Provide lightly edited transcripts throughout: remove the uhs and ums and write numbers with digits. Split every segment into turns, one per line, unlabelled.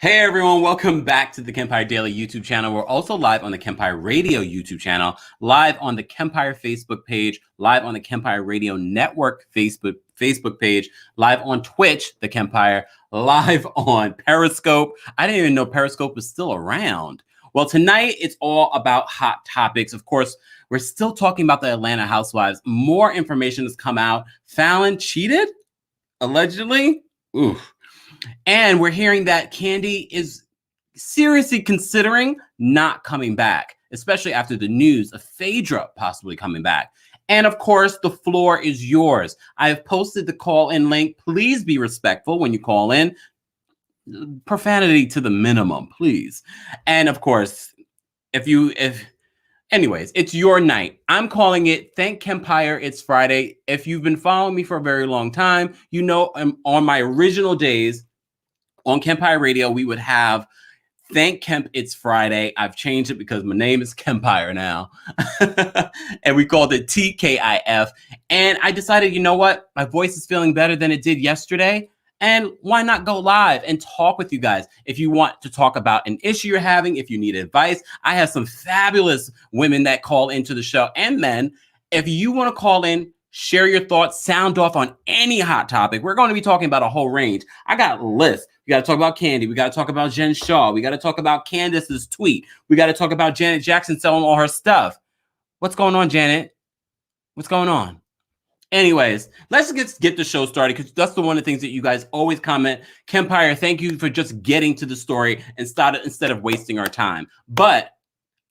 Hey everyone, welcome back to the Kempire Daily YouTube channel. We're also live on the Kempire Radio YouTube channel, live on the Kempire Facebook page, live on the Kempire Radio Network Facebook page, live on Twitch, the Kempire, live on Periscope. I didn't even know Periscope was still around. Well, tonight it's all about hot topics. Of course, we're still talking about the Atlanta Housewives. More information has come out. FALLYN cheated, allegedly. Ooh. And we're hearing that KANDI is seriously considering not coming back, especially after the news of Phaedra possibly coming back. And of course, the floor is yours. I have posted the call-in link. Please be respectful when you call in. Profanity to the minimum, please. And of course, anyways, it's your night. I'm calling it TheKempire. It's Friday. If you've been following me for a very long time, you know on my original days, on Kempire Radio, we would have Thank Kemp, It's Friday. I've changed it because my name is Kempire now. And we called it TKIF. And I decided, you know what? My voice is feeling better than it did yesterday. And why not go live and talk with you guys? If you want to talk about an issue you're having, if you need advice, I have some fabulous women that call into the show and men. If you want to call in, share your thoughts, sound off on any hot topic. We're going to be talking about a whole range. I got a list. We got to talk about KANDI. We got to talk about Jen Shah. We got to talk about Candace's tweet. We got to talk about Janet Jackson selling all her stuff. What's going on, Janet? What's going on? Anyways, let's get the show started because that's one of the things that you guys always comment. Kempire, thank you for just getting to the story instead of wasting our time. But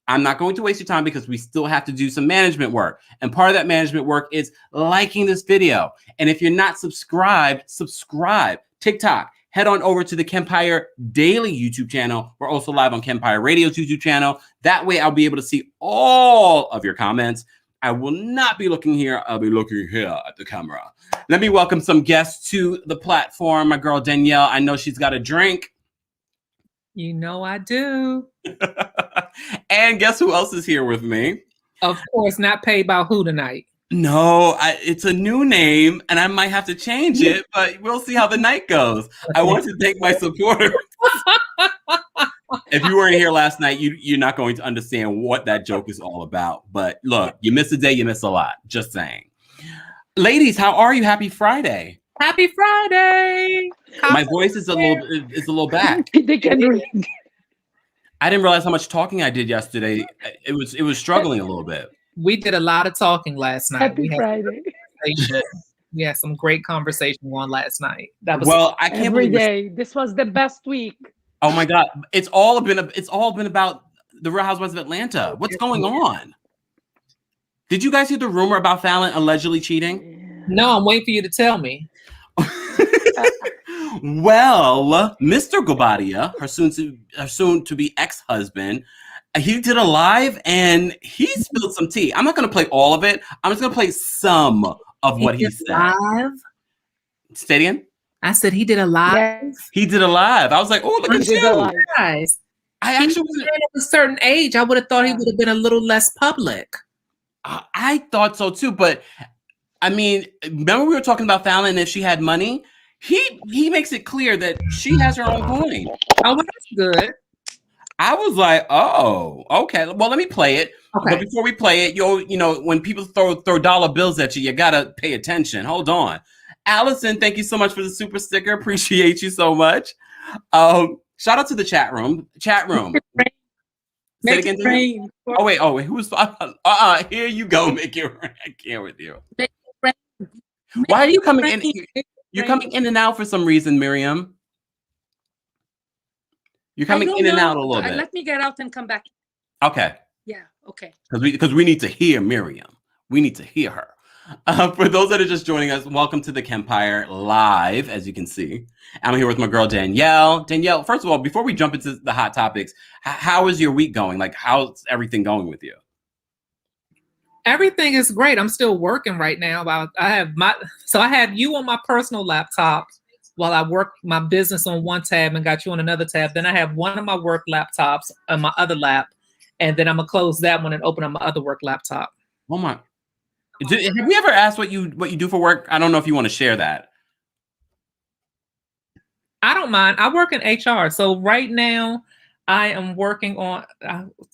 I'm not going to waste your time because we still have to do some management work. And part of that management work is liking this video. And if you're not subscribed, subscribe. TikTok, head on over to the Kempire Daily YouTube channel. We're also live on Kempire Radio's YouTube channel. That way I'll be able to see all of your comments. I will not be looking here. I'll be looking here at the camera. Let me welcome some guests to the platform. My girl Danielle, I know she's got a drink.
You know I do.
And guess who else is here with me?
Of course, not paid by who tonight?
No, it's a new name, and I might have to change it, but we'll see how the night goes. I want to thank my supporters. If you weren't here last night, you're not going to understand what that joke is all about. But look, you miss a day, you miss a lot. Just saying. Ladies, how are you? Happy Friday.
Happy Friday.
My voice is a little back. I didn't realize how much talking I did yesterday. It was struggling a little bit.
We did a lot of talking last night.
Happy Friday.
We had some great conversation going last night. That was
I can't
every
believe
day. This was the best week.
Oh my God! It's all been about the Real Housewives of Atlanta. What's going on? Did you guys hear the rumor about Fallon allegedly cheating?
No, I'm waiting for you to tell me.
Well, Mr. Gobadia, her soon to be ex-husband, he did a live and he spilled some tea. I'm not going to play all of it. I'm just going to play some of what he said.
Live?
Say it again.
I said he did a live.
Yes.
He did a live. I was like, oh, look at you.
Guys,
I actually was
at a certain age. I would have thought he would have been a little less public.
I thought so too, but I mean, remember we were talking about Fallon if she had money? He makes it clear that she has her own coin.
Oh, well, that's good.
I was like, oh, okay. Well, let me play it. Okay. But before we play it, you know, when people throw dollar bills at you, you gotta pay attention. Hold on. Allison, thank you so much for the super sticker. Appreciate you so much. Shout out to the chat room. Say it again. Oh wait. Who's here you go. Make it rain. I can't with you. Why are you coming in? You're coming in and out for some reason, Miriam. You're coming in and out a little bit.
Let me get out and come back.
Okay.
Yeah. Okay.
Because we need to hear Miriam. We need to hear her. For those that are just joining us, welcome to the Kempire live. As you can see, I'm here with my girl Danielle. Danielle, first of all, before we jump into the hot topics, how is your week going? Like, how's everything going with you?
Everything is great. I'm still working right now. I have you on my personal laptop while I work my business on one tab and got you on another tab. Then I have one of my work laptops on my other lap, and then I'm gonna close that one and open up my other work laptop.
Oh my! Have we ever asked what you do for work? I don't know if you want to share that.
I don't mind. I work in HR. So right now I am working on,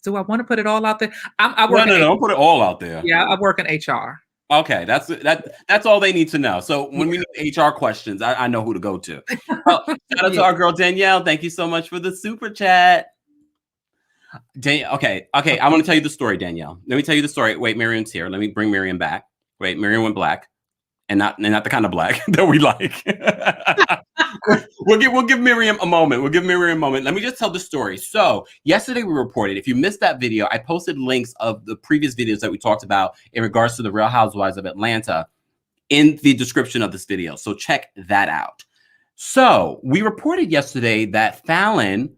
do I want to put it all out there? I work
No, don't put it all out there.
Yeah, I work in HR.
Okay, that's all they need to know. So when we need HR questions, I know who to go to. Well, shout out to our girl Danielle. Thank you so much for the super chat. Okay. I want to tell you the story, Danielle. Let me tell you the story. Wait, Miriam's here. Let me bring Miriam back. Wait, Miriam went black, and not the kind of black that we like. We'll give Miriam a moment. Let me just tell the story. So yesterday we reported. If you missed that video, I posted links of the previous videos that we talked about in regards to the Real Housewives of Atlanta in the description of this video. So check that out. So we reported yesterday that FALLYN.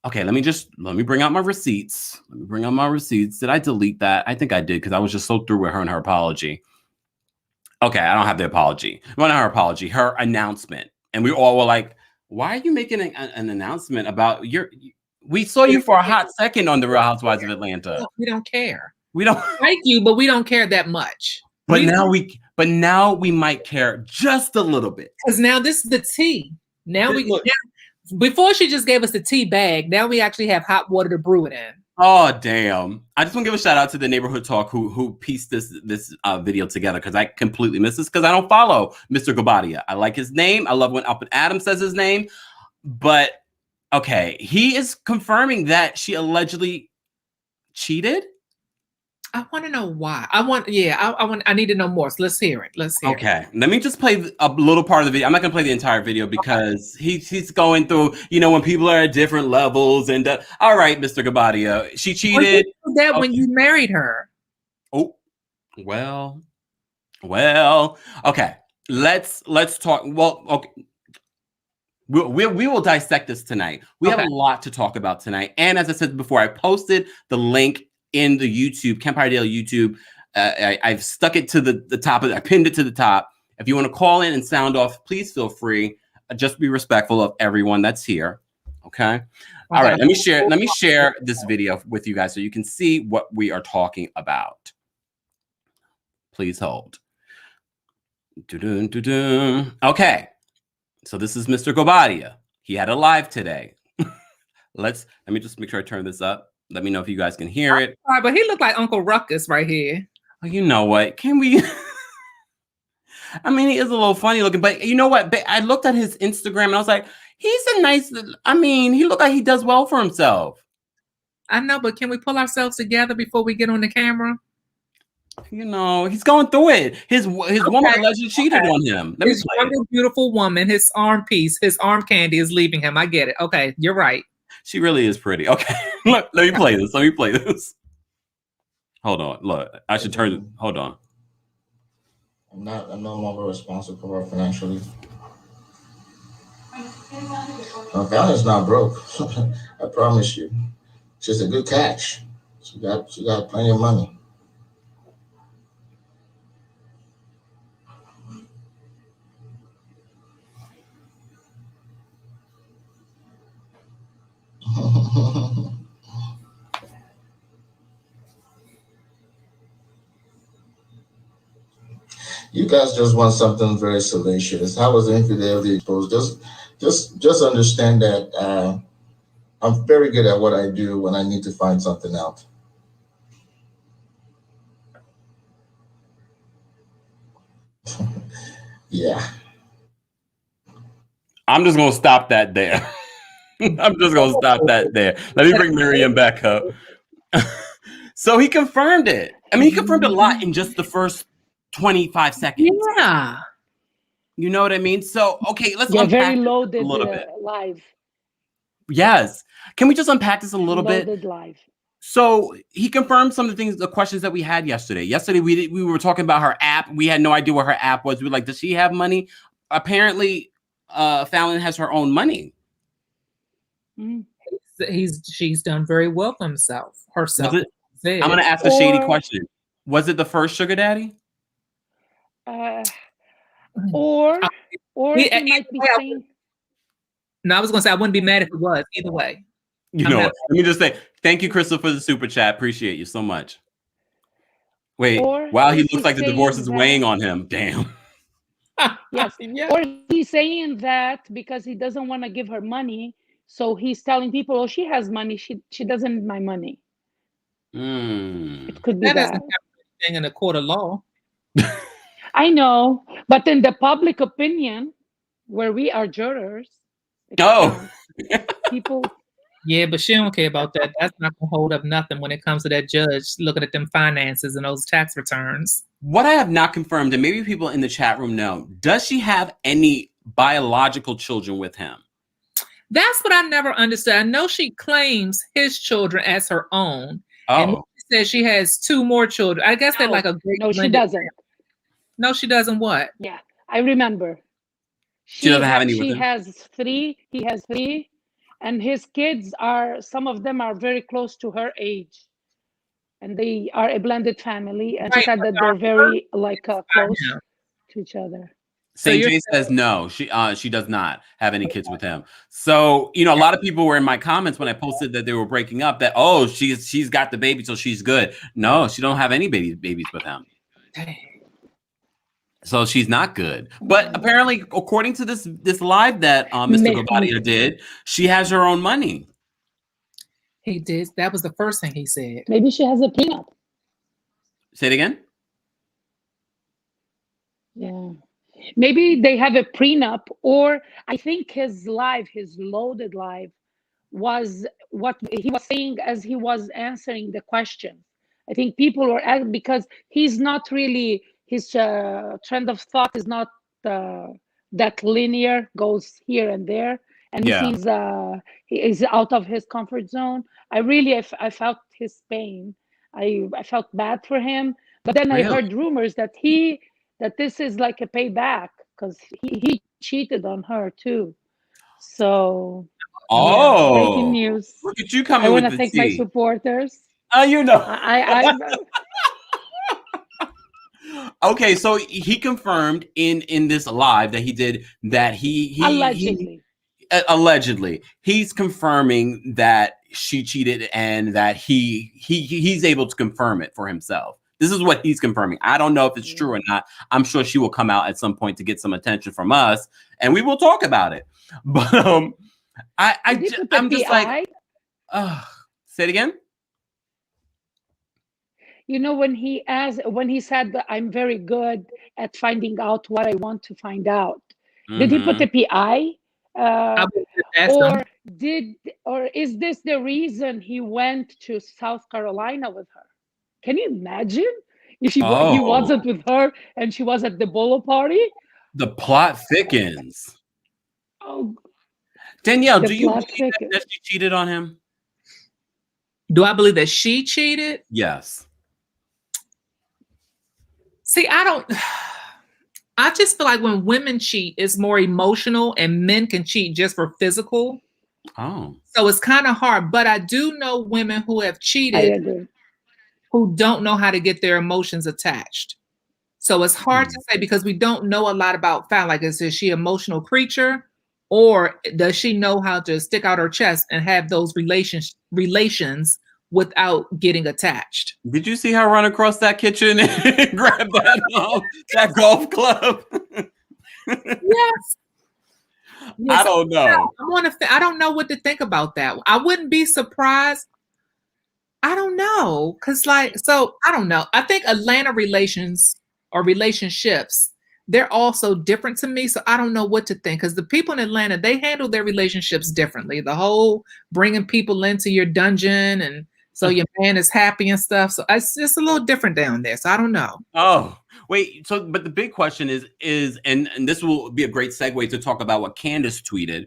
Okay, let me bring out my receipts. Did I delete that? I think I did because I was just so through with her and her apology. Okay, I don't have the apology. Well, not her apology, her announcement. And we all were like, why are you making an announcement about we saw you for a hot second on the Real Housewives of Atlanta.
We don't care.
We don't
like you, but we don't care that much.
But now we might care just a little bit.
Because now this is the tea. Before she just gave us the tea bag, now we actually have hot water to brew it in.
Oh, damn. I just want to give a shout out to the Neighborhood Talk who pieced this video together, because I completely missed this because I don't follow Mr. Gabadia. I like his name. I love when Up and Adam says his name. But, okay, he is confirming that she allegedly cheated.
I want to know why. I need to know more. So let's hear it.
Okay, let me just play a little part of the video. I'm not gonna play the entire video because he's going through, when people are at different levels. And all right, Mr. Gabadia, she cheated.
When you married her.
Oh, well. Okay, let's talk. Well, okay. We will dissect this tonight. We have a lot to talk about tonight. And as I said before, I posted the link in the YouTube, Kempire Daily YouTube. I've stuck it to the top of it. I pinned it to the top. If you want to call in and sound off, please feel free. Just be respectful of everyone that's here. Okay. All right. Let me share this video with you guys so you can see what we are talking about. Please hold. Okay. So this is Mr. Gabadia. He had a live today. Let me just make sure I turn this up. Let me know if you guys can hear it.
Sorry, but he looked like Uncle Ruckus right here.
Oh, you know what? Can we? I mean, he is a little funny looking, but you know what? I looked at his Instagram and I was like, he looked like he does well for himself.
I know, but can we pull ourselves together before we get on the camera?
He's going through it. His woman allegedly cheated on him.
His younger, beautiful woman, his arm piece, his arm candy is leaving him. I get it. Okay, you're right.
She really is pretty. Okay, let me play this. Hold on. Look, I should turn it. Hold on.
I'm no longer responsible for her financially. My family's not broke. I promise you. She's a good catch. She got plenty of money. You guys just want something very salacious. How was infidelity exposed? Just understand that I'm very good at what I do when I need to find something out. Yeah.
I'm just gonna stop that there. Let me bring Miriam back up. So he confirmed it. I mean, he confirmed a lot in just the first 25 seconds.
Yeah.
You know what I mean? So, okay, let's unpack
very loaded
a little bit.
Live.
Yes. Can we just unpack this a little bit?
Loaded live.
So he confirmed some of the questions that we had yesterday. Yesterday, we were talking about her app. We had no idea what her app was. We were like, does she have money? Apparently, FALLYN has her own money.
She's done very well for herself.
I'm going to ask a shady question. Was it the first sugar daddy?
Or he might be saying.
No, I was going to say I wouldn't be mad if it was. Either way.
You know what? Let me just say thank you, Crystal, for the super chat. Appreciate you so much. Wait, wow, he looks like the divorce is weighing on him. Damn.
Yes.
Yeah.
Or he's saying that because he doesn't want to give her money. So he's telling people, oh, she has money. She doesn't need my money. It could be
That doesn't
that.
have anything in a court of law.
I know. But in the public opinion, where we are jurors, it
Oh.
counts. People.
Yeah, but she don't care about that. That's not gonna hold up nothing when it comes to that judge looking at them finances and those tax returns.
What I have not confirmed, and maybe people in the chat room know, does she have any biological children with him?
That's what I never understood. I know she claims his children as her own. And
Oh.
she says she has 2 more children. I guess they're
No,
like a great
no, she
blended
doesn't.
family. No, she doesn't what?
Yeah, I remember.
She doesn't have any with
She
him?
has 3. He has 3. And his kids are, some of them are very close to her age. And they are a blended family. And she
Right,
said
but
that they're very close
him.
to each other.
So
St.
you're
J says no, she does not have any kids with him. So, you know, a lot of people were in my comments when I posted that they were breaking up that, oh, she's got the baby, so she's good. No, she don't have any babies with him.
Dang.
So she's not good. But apparently, according to this live that Mr. Gobadia did, she has her own money.
He did. That was the first thing he said.
Maybe she has a prenup.
Say it again?
Yeah. Maybe they have a prenup, or I think his loaded live, was what he was saying as he was answering the question. I think people were asking, because he's not really, his trend of thought is not that linear, goes here and there, and
Yeah.
he seems he is out of his comfort zone. I felt his pain. I felt bad for him, but then
Really?
I heard rumors that this is like a payback, because he cheated on her too. So yeah, breaking
Oh,
news.
look at you
I
coming
want
with
to
the
thank my
tea.
supporters.
You know.
I
Okay, so he confirmed in this live that he did that he allegedly he's confirming that she cheated and that he's able to confirm it for himself. This is what he's confirming. I don't know if it's true or not. I'm sure she will come out at some point to get some attention from us, and we will talk about it. But I'm just like, say it again.
You know, when he said that I'm very good at finding out what I want to find out, did he put the PI? Or is this the reason he went to South Carolina with her? Can you imagine if he wasn't with her and she was at the bolo party?
The plot thickens.
Oh,
Danielle, do you believe that she cheated on him?
Do I believe that she cheated?
Yes.
See, I just feel like when women cheat, it's more emotional, and men can cheat just for physical.
Oh.
So it's kind of hard. But I do know women who have cheated who don't know how to get their emotions attached. So it's hard to say, because we don't know a lot about Fallon. Like, is she an emotional creature, or does she know how to stick out her chest and have those relations without getting attached?
Did you see her run across that kitchen and grab that golf club?
Yes.
I don't know.
I don't know what to think about that. I wouldn't be surprised. I don't know. I don't know. I think Atlanta relationships, they're also different to me. So I don't know what to think, because the people in Atlanta, they handle their relationships differently. The whole bringing people into your dungeon, and so your man is happy and stuff. So it's just a little different down there. So I don't know.
Oh, wait. So, but the big question is, and this will be a great segue to talk about what Candace tweeted.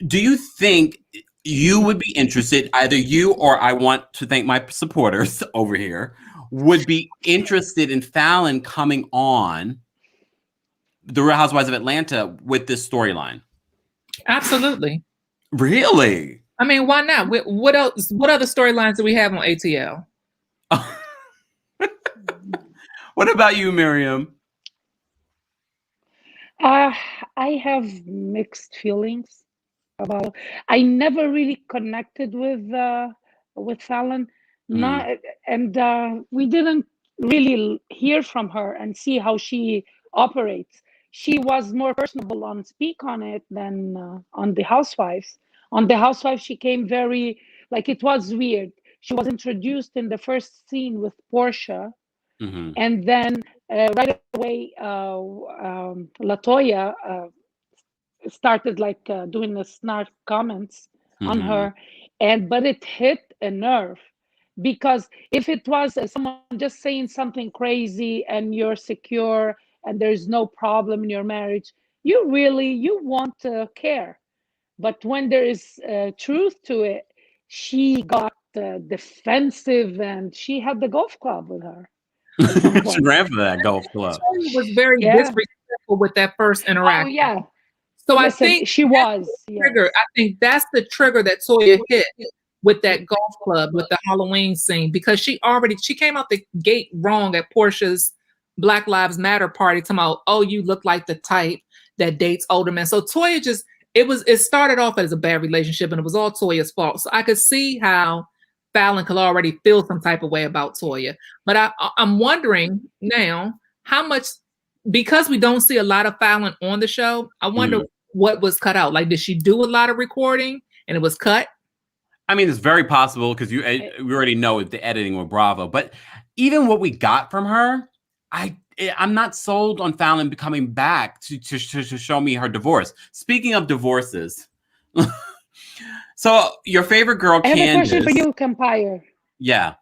Do you think you would be interested, either you or I want to thank my supporters over here, would be interested in Fallon coming on The Real Housewives of Atlanta with this storyline? Absolutely. Really?
I mean, why not? What else? What other storylines do we have on ATL?
What about you, Miriam?
I have mixed feelings about. I never really connected with Fallon, we didn't really hear from her and see how she operates. She was more personable on Speak on It than on The Housewives. On The Housewives, she came very, like, it was weird. She was introduced in the first scene with Portia, and then right away, Latoya started like doing the snark comments on her, but it hit a nerve, because if it was someone just saying something crazy and you're secure and there's no problem in your marriage, you want to care. But when there is truth to it, she got defensive, and she had the golf club with her at some
She
point.
ran for that golf club.
Toya was very
Yeah.
disrespectful with that first interaction.
Oh yeah.
So
Listen,
I think
she was.
trigger.
Yes.
I think that's the trigger that Toya hit with that golf club, with the Halloween scene, because she came out the gate wrong at Portia's Black Lives Matter party, talking about, oh, you look like the type that dates older men. So Toya just, it started off as a bad relationship, and it was all Toya's fault. So I could see how Fallon could already feel some type of way about Toya. But I'm wondering now how much, because we don't see a lot of Fallon on the show, I wonder what was cut out. Like, did she do a lot of recording and it was cut?
I mean, it's very possible, because we already know the editing with Bravo. But even what we got from her, I'm not sold on Fallon coming back to show me her divorce. Speaking of divorces, so your favorite girl,
I have
Candace.
a question for you, Kempire.
Yeah.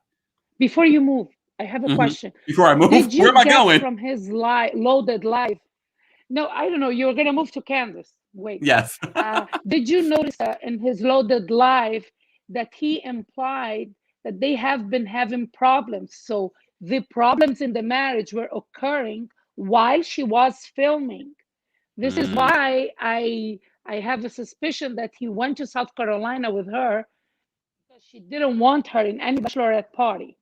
Before you move, I have a question.
Before I move,
Did you
where am I
get
going?
from his loaded life? No, I don't know. You were gonna move to Candace. Wait.
Yes.
Did you notice in his loaded life that he implied that they have been having problems? So the problems in the marriage were occurring while she was filming. This is why I have a suspicion that he went to South Carolina with her, because she didn't want her in any bachelorette party.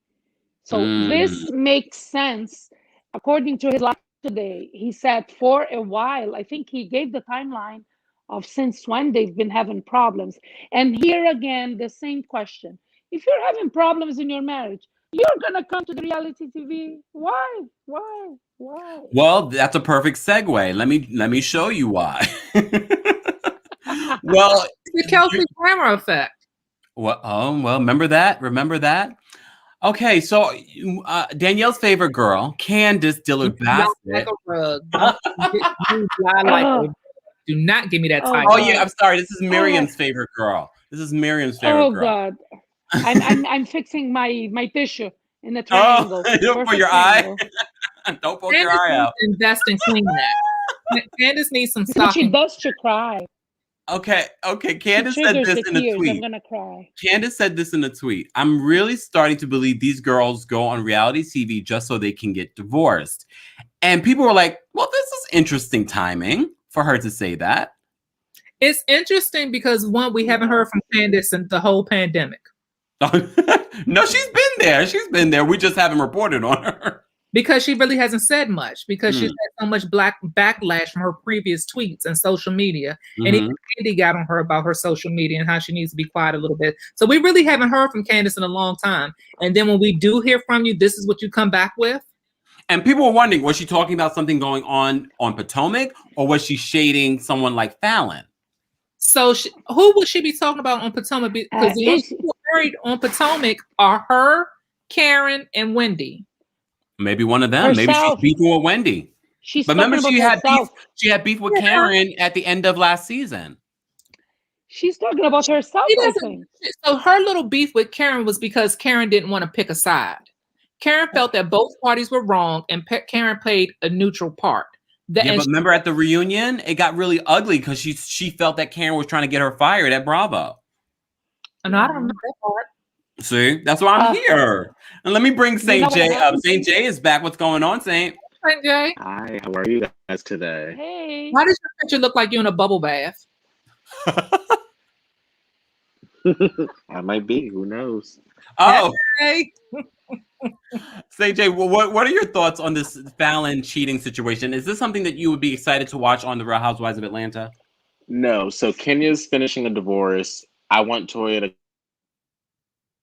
So this makes sense. According to his life today, he said for a while, I think he gave the timeline of since when they've been having problems. And here again, the same question. If you're having problems in your marriage, you're going to come to the reality TV. Why?
Well, that's a perfect segue. Let me show you why. Well,
The Kelsey Grammer effect.
Well, remember that? Okay, so Danielle's favorite girl, Candace Dillard Bassett.
Like a rug. Do not give me that title.
Oh yeah, I'm sorry. This is Miriam's favorite girl. Girl.
Oh God, I'm fixing my tissue in a triangle.
For your eye. Don't poke your eye out.
Invest in clean that. Candace needs some stocking.
She does to cry.
Okay. Candace said this in a tweet.
I'm gonna cry.
Candace said this in a tweet. I'm really starting to believe these girls go on reality TV just so they can get divorced. And people were like, well, this is interesting timing for her to say that.
It's interesting because, one, we haven't heard from Candace in the whole pandemic.
No, she's been there. We just haven't reported on her.
Because she really hasn't said much, because she's had so much backlash from her previous tweets and social media. And even KANDI got on her about her social media and how she needs to be quiet a little bit. So we really haven't heard from Candace in a long time. And then when we do hear from you, this is what you come back with.
And people were wondering, was she talking about something going on Potomac, or was she shading someone like Fallon?
So who would she be talking about on Potomac? Because the ones who are married on Potomac are her, Karen, and Wendy.
Maybe one of them.
Herself.
Maybe she's beefing with Wendy. But remember, she had beef with Karen at the end of last season.
She's talking about herself, I think.
So her little beef with Karen was because Karen didn't want to pick a side. Karen felt that both parties were wrong, and Karen played a neutral part.
But remember at the reunion, it got really ugly because she felt that Karen was trying to get her fired at Bravo.
And I don't remember that part.
See, that's why I'm here. And let me bring St. J up. St. J is back. What's going on, St.?
St. J.
Hi, how are you guys today?
Hey.
Why does your picture look like you're in a bubble bath?
I might be. Who knows?
Oh.
Hey.
St. J, what are your thoughts on this Fallon cheating situation? Is this something that you would be excited to watch on The Real Housewives of Atlanta?
No. So Kenya's finishing a divorce. I want Toya to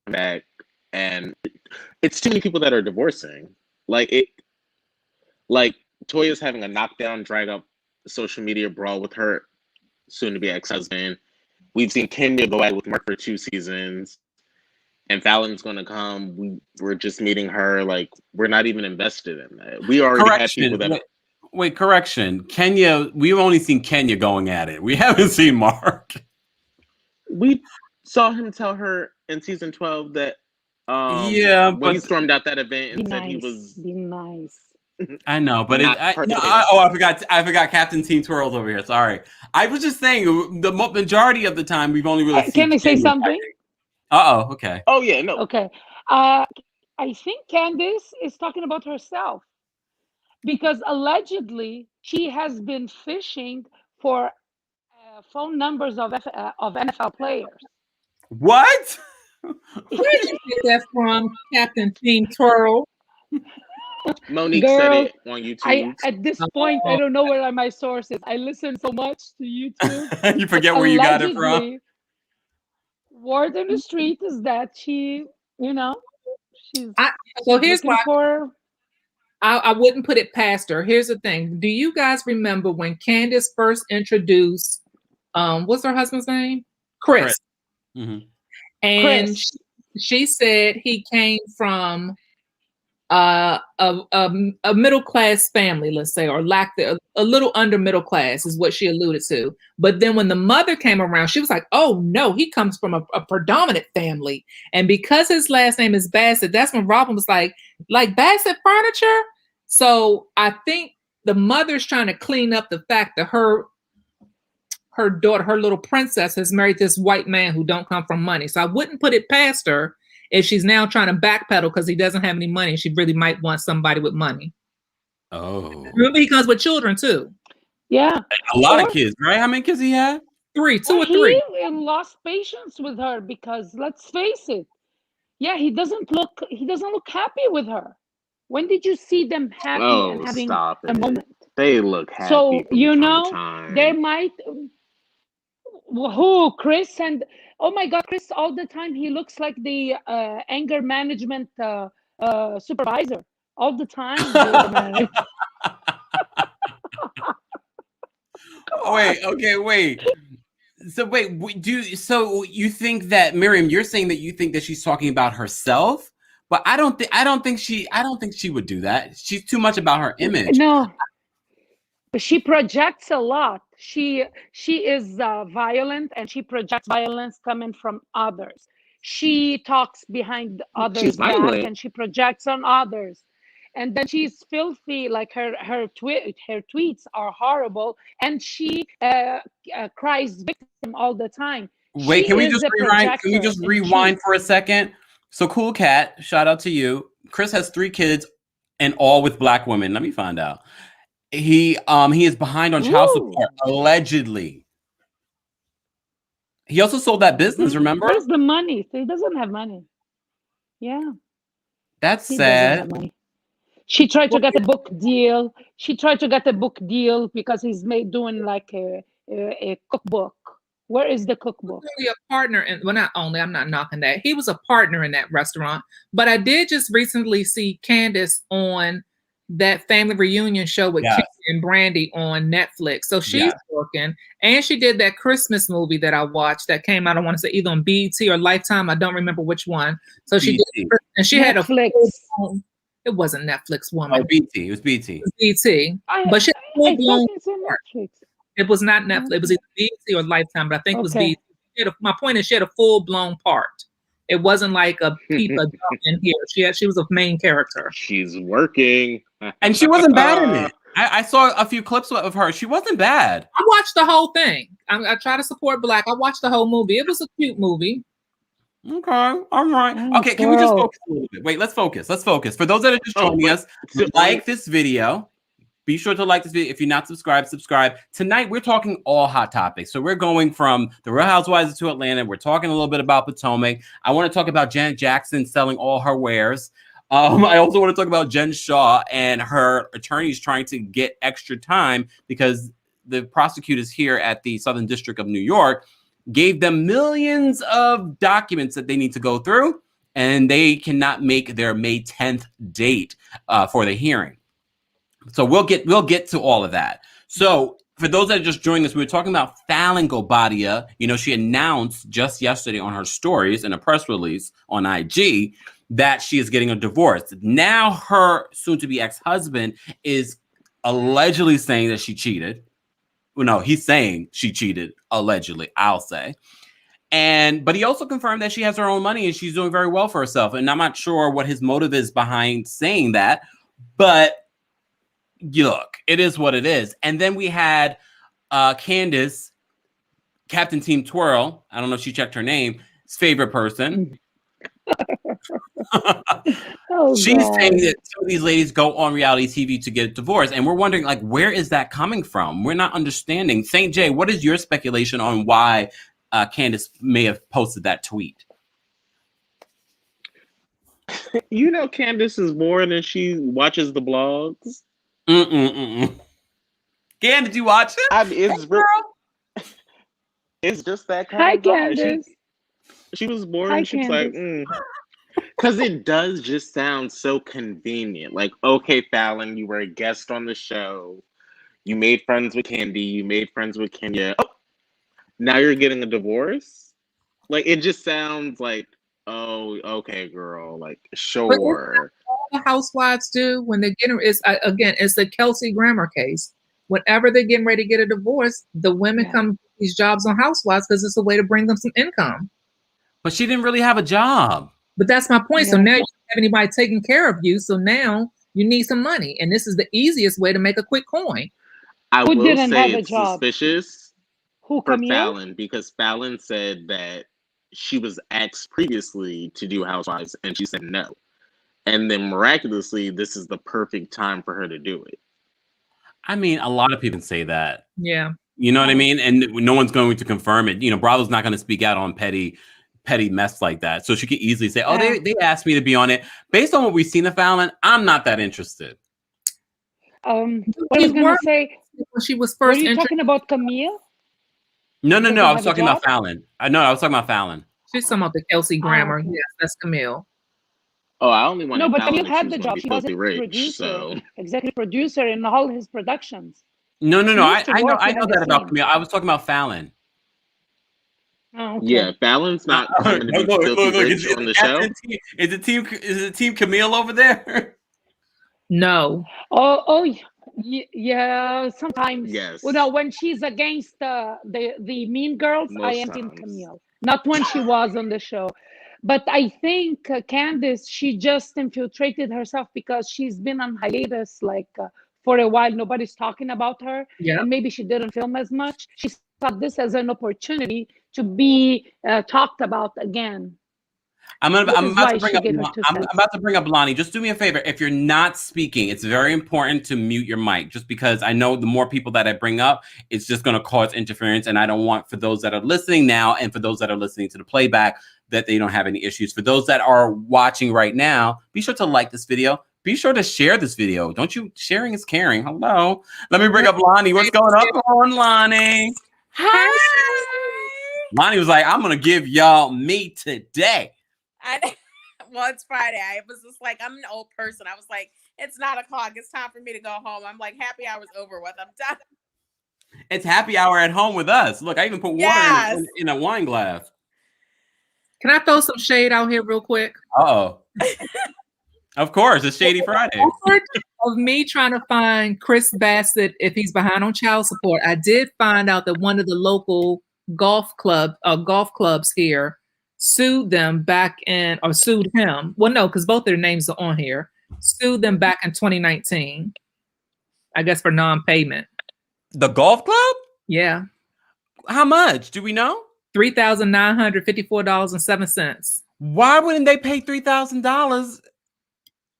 come back, and it's too many people that are divorcing. Like Toya's having a knockdown, drag up social media brawl with her soon-to-be ex-husband. We've seen Kenya go at it with Mark for 2 seasons, and Fallon's going to come. We're just meeting her. Like, we're not even invested in that. We already had people that.
Wait, correction. Kenya, we've only seen Kenya going at it. We haven't seen Mark.
We saw him tell her in season 12 that when he stormed out that event and said he was
be nice.
I know, but I forgot Captain Teen Twirls over here. Sorry. I was just saying the majority of the time we've only really seen
Can I say something?
Okay.
Oh yeah, no.
Okay. I think Candice is talking about herself because allegedly she has been fishing for phone numbers of NFL players.
What?
Where did you get that from, Captain Teen Twirl?
Monique said it on YouTube.
At this point, I don't know where are my sources. I listen so much to YouTube.
You forget where you got it from.
Word on the street is that she's
so here's why
for.
I wouldn't put it past her. Here's the thing. Do you guys remember when Candice first introduced what's her husband's name? Chris.
Mm-hmm.
And Chris. She said he came from a middle class family, let's say, or a little under middle class is what she alluded to. But then when the mother came around, she was like, oh no, he comes from a predominant family. And because his last name is Bassett, that's when Robin was like Bassett Furniture. So I think the mother's trying to clean up the fact that her daughter, her little princess, has married this white man who don't come from money. So I wouldn't put it past her if she's now trying to backpedal because he doesn't have any money. She really might want somebody with money.
Oh.
Remember, he comes with children too.
Yeah.
A lot of kids, right? How many kids he had?
2 or 3.
He lost patience with her because let's face it. Yeah, he doesn't look happy with her. When did you see them happy and having a moment?
They look happy.
So there might Chris and oh my God, Chris all the time he looks like the anger management supervisor all the time.
Wait. So you think that Miriam? You're saying that you think that she's talking about herself, but I don't think she would do that. She's too much about her image.
No. She projects a lot. She is violent and she projects violence coming from others. She talks behind others' back and she projects on others. And then she's filthy, like her tweets are horrible, and she cries victim all the time.
Wait, can we just rewind? Can we just rewind for a second? So Cool Cat, shout out to you. Chris has 3 kids, and all with Black women. Let me find out. He is behind on child support, allegedly. He also sold that business, remember?
Where's the money? So he doesn't have money. Yeah.
That's sad.
She tried to get a book deal. Because he's doing like a cookbook. Where is the cookbook?
Really a partner, and not only, I'm not knocking that. He was a partner in that restaurant. But I did just recently see Candice on that family reunion show with Kim and Brandy on Netflix. So she's working, and she did that Christmas movie that I watched that came out, I want to say either on BET or Lifetime. I don't remember which one. So she did, and she
Netflix.
had it wasn't Netflix woman.
Oh, BT. It was BT.
BT. But she had full-blown
Netflix.
It was not Netflix. It was either BT or Lifetime, but I think it was BT. My point is she had a full-blown part. It wasn't like a peep in here. She was a main character.
She's working.
And she wasn't bad in it. I saw a few clips of her. She wasn't bad.
I watched the whole thing. I try to support Black. I watched the whole movie. It was a cute movie.
Okay. All right. Okay. Can we just focus a little bit? Wait, let's focus. For those that are just joining us, like this video. Be sure to like this video. If you're not subscribed, subscribe. Tonight, we're talking all hot topics. So we're going from the Real Housewives to Atlanta. We're talking a little bit about Potomac. I want to talk about Janet Jackson selling all her wares. I also want to talk about Jen Shah and her attorneys trying to get extra time because the prosecutors here at the Southern District of New York gave them millions of documents that they need to go through, and they cannot make their May 10th date for the hearing. So we'll get to all of that. So for those that just joined us, we were talking about Fallon Gobadia. You know, she announced just yesterday on her stories in a press release on IG that she is getting a divorce. Now her soon-to-be ex-husband is allegedly saying that she cheated. Well, no, he's saying she cheated, allegedly, I'll say. But he also confirmed that she has her own money and she's doing very well for herself. And I'm not sure what his motive is behind saying that, but look, it is what it is. And then we had Candace, Captain Team Twirl. I don't know if she checked her name. His favorite person. She's saying that some of these ladies go on reality TV to get divorced, and we're wondering, like, where is that coming from? We're not understanding. St. J, what is your speculation on why Candace may have posted that tweet?
You know, Candace is bored and she watches the blogs.
Can, did you watch it?
I mean, it's just that kind
Hi,
of guy.
Candace.
She was bored
Hi,
and she was
Candace.
like, because it does just sound so convenient. Like, okay, Fallon, you were a guest on the show. You made friends with KANDI. You made friends with Kenya. Oh, now you're getting a divorce? Like, it just sounds like, oh, okay, girl. Like, sure.
All the housewives do when they get it's the Kelsey Grammer case. Whenever they're getting ready to get a divorce, the women come to these jobs on Housewives because it's a way to bring them some income.
But she didn't really have a job.
But that's my point. So now you don't have anybody taking care of you. So now you need some money. And this is the easiest way to make a quick coin.
I
Who
will
didn't
say
have a
it's
job?
suspicious
Who,
for
Camille?
Fallon, because Fallon said that she was asked previously to do Housewives and she said no. And then miraculously, this is the perfect time for her to do it.
I mean, a lot of people say that.
Yeah.
You know what I mean? And no one's going to confirm it. You know, Bravo's not going to speak out on petty mess like that. So she could easily say, oh, they asked me to be on it. Based on what we've seen of Fallon, I'm not that interested.
What I was going to say,
when she was
were
first
you talking about Camille?
No. I was
have a
talking about
job?
Fallon. I was talking about Fallon.
She's talking about the Kelsey Grammer.
okay.
Yes, that's Camille.
Oh, I only wanted
No, but
Fallon
Camille
if
had
she
the
was going
job.
to
She
be
was
filthy
a
rich.
producer,
So
executive producer in all his productions.
No.
She
I
used to
know
work
that
behind the
about
scenes.
Camille. I was talking about Fallon.
Oh, okay.
yeah, Fallon's not coming to be filthy rich on the show.
Is it team Camille over there?
No.
Yeah. Sometimes,
Yes.
well, no, when she's against the mean girls, I
Most
am Team
times.
Camille. Not when she was on the show, but I think Candace, she just infiltrated herself because she's been on hiatus for a while. Nobody's talking about her,
Yeah.
and maybe she didn't film as much. She saw this as an opportunity to be talked about again.
I'm about to bring up Lonnie. Just do me a favor. If you're not speaking, it's very important to mute your mic, just because I know the more people that I bring up, it's just going to cause interference. And I don't want, for those that are listening now and for those that are listening to the playback, that they don't have any issues. For those that are watching right now, be sure to like this video. Be sure to share this video. Don't you? Sharing is caring. Hello. Let me bring up Lonnie. What's going on, Lonnie?
Hi.
Lonnie was like, I'm going to give y'all me today.
Well, it's Friday. I was just like, I'm an old person. I was like, it's 9:00. It's time for me to go home. I'm like, happy hour's over with. I'm done.
It's happy hour at home with us. Look, I even put water in a wine glass.
Can I throw some shade out here real quick?
Uh-oh. Of course, it's Shady Friday.
Of me trying to find Chris Bassett if he's behind on child support, I did find out that one of the local golf clubs here sued him. Well, no, because both their names are on here. Sued them back in 2019, I guess, for non-payment.
The golf club?
Yeah.
How much? Do we know?
$3,954.07.
Why wouldn't they pay $3,000?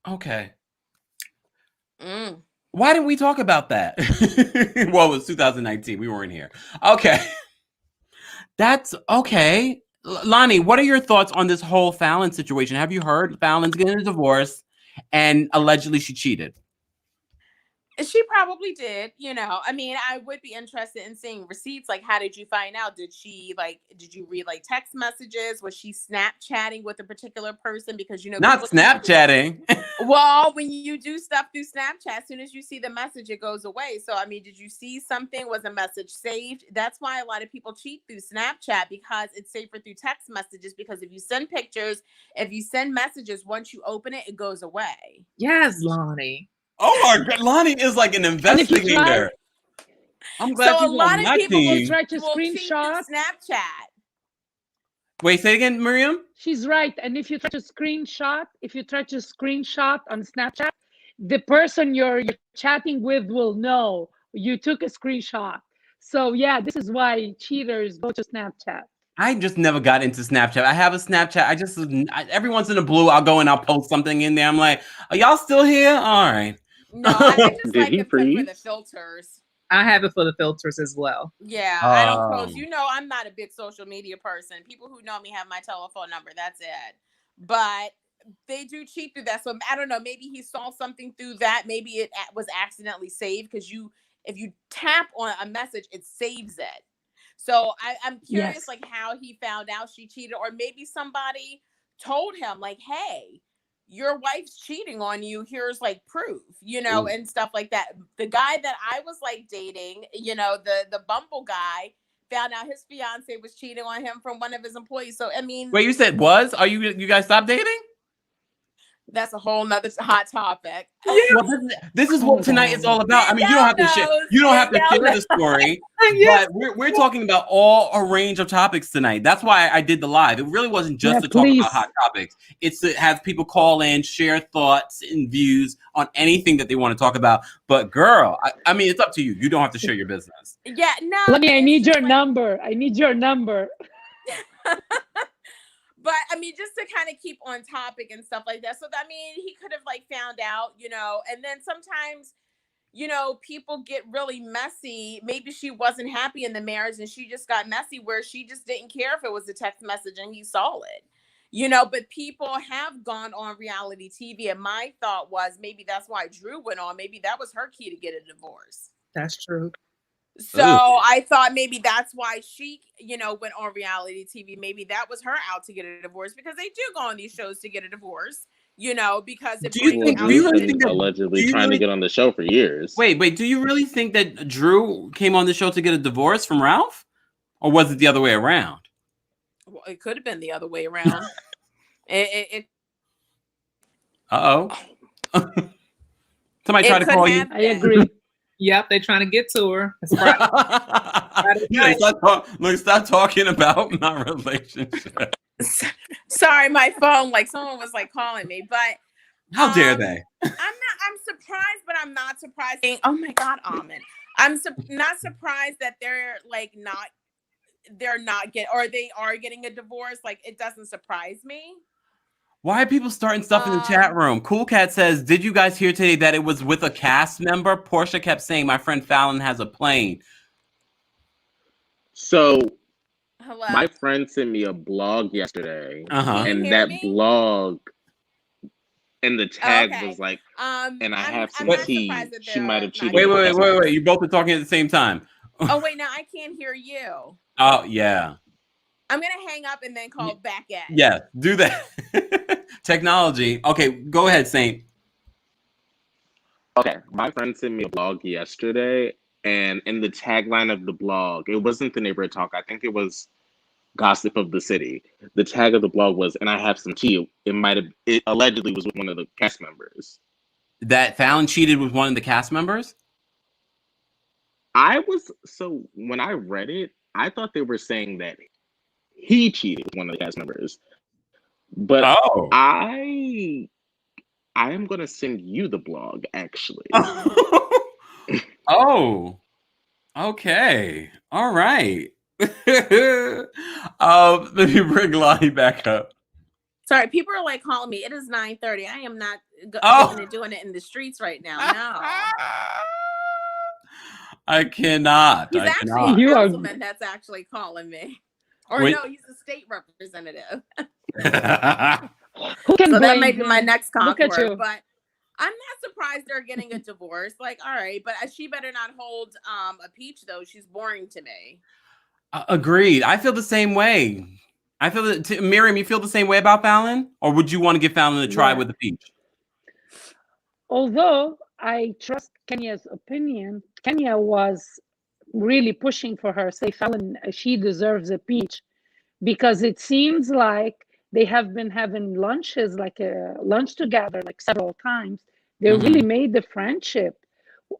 Okay. Why didn't we talk about that? Well, it was 2019. We weren't here. Okay. That's okay. Lonnie, what are your thoughts on this whole Fallon situation? Have you heard Fallon's getting a divorce and allegedly she cheated?
She probably did, I mean, I would be interested in seeing receipts. Like, how did you find out? Did you read like text messages? Was she Snapchatting with a particular person? Because
Not
people
Snapchatting.
well, when you do stuff through Snapchat, as soon as you see the message, it goes away. So, I mean, did you see something? Was a message saved? That's why a lot of people cheat through Snapchat, because it's safer through text messages. Because if you send pictures, if you send messages, once you open it, it goes away.
Yes, Lonnie.
Oh my God, Lonnie is like an investigator. I'm glad
So
she's
a lot
on
of
my
people will
team.
try to
will cheat through
screenshot.
Snapchat.
Wait, say it again, Miriam.
She's right. And if you try to screenshot on Snapchat, the person you're chatting with will know you took a screenshot. So yeah, this is why cheaters go to Snapchat.
I just never got into Snapchat. I have a Snapchat. Every once in a blue, I'll go and I'll post something in there. I'm like, are y'all still here? All right.
No, I just
Did
like
he
to put for the
freeze?
filters.
I have it for the filters as well.
Yeah, I don't post.
Um,
I'm not a big social media person. People who know me have my telephone number. That's it. But they do cheat through that. So I don't know. Maybe he saw something through that. Maybe it was accidentally saved, because if you tap on a message, it saves it. So I'm curious,
Yes.
like, how he found out she cheated, or maybe somebody told him, like, hey, your wife's cheating on you. Here's like proof,
Ooh.
and stuff like that. The guy that I was like dating, the Bumble guy, found out his fiance was cheating on him from one of his employees. So I mean,
Wait, you said was? Are you guys stop dating?
that's a whole nother hot topic.
Well, this is what tonight is all about. I mean, you don't have to share. You don't have to share the story,
Yes.
but we're talking about a range of topics tonight. That's why I did the live. It really wasn't just
Yeah,
to talk
please.
about hot topics. It's to have people call in, share thoughts and views on anything that they want to talk about. But girl, I mean, it's up to you. You don't have to share your business.
Yeah, no.
Lenny, I
it's
need
just
your
like-
number. I need your number.
But I mean, just to kind of keep on topic and stuff like that. So I mean, he could have like found out, and then sometimes, people get really messy. Maybe she wasn't happy in the marriage and she just got messy, where she just didn't care if it was a text message and he saw it. But people have gone on reality TV, and my thought was maybe that's why Drew went on. Maybe that was her key to get a divorce.
That's true.
So
Ooh.
I thought maybe that's why she, went on reality TV. Maybe that was her out to get a divorce, because they do go on these shows to get a divorce, because it
Do you
brings
think-
out
do you
Drew's
really
been
think that-
allegedly
do you
trying
really-
to get on the show for years.
Wait. Do you really think that Drew came on the show to get a divorce from Ralph, or was it the other way around?
Well, it could have been the other way around.
Uh oh. Somebody tried to
could
call you.
have
I
been.
agree.
Yep, they're trying to get to her. It's Friday.
Stop talking about my relationship.
Sorry, my phone, like someone was like calling me, but
How dare they?
I'm surprised, but I'm not surprised. Oh my God, Almond. I'm not surprised that they're like they're not or they are getting a divorce. Like, it doesn't surprise me.
Why are people starting stuff in the chat room? Cool Cat says, did you guys hear today that it was with a cast member? Portia kept saying, my friend Fallon has a plane.
So
Hello.
my friend sent me a blog yesterday,
Uh-huh.
Can you
and
hear
that
me?
blog and the tag
Okay.
was like,
And
I have some
not
tea.
surprised that
She
they're
might have
not
cheated.
getting
Wait. You both are talking at the same time.
Oh wait, now I can't hear you.
Oh, yeah.
I'm gonna hang up and then call back in.
Yeah, do that. Technology. Okay, go ahead, Saint.
Okay, my friend sent me a blog yesterday, and in the tagline of the blog, it wasn't the neighborhood talk. I think it was Gossip of the City. The tag of the blog was, and I have some tea. It allegedly was with one of the cast members.
That Fallon cheated with one of the cast members?
So when I read it, I thought they were saying that he cheated with one of the cast members. But
Oh.
I am going to send you the blog, actually.
Oh. Okay. All right. Let me bring Lonnie back up.
Sorry, people are like calling me. It is 9:30. I am not doing it in the streets right now. No.
I cannot.
He's
I
actually
cannot.
a
You are-
councilman that's actually calling me. Or
Wait.
no, he's a state representative.
Who can
So that
blame
might be my
him?
next
Look at
concord.
you.
But I'm not surprised they're getting a divorce. Like, all right, but she better not hold a peach though. She's boring to me.
Agreed. I feel the same way. I feel that Miriam, you feel the same way about Fallon, or would you want to give Fallon a try with the peach?
Although I trust Kenya's opinion, Kenya was really pushing for her. Say, Fallon, she deserves a peach, because it seems like they have been having lunches, like a lunch together, like several times. They really made the friendship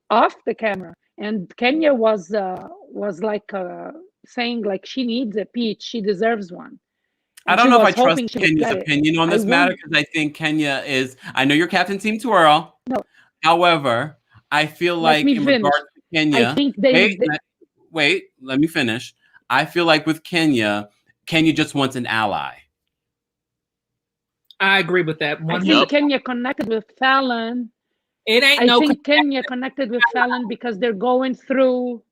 off the camera, and Kenya was like saying like she needs a peach, she deserves one.
I don't know if I trust Kenya's opinion on this matter, because I think Kenya is, I know you're Captain Team Twirl.
No.
However, I feel like in regards to Kenya,
I think
wait, let me finish. I feel like with Kenya just wants an ally.
I agree with that.
I think Kenya connected with Fallon.
It ain't
I think Kenya connected with Fallon because they're going through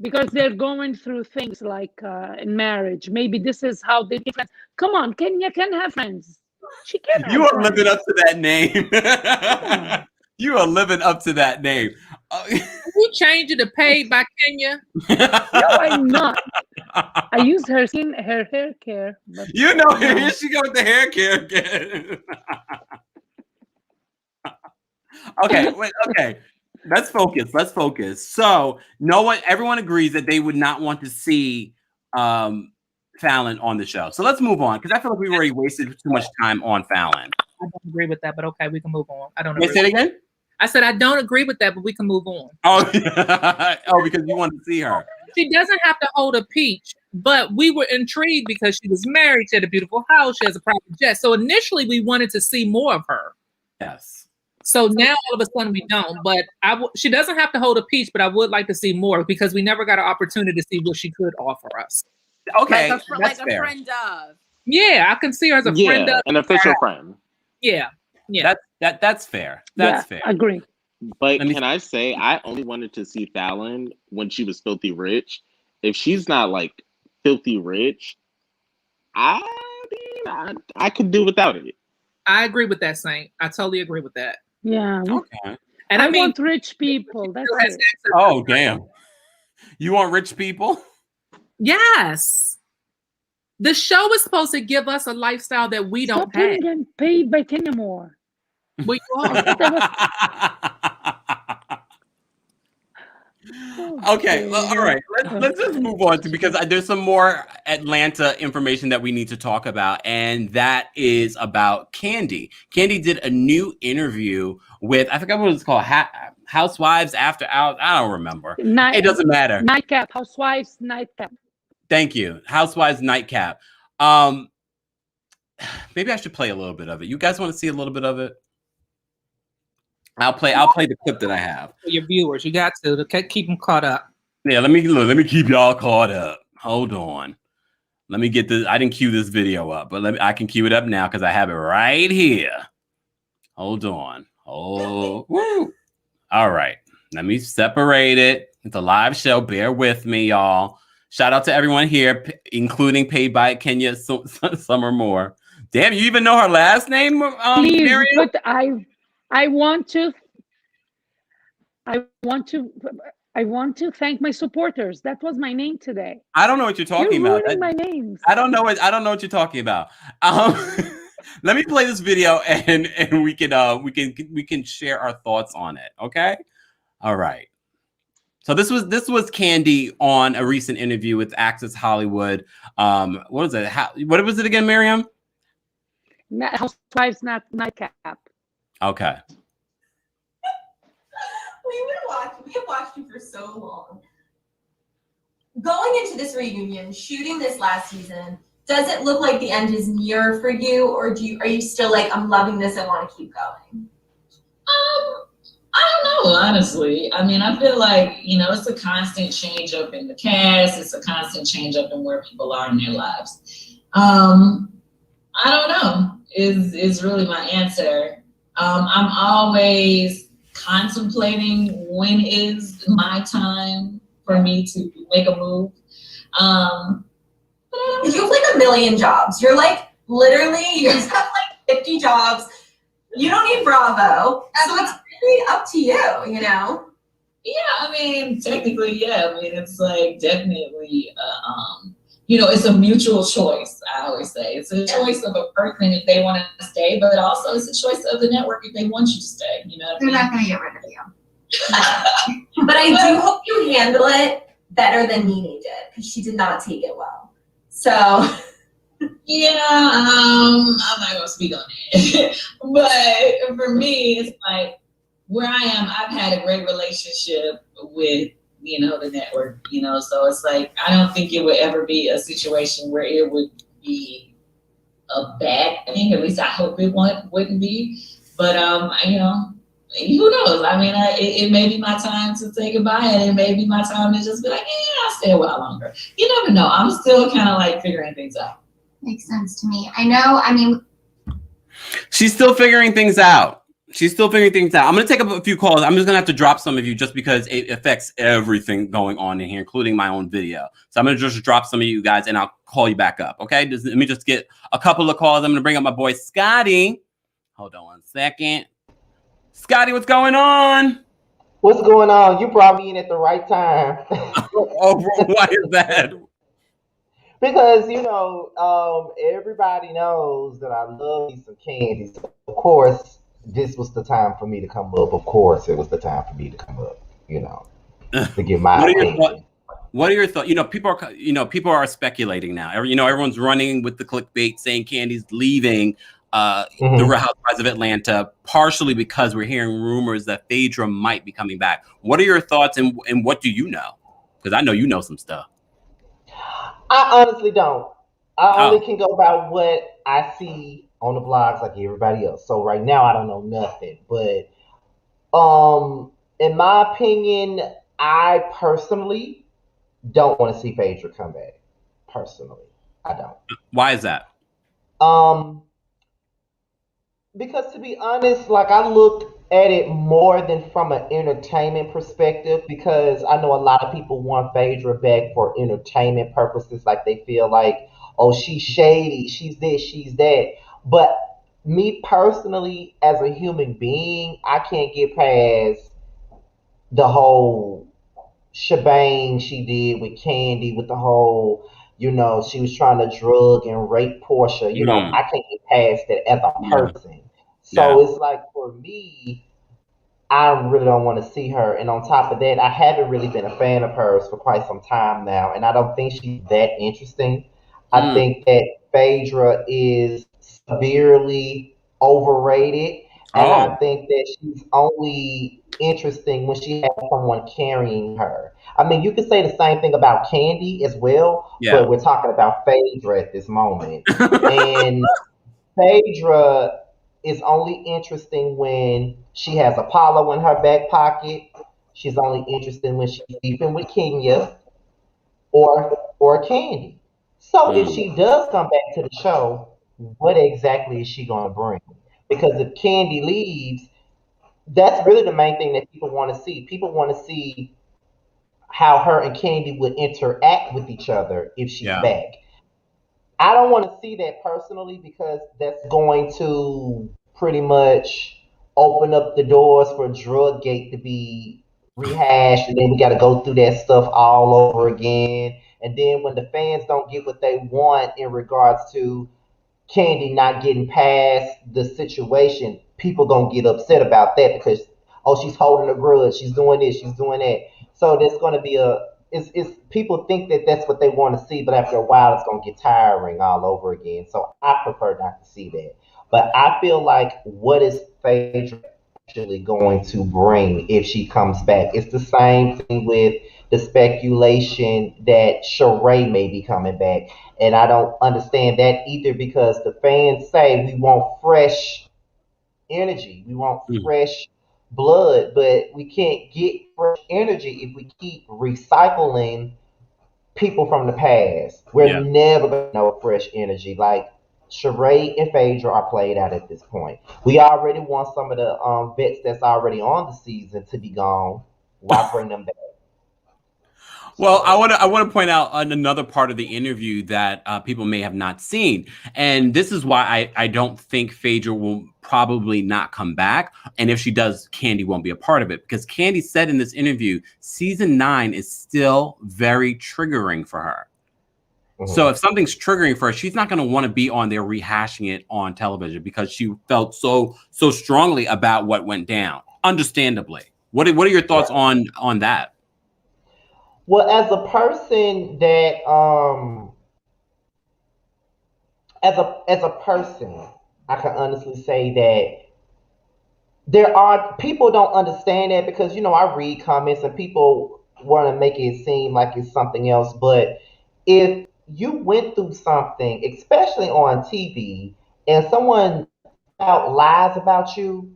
things like in marriage. Maybe this is how they get friends. Come on, Kenya can have friends. She can.
You are living up to that name. You are living up to that name.
You change it to paid by Kenya?
No, I'm not. I use her hair care.
You know, here she goes with the hair care again. Okay. Let's focus. So everyone agrees that they would not want to see Fallon on the show. So let's move on, because I feel like we already wasted too much time on Fallon.
I don't agree with that, but okay, we can move on. I don't
agree. Say it again?
I said I don't agree with that, but we can move on.
Oh, because you want to see her.
She doesn't have to hold a peach, but we were intrigued because she was married, she had a beautiful house, she has a private jet. So initially we wanted to see more of her.
Yes.
So now all of a sudden we don't, but she doesn't have to hold a peach, but I would like to see more because we never got an opportunity to see what she could offer us.
Okay,
like a friend of.
Yeah, I can see her as a friend of.
An official friend.
Yeah.
That's fair. That's fair.
Agree.
But can I say, I only wanted to see Fallon when she was filthy rich. If she's not like filthy rich, I could do without it.
I agree with that, Saint. I totally agree with that.
Yeah.
Okay.
And I want rich people. That's it.
Oh, damn. You want rich people?
Yes. The show is supposed to give us a lifestyle that we don't have.
Getting paid by Kenya more.
Well, you are.
Okay, well, all right. Let's just move on because there's some more Atlanta information that we need to talk about, and that is about KANDI. KANDI did a new interview with, I forgot what it's called, Housewives After Hours. I don't remember. It doesn't matter.
Nightcap, Housewives Nightcap.
Thank you, Housewives Nightcap. Maybe I should play a little bit of it. You guys want to see a little bit of it? I'll play the clip that I have.
For your viewers, you got to keep them caught up.
Yeah, let me keep y'all caught up. Hold on. Let me get this. I didn't cue this video up, but I can cue it up now because I have it right here. Hold on. Oh, woo. All right. Let me separate it. It's a live show. Bear with me, y'all. Shout out to everyone here, including Paid by Kenya Summer Moore. Damn, you even know her last name?
Please,
Miriam?
but I want to thank my supporters. That was my name today.
I don't know what you're talking about.
My names.
I don't know what you're talking about. Let me play this video and we can share our thoughts on it. Okay. All right. So this was KANDI on a recent interview with Access Hollywood. What was it? What was it again, Miriam?
Housewives Nightcap.
Okay.
We have watched you for so long. Going into this reunion, shooting this last season, does it look like the end is near for you, or are you still like, I'm loving this, I want to keep going?
I don't know, honestly. I mean, I feel like, it's a constant change up in the cast. It's a constant change up in where people are in their lives. I don't know is really my answer. I'm always contemplating when is my time for me to make a move.
You have like a million jobs. You're like, literally, you have like 50 jobs. You don't need Bravo. So it's really up to you, you know?
Yeah, I mean, technically, yeah. I mean, it's like definitely, you know, it's a mutual choice. I always say it's a choice of a person if they want to stay, but also it's a choice of the network if they want you to stay. You know,
They're not going to get rid of you. But I do hope you handle it better than Nene did, because she did not take it well. So
yeah, I'm not gonna speak on that. But for me, it's like where I am, I've had a great relationship with, you know, the network, you know, so it's like I don't think it would ever be a situation where it would be a bad thing. At least I hope it wouldn't be. But you know, who knows? I mean, it may be my time to say goodbye, and it may be my time to just be like, I'll stay a while longer. You never know. I'm still kind of like figuring things out.
makes sense to me. I know. I mean,
She's still figuring things out. I'm going to take up a few calls. I'm just going to have to drop some of you just because it affects everything going on in here, including my own video. So I'm going to just drop some of you guys and I'll call you back up. Okay. Let me just get a couple of calls. I'm going to bring up my boy, Scotty. Hold on one second. Scotty, what's going on?
What's going on? You brought me in at the right time.
Oh, why is that?
Because, you know, everybody knows that I love me some candy. So of course, this was the time for me to come up. Of course, it was the time for me to come up, you know, to give my opinion.
What are your thoughts? You know, people are speculating now. Everyone's running with the clickbait saying Kandi's leaving the Real Housewives of Atlanta, partially because we're hearing rumors that Phaedra might be coming back. What are your thoughts and what do you know? Because I know you know some stuff.
I honestly don't. I only can go by what I see on the blogs like everybody else. So right now I don't know nothing. But in my opinion, I personally don't want to see Phaedra come back. Personally, I don't.
Why is that?
Because to be honest, like I look at it more than from an entertainment perspective, because I know a lot of people want Phaedra back for entertainment purposes, like they feel like, oh, she's shady, she's this, she's that. But me personally, as a human being, I can't get past the whole shebang she did with Kandi, with the whole, you know, she was trying to drug and rape Portia. You know, I can't get past that as a person. So it's like, for me, I really don't want to see her. And on top of that, I haven't really been a fan of hers for quite some time now. And I don't think she's that interesting. I think that Phaedra is severely overrated. And I think that she's only interesting when she has someone carrying her. I mean, you could say the same thing about Kandi as well, but we're talking about Phaedra at this moment. And Phaedra is only interesting when she has Apollo in her back pocket. She's only interesting when she's sleeping with Kenya or Kandi. So if she does come back to the show, what exactly is she going to bring? Because if Kandi leaves, that's really the main thing that people want to see. People want to see how her and Kandi would interact with each other if she's back. I don't want to see that personally, because that's going to pretty much open up the doors for Drug-gate to be rehashed, and then we got to go through that stuff all over again. And then when the fans don't get what they want in regards to Kandi not getting past the situation, people gonna get upset about that because, oh, she's holding a grudge, she's doing this, she's doing that. So there's gonna be it's people think that that's what they want to see, but after a while it's gonna get tiring all over again. So I prefer not to see that. But I feel like, what is Phaedra actually going to bring if she comes back? It's the same thing with the speculation that Sheree may be coming back. And I don't understand that either, because the fans say we want fresh energy, we want fresh blood, but we can't get fresh energy if we keep recycling people from the past. We're never going to know fresh energy. Like, Sheree and Phaedra are played out at this point. We already want some of the vets that's already on the season to be gone. Why bring them back?
Well, I want to point out another part of the interview that people may have not seen, and this is why I don't think Phaedra will probably not come back, and if she does, Kandi won't be a part of it, because Kandi said in this interview, season 9 is still very triggering for her. So if something's triggering for her, she's not going to want to be on there rehashing it on television because she felt so strongly about what went down. Understandably, what are your thoughts on that?
Well, as a person that as a person, I can honestly say that there are people don't understand that because I read comments and people want to make it seem like it's something else. But if you went through something, especially on TV, and someone out lies about you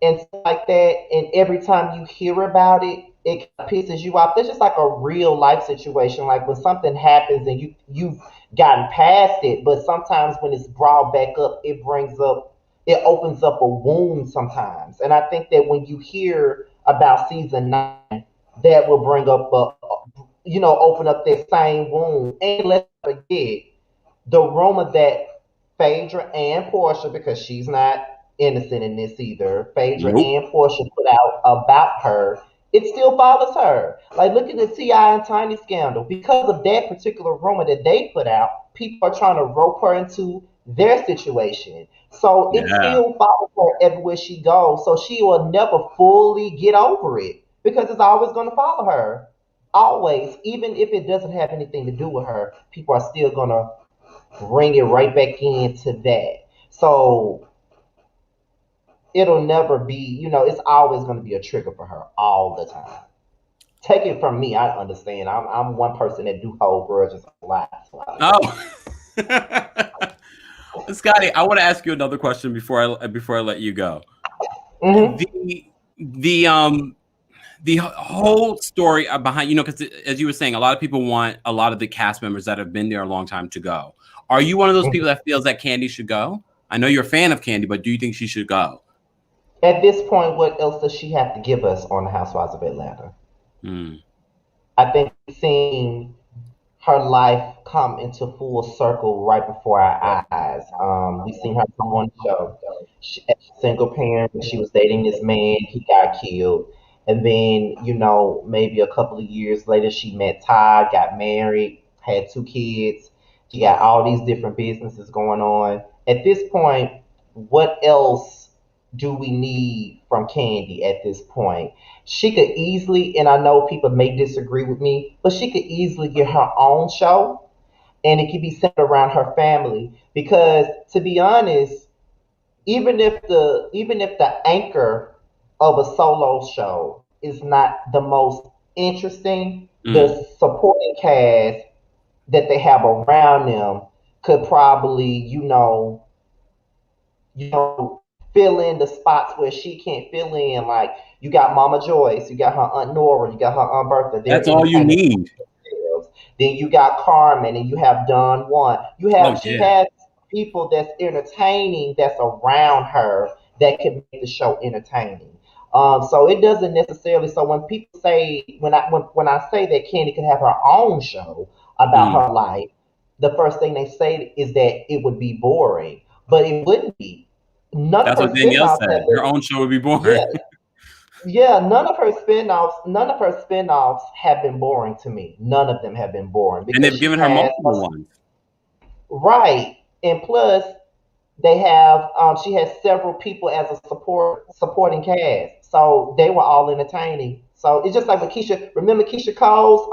and stuff like that, and every time you hear about it, it pisses you off. That's just like a real life situation. Like when something happens and you've gotten past it, but sometimes when it's brought back up, it opens up a wound sometimes. And I think that when you hear about season 9, that will bring up open up that same wound. And let's forget the rumor that Phaedra and Portia, because she's not innocent in this either, Phaedra and Portia put out about her, it still bothers her. Like, look at the T.I. and Tiny scandal. Because of that particular rumor that they put out, people are trying to rope her into their situation. So it still follows her everywhere she goes. So she will never fully get over it because it's always going to follow her. Always. Even if it doesn't have anything to do with her, people are still going to bring it right back into that. So it'll never be, it's always going to be a trigger for her all the time. Take it from me, I understand. I'm one person that do hold grudges a lot.
Oh, Scotty, I want to ask you another question before I let you go. The whole story behind, because as you were saying, a lot of people want a lot of the cast members that have been there a long time to go. Are you one of those people that feels that Kandi should go? I know you're a fan of Kandi, but do you think she should go?
At this point, what else does she have to give us on the Housewives of Atlanta? I think we've seen her life come into full circle right before our eyes. We've seen her come on the show. As a single parent, she was dating this man, he got killed. And then, maybe a couple of years later, she met Todd, got married, had 2 kids. She got all these different businesses going on. At this point, what else do we need from Kandi at this point? She could easily, and I know people may disagree with me, but she could easily get her own show and it could be centered around her family. Because to be honest, even if the anchor of a solo show is not the most interesting, the supporting cast that they have around them could probably, fill in the spots where she can't fill in. Like you got Mama Joyce, you got her Aunt Nora, you got her Aunt Bertha.
That's all you need.
Then you got Carmen, and you have Don Juan. She has people that's entertaining that's around her that can make the show entertaining. So it doesn't necessarily. So when people say when I say that Kandi could have her own show about her life, the first thing they say is that it would be boring, but it wouldn't be.
That's what Danielle said. Her own show would be boring.
Yeah, none of her spinoffs have been boring to me. None of them have been boring.
And they've given her multiple ones.
Right. And plus they have she has several people as a supporting cast. So they were all entertaining. So it's just like with Keisha. Remember Keisha Cole's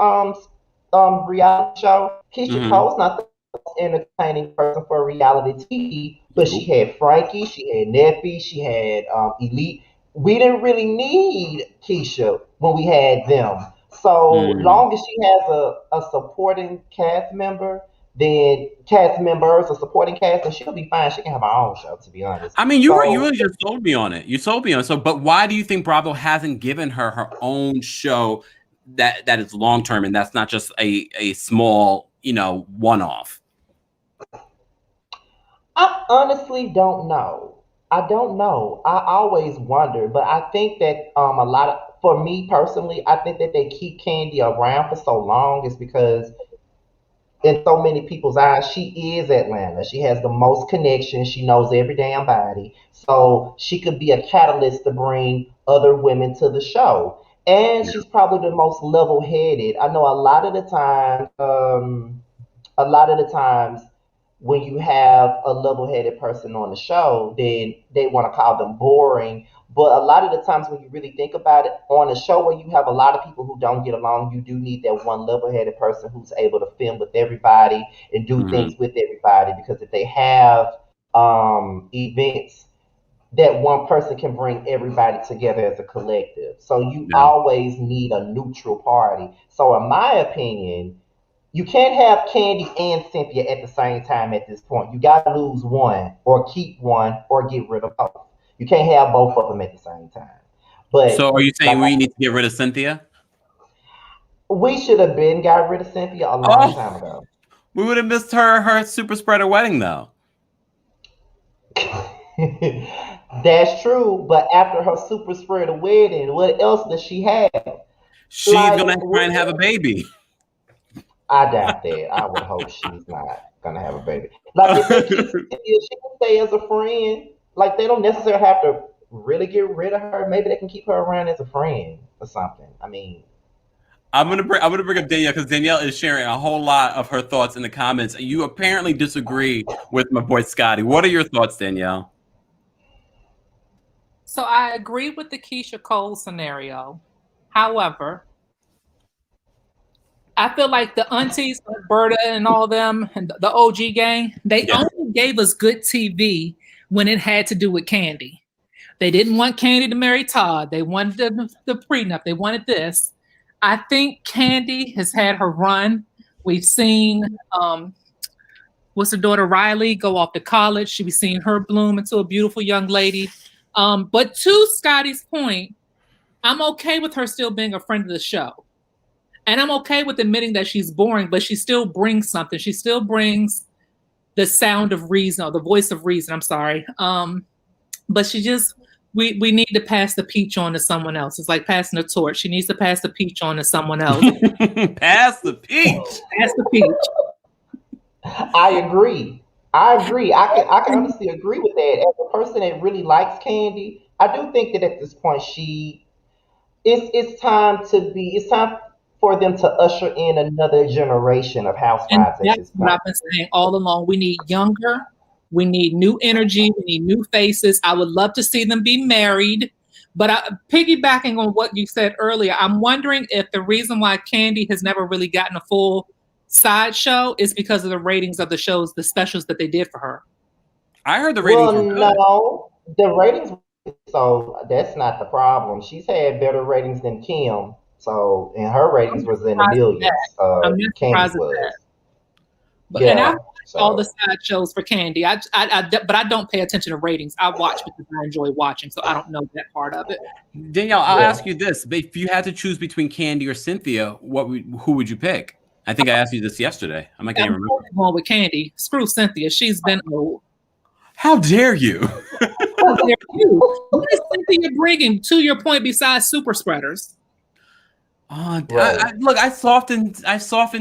reality show? Keisha Cole's not the most entertaining person for reality TV, but she had Frankie, she had Neffy, she had Elite. We didn't really need Keisha when we had them. So long as she has a supporting cast member, then cast members, a supporting cast, and she'll be fine. She can have her own show, to be honest.
I mean, you really just sold me on it. You sold me on it. So, but why do you think Bravo hasn't given her her own show that is long term and that's not just a small, one-off?
I honestly don't know. I don't know. I always wonder, but I think that a lot of for me personally, I think that they keep Kandi around for so long is because in so many people's eyes, she is Atlanta. She has the most connections. She knows every damn body. So she could be a catalyst to bring other women to the show. And
Yeah.
she's probably the most level headed. I know a lot of the times when you have a level-headed person on the show, then they want to call them boring. But a lot of the times when you really think about it, on a show where you have a lot of people who don't get along, you do need that one level-headed person who's able to film with everybody and do
Mhm.
things with everybody. Because if they have events, that one person can bring everybody together as a collective. So you
Yeah.
always need a neutral party. So in my opinion, you can't have Kandi and Cynthia at the same time at this point. You got to lose one or keep one or get rid of both. You can't have both of them at the same time.
So
But
are you
like
saying we need to get rid of Cynthia?
we should have been got rid of Cynthia a long time
Oh,
ago.
we would have missed her super spreader wedding though.
That's true. But after her super spreader wedding, what else does she have?
She's
Like,
gonna try and have a baby.
I doubt that. I would hope she's not gonna have a baby. Like if they keep Cynthia, she can stay as a friend. Like they don't necessarily have to really get rid of her. Maybe they can keep her around as a friend or something. I mean,
I'm gonna bring up Danielle because Danielle is sharing a whole lot of her thoughts in the comments. You apparently disagree with my boy Scotty. What are your thoughts, Danielle?
So I agree with the Keisha Cole scenario. However, I feel like the aunties, Berta and all them, and the OG gang, they only gave us good TV when it had to do with Kandi. They didn't want Kandi to marry Todd. They wanted the prenup. They wanted this. I think Kandi has had her run. We've seen what's her daughter Riley go off to college. We've seen her bloom into a beautiful young lady. But to Scotty's point, I'm okay with her still being a friend of the show. And I'm okay with admitting that she's boring, but she still brings something. She still brings the sound of reason, or the voice of reason. I'm sorry. But she just, we need to pass the peach on to someone else. It's like passing the torch. She needs to pass the peach on to someone else.
Pass the peach.
Pass the peach.
I agree. I can honestly agree with that. As a person that really likes Kandi, I do think that at this point it's time for them to usher in another generation of
And
housewives at
that's
this
what
point.
I've been saying all along. We need younger, we need new energy, we need new faces. I would love to see them be married. But piggybacking on what you said earlier, I'm wondering if the reason why Kandi has never really gotten a full sideshow is because of the ratings of the shows, the specials that they did for her.
I heard the ratings were good.
No, the ratings. So that's not the problem. She's had better ratings than Kim. So, and her ratings was in the millions.
I'm not surprised
Kandi
at
was.
that. But, and I
Yeah.
watch all the side shows for Kandi. But I don't pay attention to ratings. I watch because I enjoy watching, so I don't know that part of it.
Danielle, I'll ask you this: if you had to choose between Kandi or Cynthia, who would you pick? I think I asked you this yesterday. I can't remember.
Going with Kandi. Screw Cynthia. She's been old.
How dare you?
How dare you? What is Cynthia bringing, to your point, besides super spreaders?
Look, I softened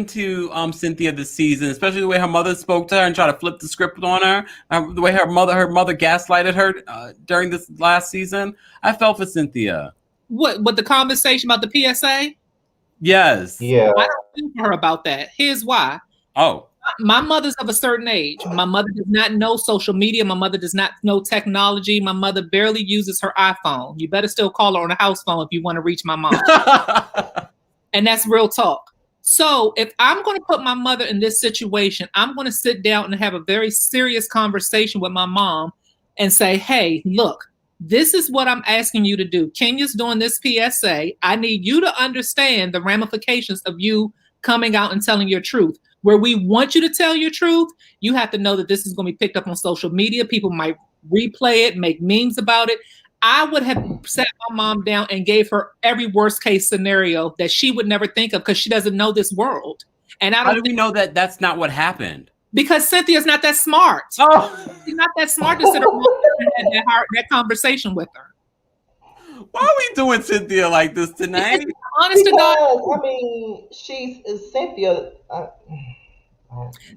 to Cynthia this season, especially the way her mother spoke to her and tried to flip the script on her. The way her mother gaslighted her during this last season. I fell for Cynthia.
What the conversation about the PSA?
Yes.
Yeah.
I don't feel for her about that. Here's why.
Oh.
My mother's of a certain age. My mother does not know social media. My mother does not know technology. My mother barely uses her iPhone. You better still call her on a house phone if you want to reach my mom. And that's real talk. So if I'm going to put my mother in this situation, I'm going to sit down and have a very serious conversation with my mom and say, hey, look, this is what I'm asking you to do. Kenya's doing this PSA. I need you to understand the ramifications of you coming out and telling your truth. Where we want you to tell your truth, you have to know that this is going to be picked up on social media. People might replay it, make memes about it. I would have sat my mom down and gave her every worst case scenario that she would never think of because she doesn't know this world. And I don't.
How do we know that that's not what happened?
Because Cynthia's not that smart.
Oh,
she's not that smart to sit around and have that conversation with her.
Why are we doing Cynthia like this tonight?
Honest to God,
Because I mean, she's Cynthia.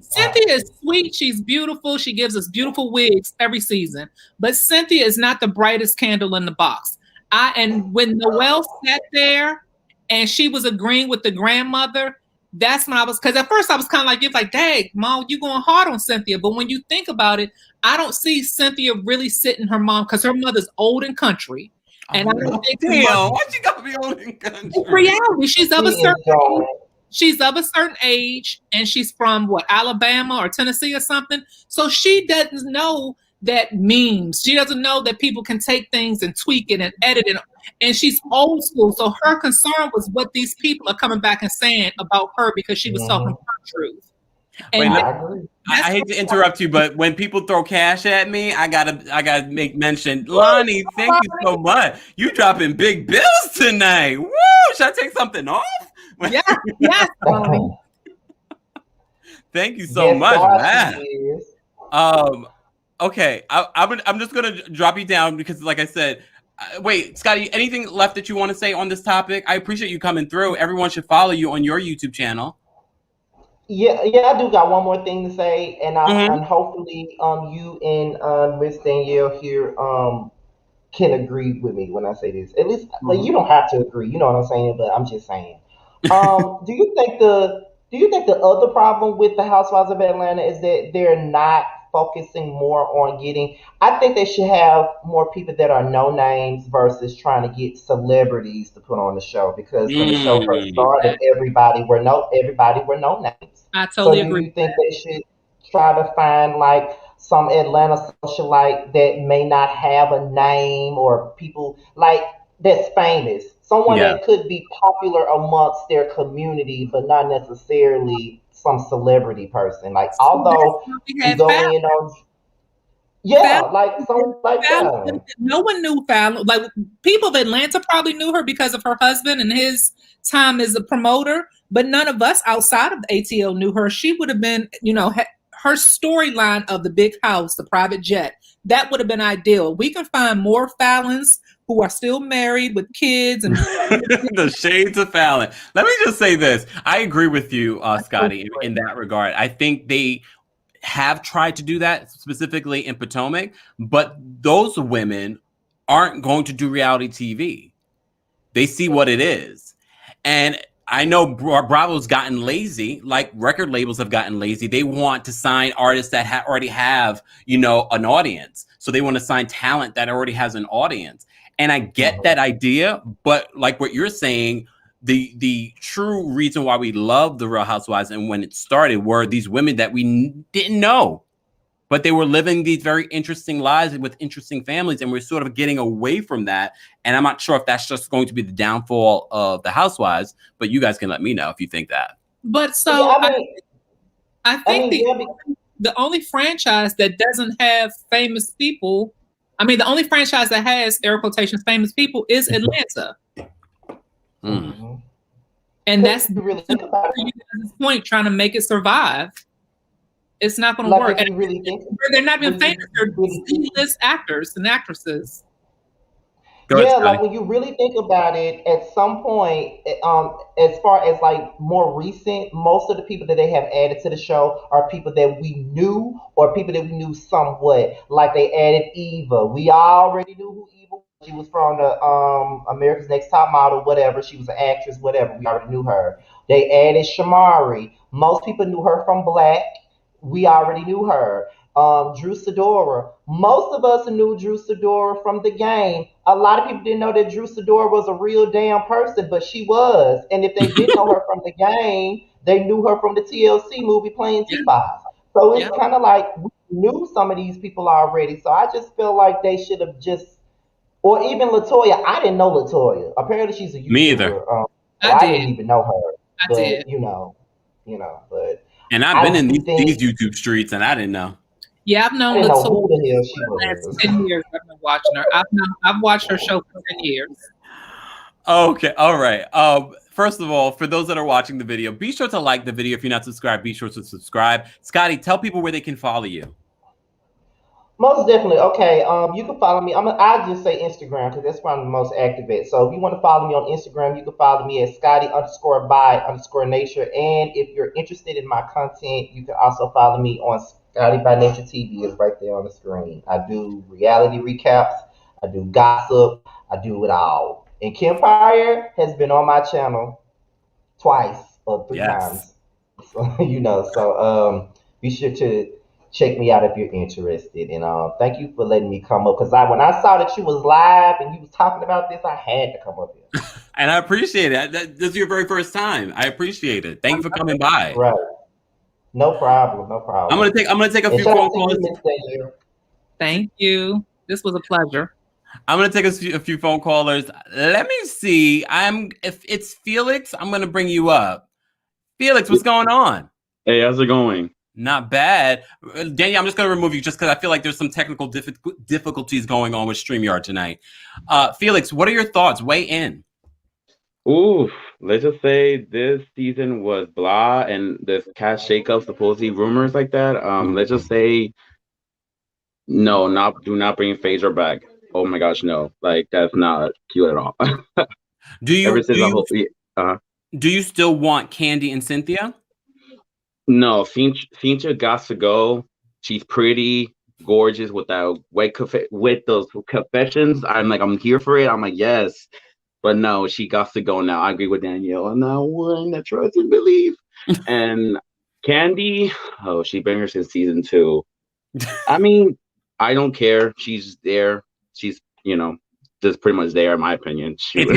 Cynthia is sweet. She's beautiful. She gives us beautiful wigs every season. But Cynthia is not the brightest candle in the box. And when Noelle sat there and she was agreeing with the grandmother, that's when I was, because at first I was kind of like, you're like, dang, Mom, you going hard on Cynthia. But when you think about it, I don't see Cynthia really sitting her mom, because her mother's old and country. And I don't think
Damn, why she gotta be old in country?
it's reality. She's of a certain age. She's of a certain age, and she's from what, Alabama or Tennessee or something. So she doesn't know that memes. She doesn't know that people can take things and tweak it and edit it. And she's old school. So her concern was what these people are coming back and saying about her, because she was talking her truth. And
I hate to interrupt you, but when people throw cash at me, I gotta make mention. Lonnie, thank you so much. You dropping big bills tonight. Woo! Should I take something off?
Yes.
Thank you so much, man. Okay, I'm just gonna drop you down because, like I said, wait, Scotty, anything left that you want to say on this topic? I appreciate you coming through. Everyone should follow you on your YouTube channel.
Yeah, I do got one more thing to say, and and hopefully you and Miss Danielle here can agree with me when I say this. At least, like, you don't have to agree, you know what I'm saying, but I'm just saying. Do you think the other problem with the Housewives of Atlanta is that they're not focusing more on getting? I think they should have more people that are no names versus trying to get celebrities to put on the show, because when the show first started, everybody were no names.
I totally agree.
Do you think they should try to find like some Atlanta socialite that may not have a name, or people like that's famous, someone that could be popular amongst their community, but not necessarily some celebrity person? Like, although you go in on, like some like that.
No one knew Fallon. Like, people of Atlanta probably knew her because of her husband and his time as a promoter, but none of us outside of the ATL knew her. She would have been, her storyline of the big house, the private jet, that would have been ideal. We can find more Fallons who are still married with kids and
the shades of Fallon. Let me just say this. I agree with you, Scotty, in that regard. I think they have tried to do that specifically in Potomac, but those women aren't going to do reality TV. They see what it is. And I know Bravo's gotten lazy, like record labels have gotten lazy. They want to sign artists that already have, an audience. So they want to sign talent that already has an audience. And I get that idea, but like what you're saying, the true reason why we love the Real Housewives and when it started were these women that we didn't know, but they were living these very interesting lives with interesting families, and we're sort of getting away from that. And I'm not sure if that's just going to be the downfall of the Housewives, but you guys can let me know if you think that.
But so I think the only franchise that doesn't have famous people, the only franchise that has, air quotations, famous people is Atlanta. And that's really the point, trying to make it survive. It's not going to work. And they're not even famous. They're C-list actors and actresses.
Like when you really think about it, at some point, as far as like more recent, most of the people that they have added to the show are people that we knew, or people that we knew somewhat. Like they added Eva. We already knew who Eva was. She was from the America's Next Top Model, whatever. She was an actress, whatever. We already knew her. They added Shamari. Most people knew her from Black. We already knew her. Drew Sidora. Most of us knew Drew Sidora from The Game. A lot of people didn't know that Drew Sidora was a real damn person, but she was. And if they didn't know her from The Game, they knew her from the TLC movie Playing T-Box. So it's kind of like we knew some of these people already. So I just feel like they should have just, or even Latoya. I didn't know Latoya. Apparently she's a YouTuber.
Me either.
I didn't even know her. I did. But.
And I've been in these YouTube streets, and I didn't know.
Yeah, I've known Latoya for the last 10 years. I've been watching her. I've watched her show for 10 years.
Okay, all right. First of all, for those that are watching the video, be sure to like the video. If you're not subscribed, be sure to subscribe. Scotty, tell people where they can follow you.
Most definitely. Okay. You can follow me. I'll just say Instagram because that's where I'm the most active at. So if you want to follow me on Instagram, you can follow me at Scotty_by_nature. And if you're interested in my content, you can also follow me on Scotty by Nature TV. It's right there on the screen. I do reality recaps. I do gossip. I do it all. And Kempire has been on my channel twice or three
Yes.
times. So, be sure to check me out if you're interested. And thank you for letting me come up because when I saw that you was live and you was talking about this, I had to come up here.
And I appreciate it. This is your very first time. I appreciate it. Thank you for coming by.
Right. No problem. No problem.
I'm gonna take a
And
few
shout
phone
out to you,
calls.
Miss Danielle.
Thank you. This was a pleasure.
I'm gonna take a few phone callers. Let me see. If it's Felix, I'm gonna bring you up. Felix, what's going on?
Hey, how's it going?
Not bad. Danielle, I'm just gonna remove you just because I feel like there's some technical difficulties going on with StreamYard tonight. Felix, what are your thoughts? Weigh in.
Ooh, let's just say this season was blah, and this cast shakeup, supposedly rumors like that. Let's just say no, do not bring Phaedra back. Oh my gosh, no! Like that's not cute at all.
Do you
do
you still want Kandi and Cynthia?
No, Cynthia got to go. She's pretty, gorgeous with those confessions. I'm here for it. I'm like, yes. But no, she got to go now. I agree with Danielle on that one. I trust and believe. And Kandi, she's been here since season 2. I mean, I don't care. She's there. She's, just pretty much there, in my opinion.
If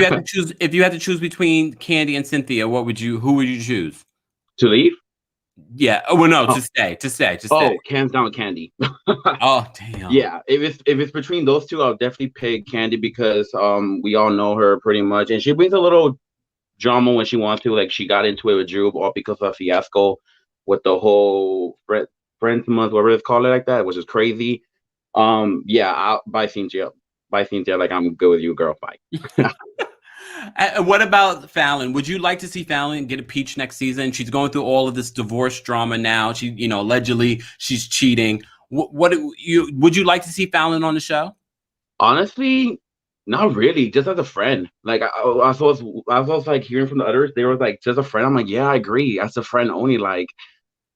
you had to choose between Kandi and Cynthia, who would you choose?
To leave?
Yeah. Oh well, no, to stay.
Oh, hands down, Kandi.
Oh damn.
Yeah, if it's between those two, I'll definitely pick Kandi because we all know her pretty much, and she brings a little drama when she wants to. Like she got into it with Drew, all because of a fiasco with the whole Friends Month, whatever it's called it like that, which is crazy. Yeah, bye Cynthia. Bye Cynthia. Like I'm good with you, girl. Bye.
What about Fallon? Would you like to see Fallon get a peach next season? She's going through all of this divorce drama now. She, allegedly she's cheating. Would you like to see Fallon on the show?
Honestly, not really. Just as a friend. Like I was like hearing from the others, they were like, just a friend. I'm like, yeah, I agree. As a friend only. Like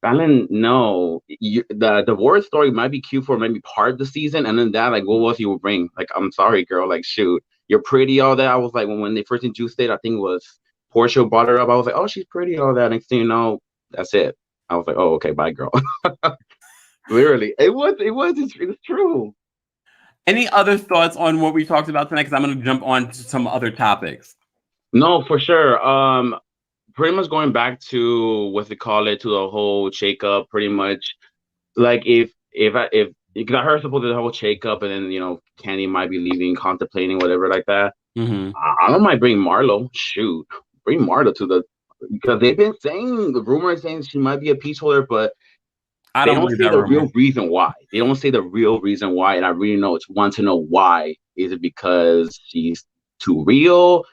Fallon, no. The divorce story might be cute for maybe part of the season, and then that, like, what was you will bring? Like, I'm sorry, girl. Like, shoot. You're pretty, all that. I was like, when they first introduced it, I think it was Portia brought her up. I was like, oh, she's pretty, all that. Next thing you know, that's it. I was like, oh, okay, bye, girl. Literally, it's true.
Any other thoughts on what we talked about tonight? Because I'm going to jump on to some other topics.
No, for sure. Pretty much going back to what they call it, to the whole shakeup. Pretty much, like because I heard supposed to the whole shakeup, and then Kandi might be leaving, contemplating whatever like that.
Mm-hmm.
I don't mind bring Marlo. Shoot, bring Marlo because they've been saying the rumor is saying she might be a peach holder, but
I
they
don't
say the real reason why. They don't say the real reason why, and I really want to know why. Is it because she's too real?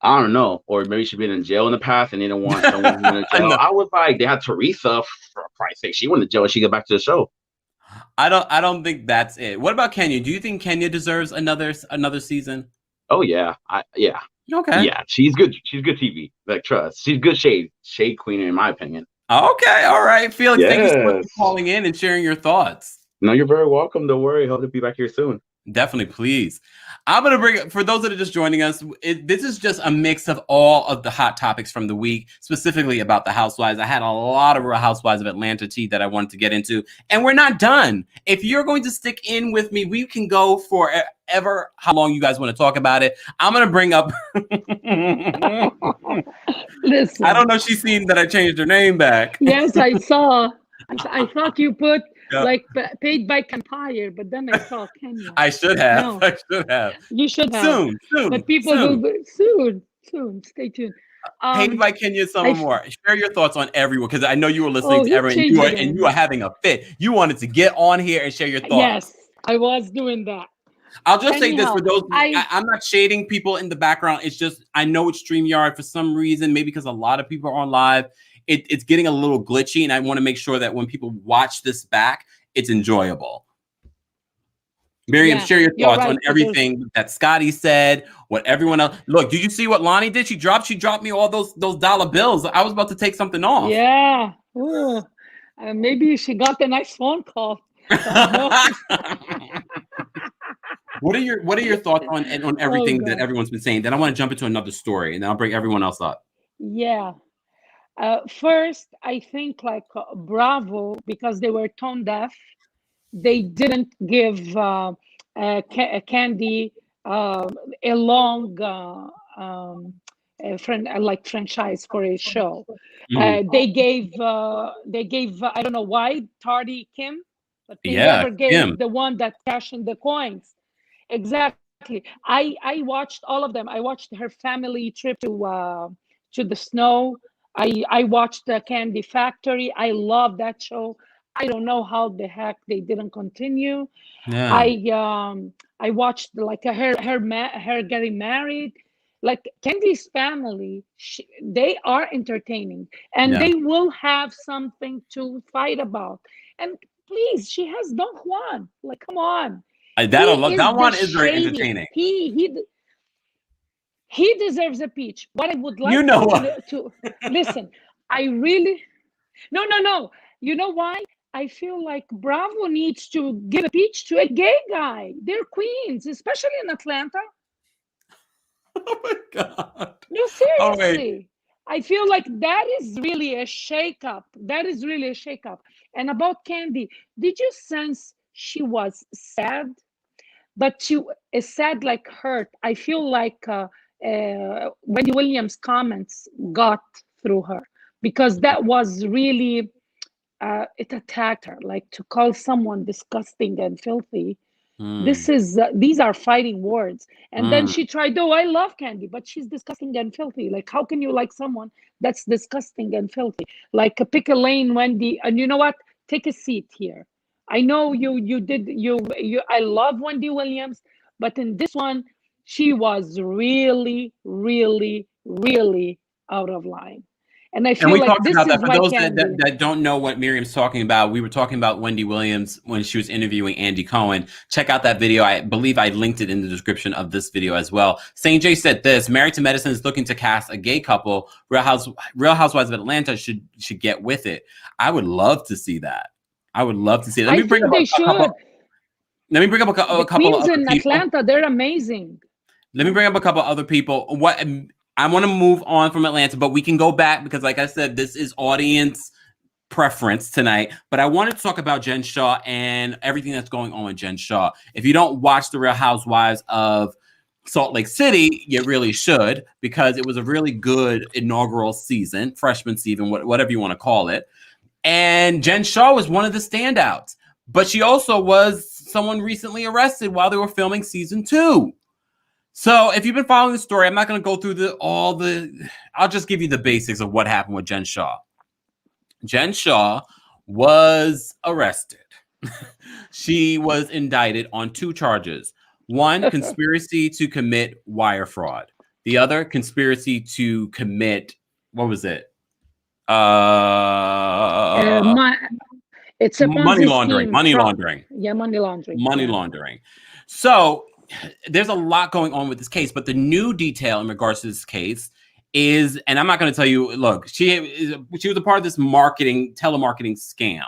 I don't know, or maybe she's been in jail in the past and they don't want her in jail. I was like, they had Teresa, for Christ's sake, she went to jail and she got back to the show.
I don't think that's it. What about Kenya? Do you think Kenya deserves another season?
Oh yeah, yeah.
Okay.
Yeah, she's good. She's good TV. Like trust, she's good shade queen in my opinion.
Okay, all right, Felix. Thank you so much for calling in and sharing your thoughts.
No, you're very welcome. Don't worry. Hope to be back here soon.
Definitely, please. I'm going to bring, for those that are just joining us, this is just a mix of all of the hot topics from the week, specifically about the Housewives. I had a lot of Real Housewives of Atlanta tea that I wanted to get into, and we're not done. If you're going to stick in with me, we can go forever, how long you guys want to talk about it. I'm going to bring up...
Listen.
I don't know if she's seen that I changed her name back.
Yes, I saw. I thought you put... Like paid by Kempire, but then I saw Kenya.
I should have.
No.
I should have.
You should have.
Soon.
But people will soon. Stay tuned.
Paid by Kenya some more. Share your thoughts on everyone, because I know you were listening to everyone and you are having a fit. You wanted to get on here and share your thoughts.
Yes, I was doing that.
I'll just say this for those. I'm not shading people in the background. It's just I know it's StreamYard for some reason, maybe because a lot of people are on live. It's getting a little glitchy, and I want to make sure that when people watch this back, it's enjoyable. Miriam,
Yeah,
share your
you're
thoughts
right.
on everything that Scotty said, what everyone else. Look, did you see what Lonnie did? She dropped me all those dollar bills. I was about to take something off.
Yeah. Ooh. Maybe she got a nice phone call. Don't know.
What are your thoughts on
Oh
everything that
God.
everyone's been saying? Then I want to jump into another story, and then I'll bring everyone else up.
Yeah. First, I think like Bravo, because they were tone deaf, they didn't give Candy a long like franchise for a show. They gave I don't know why Tardy Kim, but they
Yeah,
never gave
Kim.
the one that cashed in the coins. Exactly. I watched all of them. I watched her family trip to the snow. I watched the Candy Factory. I love that show. I don't know how the heck they didn't continue.
Yeah.
I watched like her getting married. Like Candy's family, they are entertaining, and
Yeah.
they will have something to fight about. And please, she has Don Juan. Like, come on.
That
The
one is very
shady.
entertaining.
He deserves a peach. What I would
You
like
know what?
to listen, I really no. You know why? I feel like Bravo needs to give a peach to a gay guy. They're queens, especially in Atlanta.
Oh my God.
No,
Oh wait.
seriously. I feel like that is really a shakeup. That is really a shakeup. And about Candy, did you sense she was sad? But she is sad, like hurt. I feel like Wendy Williams' comments got through her, because that was really it attacked her. Like, to call someone disgusting and filthy. These are fighting words. And then she tried, oh, I love Candy, but she's disgusting and filthy. Like, how can you like someone that's disgusting and filthy? Like, pick a lane, Wendy. And you know what? Take a seat here. I know you I love Wendy Williams, but in this one, she was really, really, really out of line. And I
And
feel
we
like
talked
this
about that.
is
For
my
those
Candy.
that don't know what Miriam's talking about, we were talking about Wendy Williams when she was interviewing Andy Cohen. Check out that video. I believe I linked it in the description of this video as well. St. J said this: Married to Medicine is looking to cast a gay couple. Real Housewives of Atlanta should get with it. I would love to see that. I would love to see it.
I think they should.
Let me bring up a
The
couple of
queens
other
in
people.
Atlanta, they're amazing.
Let me bring up a couple other people. What I want to move on from Atlanta, but we can go back because, like I said, this is audience preference tonight. But I wanted to talk about Jen Shah and everything that's going on with Jen Shah. If you don't watch The Real Housewives of Salt Lake City, you really should, because it was a really good inaugural season, freshman season, whatever you want to call it. And Jen Shah was one of the standouts, but she also was someone recently arrested while they were filming season 2. So if you've been following the story, I'm not going to go through I'll just give you the basics of what happened with Jen Shah. Jen Shah was arrested. She was indicted on 2 charges. One, conspiracy to commit wire fraud. The other, conspiracy to commit, what was it?
It's a
money
Ponzi
laundering.
scheme.
Money laundering.
Yeah, money laundering.
Money laundering. So there's a lot going on with this case, but the new detail in regards to this case is, and I'm not going to tell you, look, she was a part of this telemarketing scam.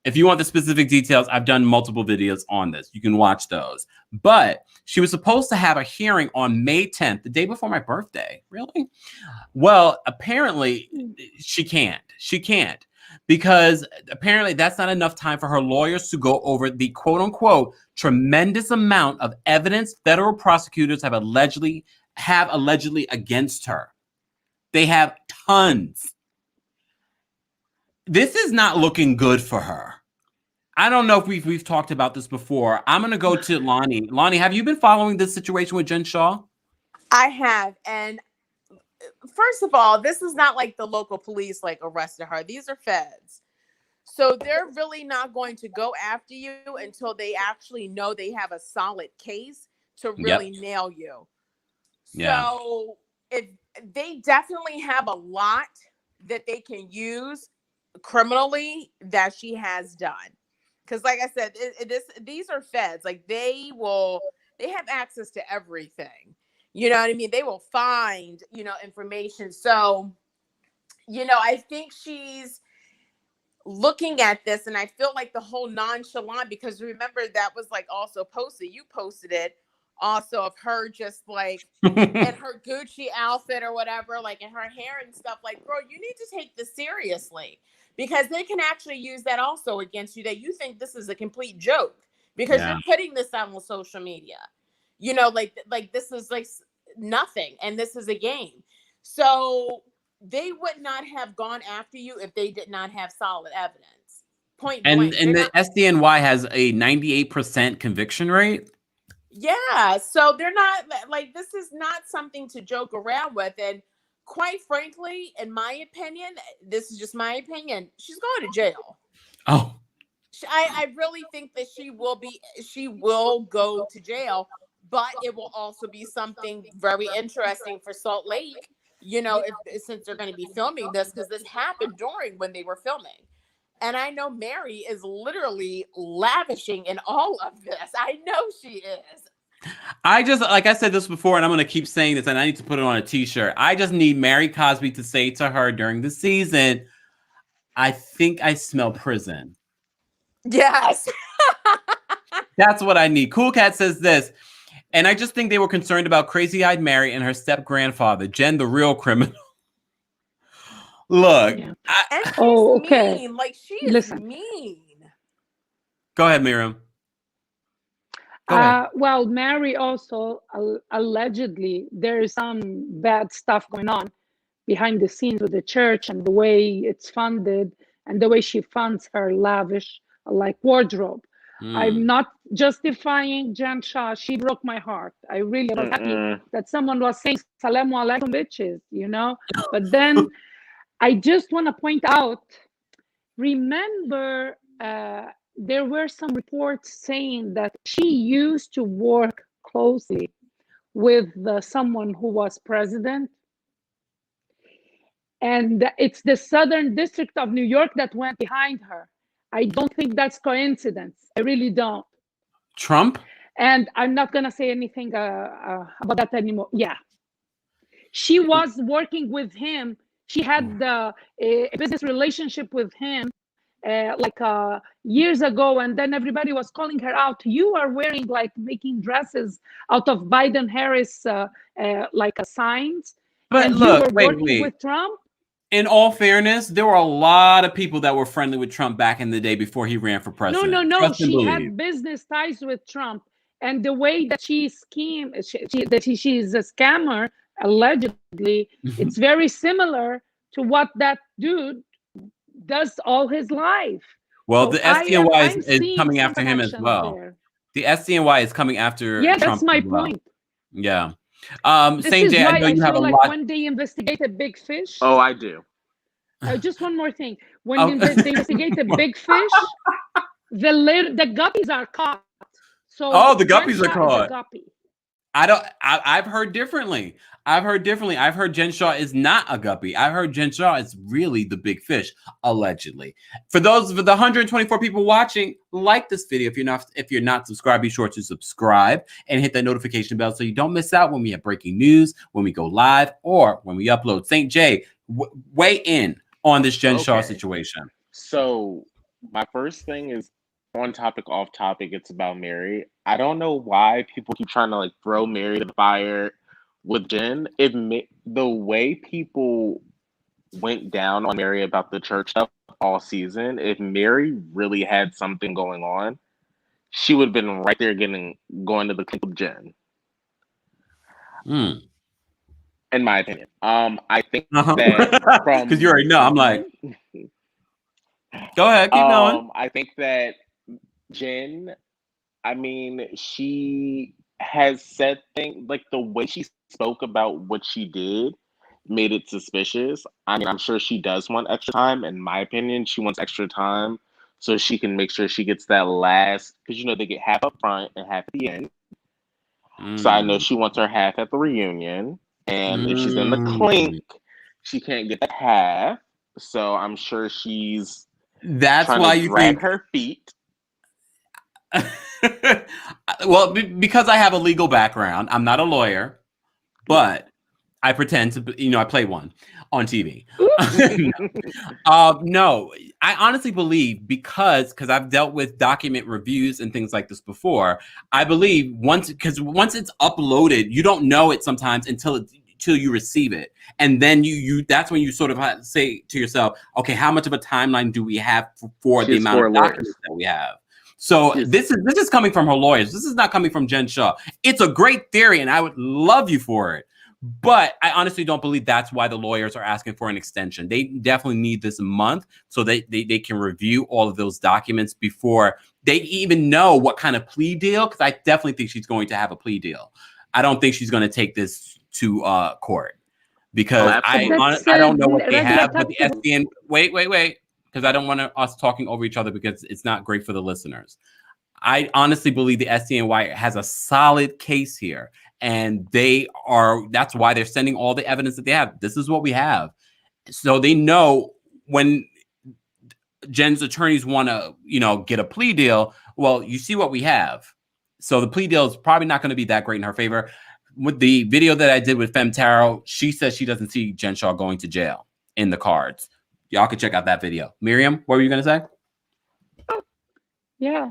If you want the specific details, I've done multiple videos on this. You can watch those. But she was supposed to have a hearing on May 10th, the day before my birthday. Really? Well, apparently she can't. She can't. Because apparently that's not enough time for her lawyers to go over the quote unquote tremendous amount of evidence federal prosecutors have allegedly against her. They have tons. This is not looking good for her. I don't know if we've talked about this before. I'm going to go to Lonnie. Lonnie, have you been following this situation with Jen Shah?
I have. And first of all, this is not like the local police like arrested her. These are feds. So they're really not going to go after you until they actually know they have a solid case to really nail you.
Yeah.
So if they definitely have a lot that they can use criminally that she has done. Because like I said, these are feds. Like they have access to everything. You know what I mean? They will find, information. So, I think she's looking at this, and I feel like the whole nonchalant, because remember that was like also posted. You posted it also of her just like in her Gucci outfit or whatever, like in her hair and stuff. Like, bro, you need to take this seriously, because they can actually use that also against you, that you think this is a complete joke because you're putting this out on social media. Like this is like nothing, and this is a game. So they would not have gone after you if they did not have solid evidence. Point blank.
And the SDNY has a 98% conviction rate.
Yeah, so they're not like, this is not something to joke around with. And quite frankly, in my opinion, this is just my opinion, she's going to jail.
Oh,
I really think that she will go to jail, but it will also be something very interesting for Salt Lake, since they're going to be filming this, because this happened during when they were filming. And I know Mary is literally lavishing in all of this. I know she is.
I just, like I said this before, and I'm going to keep saying this, and I need to put it on a t-shirt. I just need Mary Cosby to say to her during the season, I think I smell prison.
Yes.
That's what I need. Cool Cat says this. And I just think they were concerned about crazy-eyed Mary and her step-grandfather, Jen, the real criminal. Look.
And she's mean. Like, she is mean.
Go ahead, Miriam. Go ahead.
Well, Mary also, allegedly, there is some bad stuff going on behind the scenes with the church and the way it's funded and the way she funds her lavish, like, wardrobe. I'm not justifying Jen Shah. She broke my heart. I really was happy that someone was saying "Salamu alaikum, bitches," But then I just want to point out, remember, there were some reports saying that she used to work closely with someone who was president. And it's the Southern District of New York that went behind her. I don't think that's coincidence. I really don't.
Trump?
And I'm not going to say anything about that anymore. Yeah. She was working with him. She had a business relationship with him years ago. And then everybody was calling her out. You are wearing, making dresses out of Biden-Harris signs.
But
and
look,
you were working with Trump?
In all fairness, there were a lot of people that were friendly with Trump back in the day before he ran for president.
No. She had business ties with Trump. And the way that she schemed, she's a scammer, allegedly, it's very similar to what that dude does all his life.
Well, so the SDNY is coming after him as well. There. The SDNY is coming after Trump.
That's my point.
Yeah. Saint J, I know you have a lot.
When they investigate a big fish.
Oh, I do.
Just one more thing. When they investigate a big fish, the guppies are caught. So
the guppies are caught. I've heard differently. I've heard Jen Shah is not a guppy. I've heard Jen Shah is really the big fish, allegedly. For the 124 people watching, like this video. If you're not subscribed, be sure to subscribe and hit that notification bell so you don't miss out when we have breaking news, when we go live, or when we upload. Saint J, weigh in on this Jen Shah situation.
So my first thing is on topic, off topic. It's about Mary. I don't know why people keep trying to throw Mary to the fire with Jen. The way people went down on Mary about the church stuff all season, if Mary really had something going on, she would have been right there going to the clinic with Jen. In my opinion. I think that
because you already know, I'm like, go ahead, keep going.
I think that Jen, she has said things, the way she spoke about what she did made it suspicious. I'm sure she does want extra time. In my opinion, she wants extra time so she can make sure she gets that last, because they get half up front and half at the end. So I know she wants her half at the reunion, and if she's in the clink, she can't get that half. So I'm sure she's
that's why you
drag
think
her feet.
Well, because I have a legal background, I'm not a lawyer, but I pretend to, I play one on TV. No, I honestly believe because I've dealt with document reviews and things like this before. I believe once it's uploaded, you don't know it sometimes until you receive it, and then you that's when you sort of have to say to yourself, okay, how much of a timeline do we have for the amount of documents that we have? So this is coming from her lawyers. This is not coming from Jen Shah. It's a great theory, and I would love you for it. But I honestly don't believe that's why the lawyers are asking for an extension. They definitely need this month so they can review all of those documents before they even know what kind of plea deal, because I definitely think she's going to have a plea deal. I don't think she's going to take this to court because I don't know what they have. But the SDN, wait, because I don't want us talking over each other because it's not great for the listeners. I honestly believe the SDNY has a solid case here. And that's why they're sending all the evidence that they have. This is what we have. So they know when Jen's attorneys want to, get a plea deal. Well, you see what we have. So the plea deal is probably not going to be that great in her favor. With the video that I did with Fem Tarot, she says she doesn't see Jen Shah going to jail in the cards. Y'all can check out that video. Miriam, what were you going to say?
Yeah,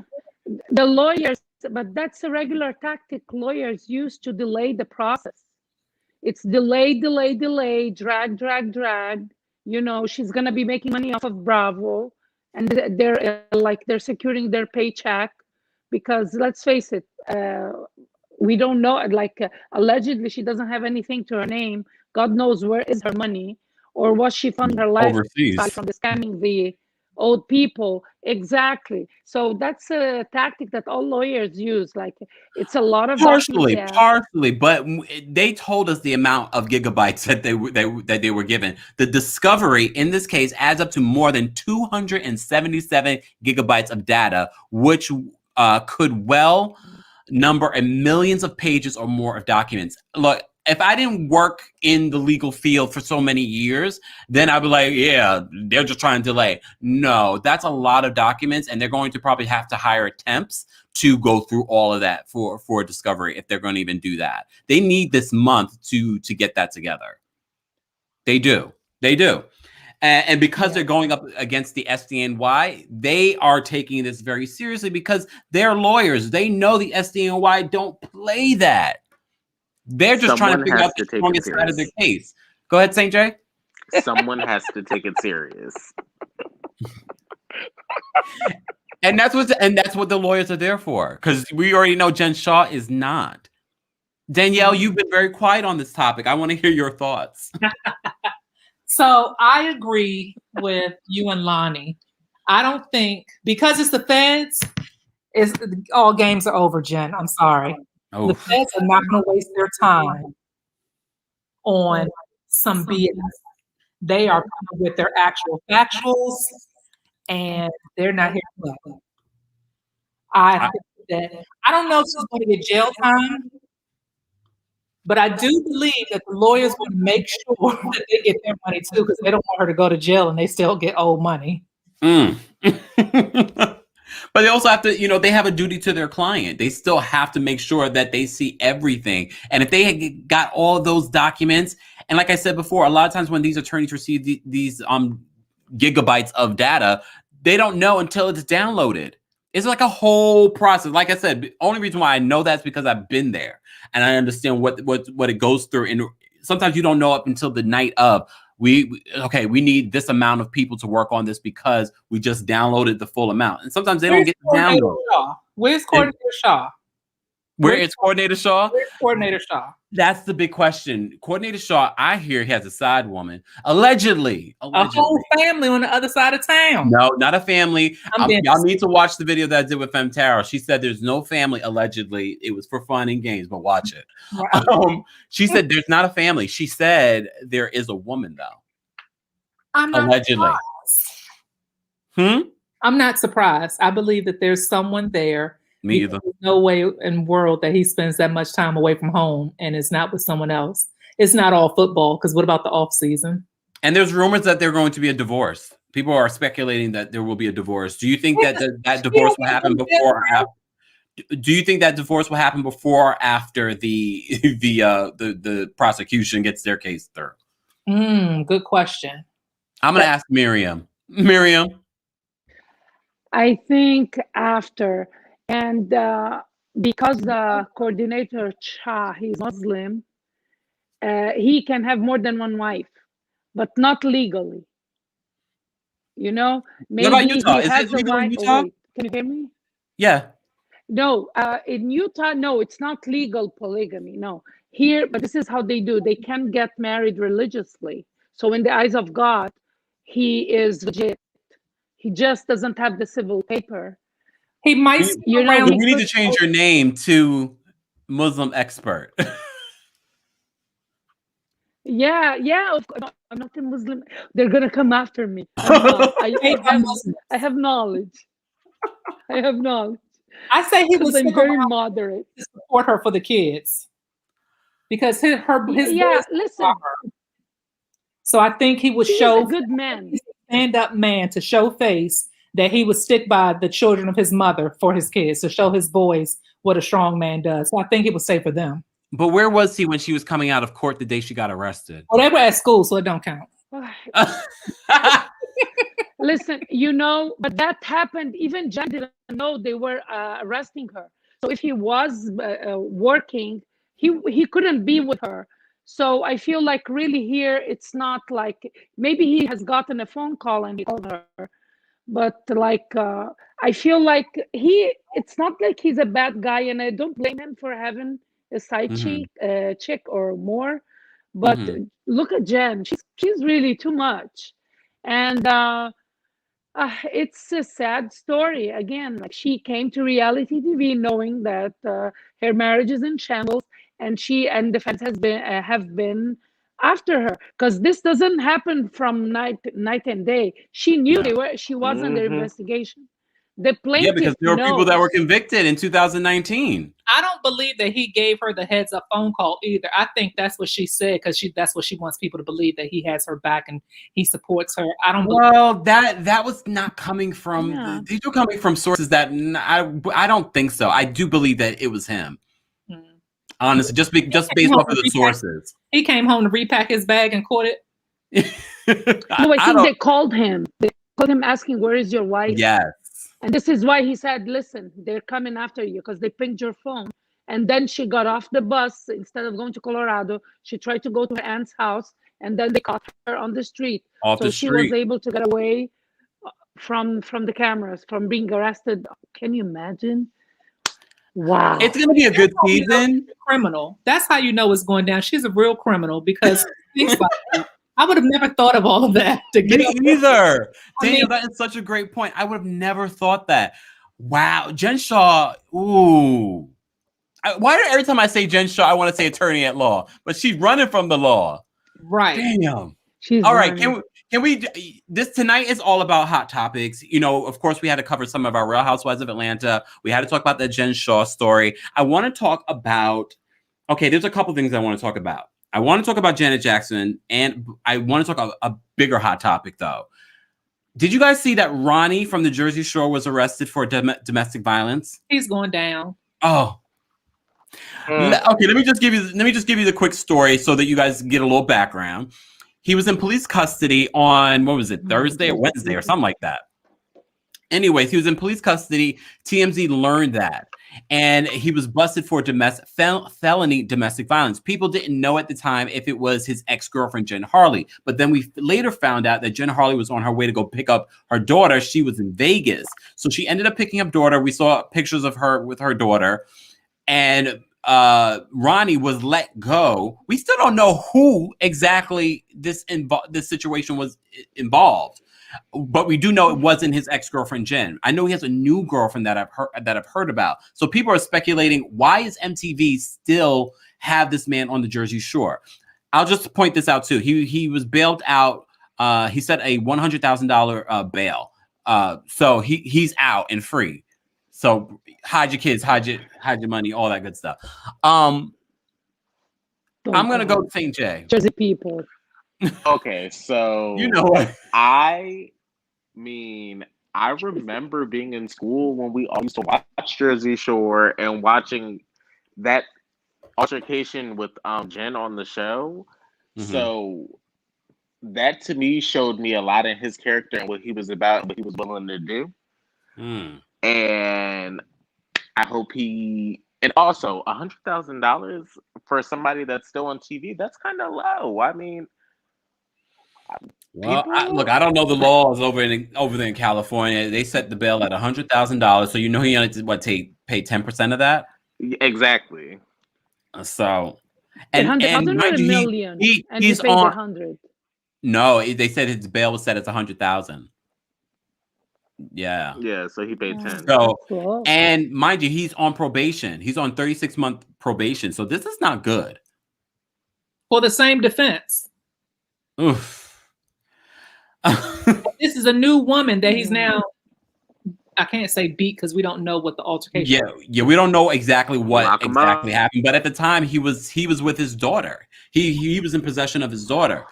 the lawyers, but that's a regular tactic lawyers use to delay the process. It's delay, drag. She's going to be making money off of Bravo, and they're securing their paycheck because let's face it, we don't know, allegedly she doesn't have anything to her name. God knows where is her money, or was she funding her life
overseas
from the scamming the old people? Exactly. So that's a tactic that all lawyers use. It's a lot of
partially, but they told us the amount of gigabytes that they were given. The discovery in this case adds up to more than 277 gigabytes of data, which could well number in millions of pages or more of documents. Look, if I didn't work in the legal field for so many years, then I'd be like, yeah, they're just trying to delay. No, that's a lot of documents, and they're going to probably have to hire temps to go through all of that for discovery if they're going to even do that. They need this month to get that together. They do. And because they're going up against the SDNY, they are taking this very seriously because they're lawyers. They know the SDNY don't play that. They're just trying to figure out the strongest side of their case. Go ahead, St. J.
Someone has to take it serious.
And that's what the lawyers are there for, because we already know Jen Shah is not. Danielle, you've been very quiet on this topic. I want to hear your thoughts.
So I agree with you and Lonnie. I don't think, because it's the feds, all games are over, Jen. I'm sorry. Oh. The feds are not going to waste their time on some BS. They are coming with their actual factuals, and they're not here to play. I think that, I don't know if she's going to get jail time, but I do believe that the lawyers want to make sure that they get their money too, because they don't want her to go to jail and they still get owed money.
But they also have to, they have a duty to their client. They still have to make sure that they see everything. And if they got all of those documents, and like I said before, a lot of times when these attorneys receive these gigabytes of data, they don't know until it's downloaded. It's like a whole process. Like I said, the only reason why I know that's because I've been there and I understand what it goes through. And sometimes you don't know up until the night of. We need this amount of people to work on this because we just downloaded the full amount. And sometimes they don't get the download.
Where's Coordinator Shah?
Where is Coordinator Shah?
Where's Coordinator Shah?
That's the big question. Coordinator Shah, I hear he has a side woman. Allegedly.
A whole family on the other side of town.
No, not a family. Y'all need to watch the video that I did with Fem Tarot. She said there's no family, allegedly. It was for fun and games, but watch it. Right. She said there's not a family. She said there is a woman, though.
I'm not
allegedly.
Surprised. I'm not surprised. I believe that there's someone there.
Me either.
There's no way in the world that he spends that much time away from home and it's not with someone else. It's not all football, because what about the off season?
And there's rumors that they're going to be a divorce. People are speculating that there will be a divorce. Do you think that divorce will happen before or after? Do you think that divorce will happen before or after the prosecution ggets their case through?
Good question.
I'm gonna ask Miriam. Miriam.
I think after, and because the coordinator SHAH, he's Muslim, he can have more than one wife, but not legally. You know,
What about
maybe
Utah?
he
Is it
has a
legal in
wife. Oh,
Utah?
wait, can you hear me?
Yeah.
No, in Utah, no, it's not legal polygamy. No, here, but this is how they do. They can get married religiously. So in the eyes of God, he is legit. He just doesn't have the civil paper.
He might
We,
You know,
we need to change your name to Muslim expert.
Yeah, of course. No, I'm not a Muslim. They're gonna come after me. I'm not. I have knowledge. I have knowledge.
I say he was
I'm very moderate
to support her for the kids because his boys
listen.
her. So I think he would
He's
show
a good man.
He's a stand-up man to show face that he would stick by the children of his mother for his kids, to show his boys what a strong man does. So I think it would say for them.
But where was he when she was coming out of court the day she got arrested?
Well, they were at school, so it don't count.
Listen, you know, but that happened. Even Jen didn't know they were arresting her. So if he was working, he couldn't be with her. So I feel like really here, it's not like, maybe he has gotten a phone call and he called her. But like, I feel like it's not like he's a bad guy, and I don't blame him for having a side chick or more. But look at Jen; she's really too much, and it's a sad story. Again, like she came to reality TV knowing that her marriage is in shambles, and she and the feds have been after her, because this doesn't happen from night and day. She knew she was under investigation. The plaintiff
because there were people that were convicted in 2019.
I don't believe that he gave her the heads up phone call either. I think that's what she said because that's what she wants people to believe, that he has her back and he supports her. I don't.
Well, that was not coming from. These were coming from sources that I don't think so. I do believe that it was him. Honestly, just based off of the sources.
He came home to repack his bag and caught it.
No, I think they called him. They called him asking, "Where is your wife?"
Yes.
And this is why he said, "Listen, they're coming after you because they pinged your phone." And then she got off the bus. Instead of going to Colorado, she tried to go to her aunt's house, and then they caught her on the street. She was able to get away from the cameras, from being arrested. Can you imagine? Wow.
It's going to be a good season.
Criminal. That's how you know it's going down. She's a real criminal because things like that. I would have never thought of all of that.
Me either. Daniel, that is such a great point. I would have never thought that. Wow. Jen Shah. Ooh. Why do every time I say Jen Shah, I want to say attorney at law, but she's running from the law.
Right.
Damn.
She's
all right.
running.
Can we? This tonight is all about hot topics. You know, of course, we had to cover some of our Real Housewives of Atlanta. We had to talk about the Jen Shah story. I want to talk about. Okay, there's a couple things I want to talk about. I want to talk about Janet Jackson, and I want to talk about a bigger hot topic, though. Did you guys see that Ronnie from the Jersey Shore was arrested for domestic violence?
He's going down.
Oh. Okay, let me just give you the quick story so that you guys get a little background. He was in police custody on, what was it, Thursday or Wednesday or something like that. Anyways, he was in police custody. TMZ learned that. And he was busted for felony domestic violence. People didn't know at the time if it was his ex-girlfriend, Jen Harley. But then we later found out that Jen Harley was on her way to go pick up her daughter. She was in Vegas. So she ended up picking up daughter. We saw pictures of her with her daughter. And Ronnie was let go. We still don't know who exactly this situation was involved. But we do know it wasn't his ex-girlfriend Jen. I know he has a new girlfriend that I've heard about. So people are speculating, why is MTV still have this man on the Jersey Shore? I'll just point this out too. He was bailed out. He set a $100,000 bail. So he's out and free. So hide your kids, hide your money, all that good stuff. I'm gonna go with St. J.
Jersey people.
Okay, so
you know what?
I mean, I remember being in school when we all used to watch Jersey Shore and watching that altercation with Jen on the show.
Mhm.
So that to me showed me a lot in his character and what he was about, what he was willing to do.
Mm.
And I hope he, and also $100,000 for somebody that's still on TV, that's kind of low. I mean,
Well,
people,
I don't know the laws over there in California. They set the bail at $100,000, so you know he only pay 10% of that.
exactly.
So, and
100,000 or
mind
a
you,
million, and
he's
he paid
on.
100.
No, they said his bail was set at 100,000. Yeah.
Yeah, so he paid 10.
So,
Cool.
and mind you, he's on probation. He's on 36-month probation. So this is not good.
For the same defense.
Oof.
This is a new woman that he's now, I can't say beat because we don't know what the altercation was.
Yeah, we don't know exactly what
Lock him
exactly
up.
happened, but at the time he was with his daughter. He was in possession of his daughter.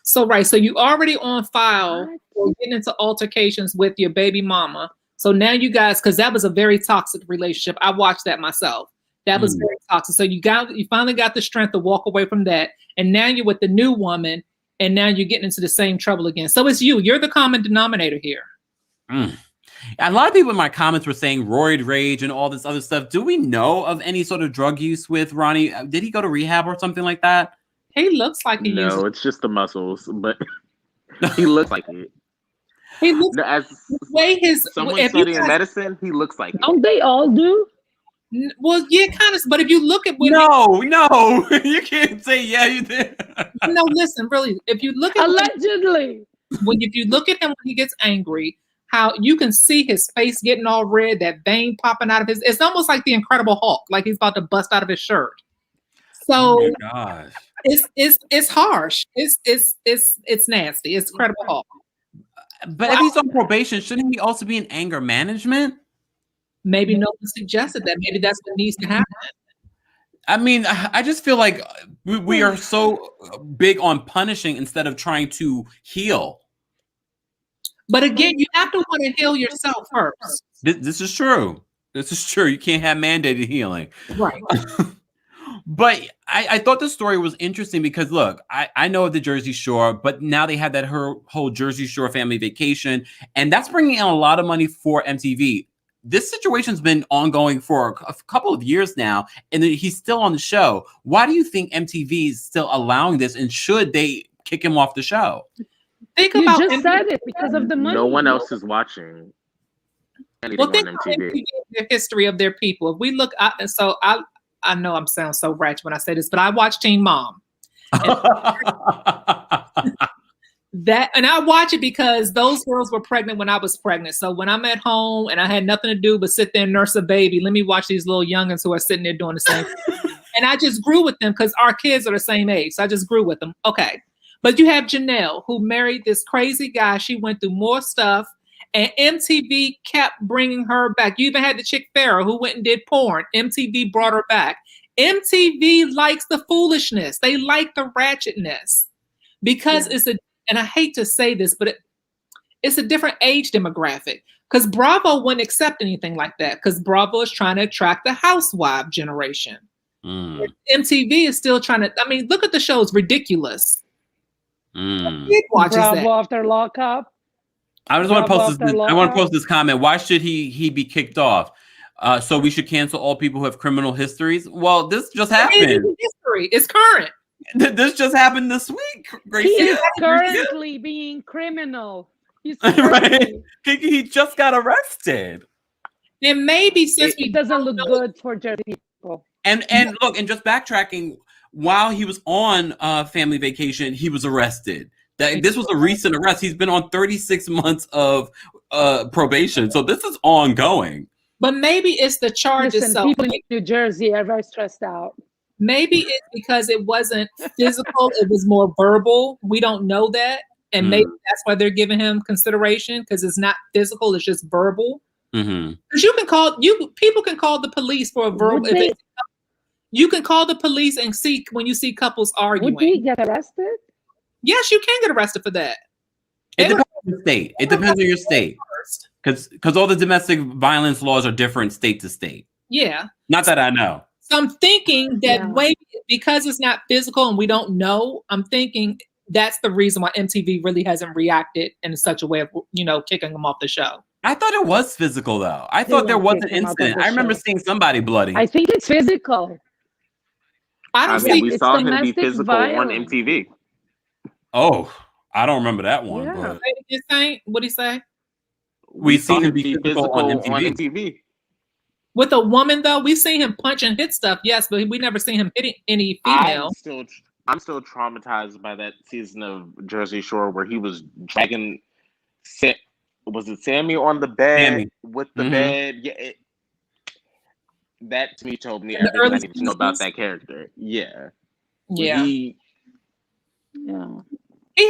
So right, so you already on file for getting into altercations with your baby mama. So now you guys, because that was a very toxic relationship. I watched that myself. That was very toxic. So you finally got the strength to walk away from that, and now you're with the new woman, and now you're getting into the same trouble again. So it's you. You're the common denominator here.
A lot of people in my comments were saying roid rage and all this other stuff. Do we know of any sort of drug use with Ronnie? Did he go to rehab or something like that?
He looks like he
No, it's just the muscles, but he looks like it.
He looks
No, as
the way
someone
if you
studying
guys-
medicine, he looks like it.
Don't they all do?
Well, yeah, kind of. But if you look at
No, you can't say yeah. You did.
No, listen, really. If you look at
Allegedly,
if you look at him when he gets angry, how you can see his face getting all red, that vein popping out of his. It's almost like the Incredible Hulk, like he's about to bust out of his shirt. So
Oh my gosh.
it's harsh. It's nasty. It's Incredible Hulk.
But if he's on probation, shouldn't he also be in anger management?
Maybe no one suggested that. Maybe that's what needs to happen.
I mean, I just feel like we are so big on punishing instead of trying to heal.
But again, you have to want to heal yourself first.
This is true. This is true. You can't have mandated healing.
Right.
But I thought the story was interesting because, look, I know of the Jersey Shore, but now they have that whole Jersey Shore family vacation, and that's bringing in a lot of money for MTV. This situation's been ongoing for a couple of years now, and he's still on the show. Why do you think MTV is still allowing this, and should they kick him off the show?
Think
you
about
just said it because of the money.
No one else is watching anything
Well, think
on
about
MTV.
the history of their people. If we look, I know I'm sound so ratchet when I say this, but I watch Teen Mom. And I watch it because those girls were pregnant when I was pregnant. So when I'm at home and I had nothing to do but sit there and nurse a baby, let me watch these little youngins who are sitting there doing the same thing. And I just grew with them because our kids are the same age. So I just grew with them. Okay. But you have Janelle, who married this crazy guy. She went through more stuff. And MTV kept bringing her back. You even had the chick Farrah who went and did porn. MTV brought her back. MTV likes the foolishness. They like the ratchetness because and I hate to say this, but it's a different age demographic because Bravo wouldn't accept anything like that because Bravo is trying to attract the housewife generation. MTV is still trying to, I mean, look at the show. It's ridiculous. Kid watches
Bravo
that.
after lockup.
I just want to post this. I want to post this comment. Why should he be kicked off? So we should cancel all people who have criminal histories. Well, this just happened.
History. It's current.
This just happened this week.
He is currently being criminal. He's
right. He just got arrested.
And maybe since
it doesn't look good for Jersey people.
And look, and just backtracking, while he was on family vacation, he was arrested. This was a recent arrest. He's been on 36 months of probation. So this is ongoing.
But maybe it's the charges.
Listen, people in New Jersey are very stressed out.
Maybe it's because it wasn't physical. It was more verbal. We don't know that. And maybe that's why they're giving him consideration because it's not physical. It's just verbal. Because people can call the police for a verbal. You can call the police and see when you see couples arguing.
Would he get arrested?
Yes, you can get arrested for that.
It depends on the state. It depends on your state. Because all the domestic violence laws are different state to state.
Yeah.
Not that I know.
So I'm thinking that because it's not physical and we don't know, I'm thinking that's the reason why MTV really hasn't reacted in such a way of, kicking them off the show.
I thought it was physical though. I thought there was an incident. I remember seeing somebody bloody.
I think it's physical.
We saw him be physical on MTV.
Oh, I don't remember that one.
Yeah.
But
what did he say?
We seen him be physical on MTV.
With a woman, though, we've seen him punch and hit stuff, yes, but we never seen him hitting any female.
I'm still traumatized by that season of Jersey Shore where he was dragging, was it Sammy on the bed with the bed? Yeah, that to me told me everything I need to know about that character. Yeah.
Yeah. He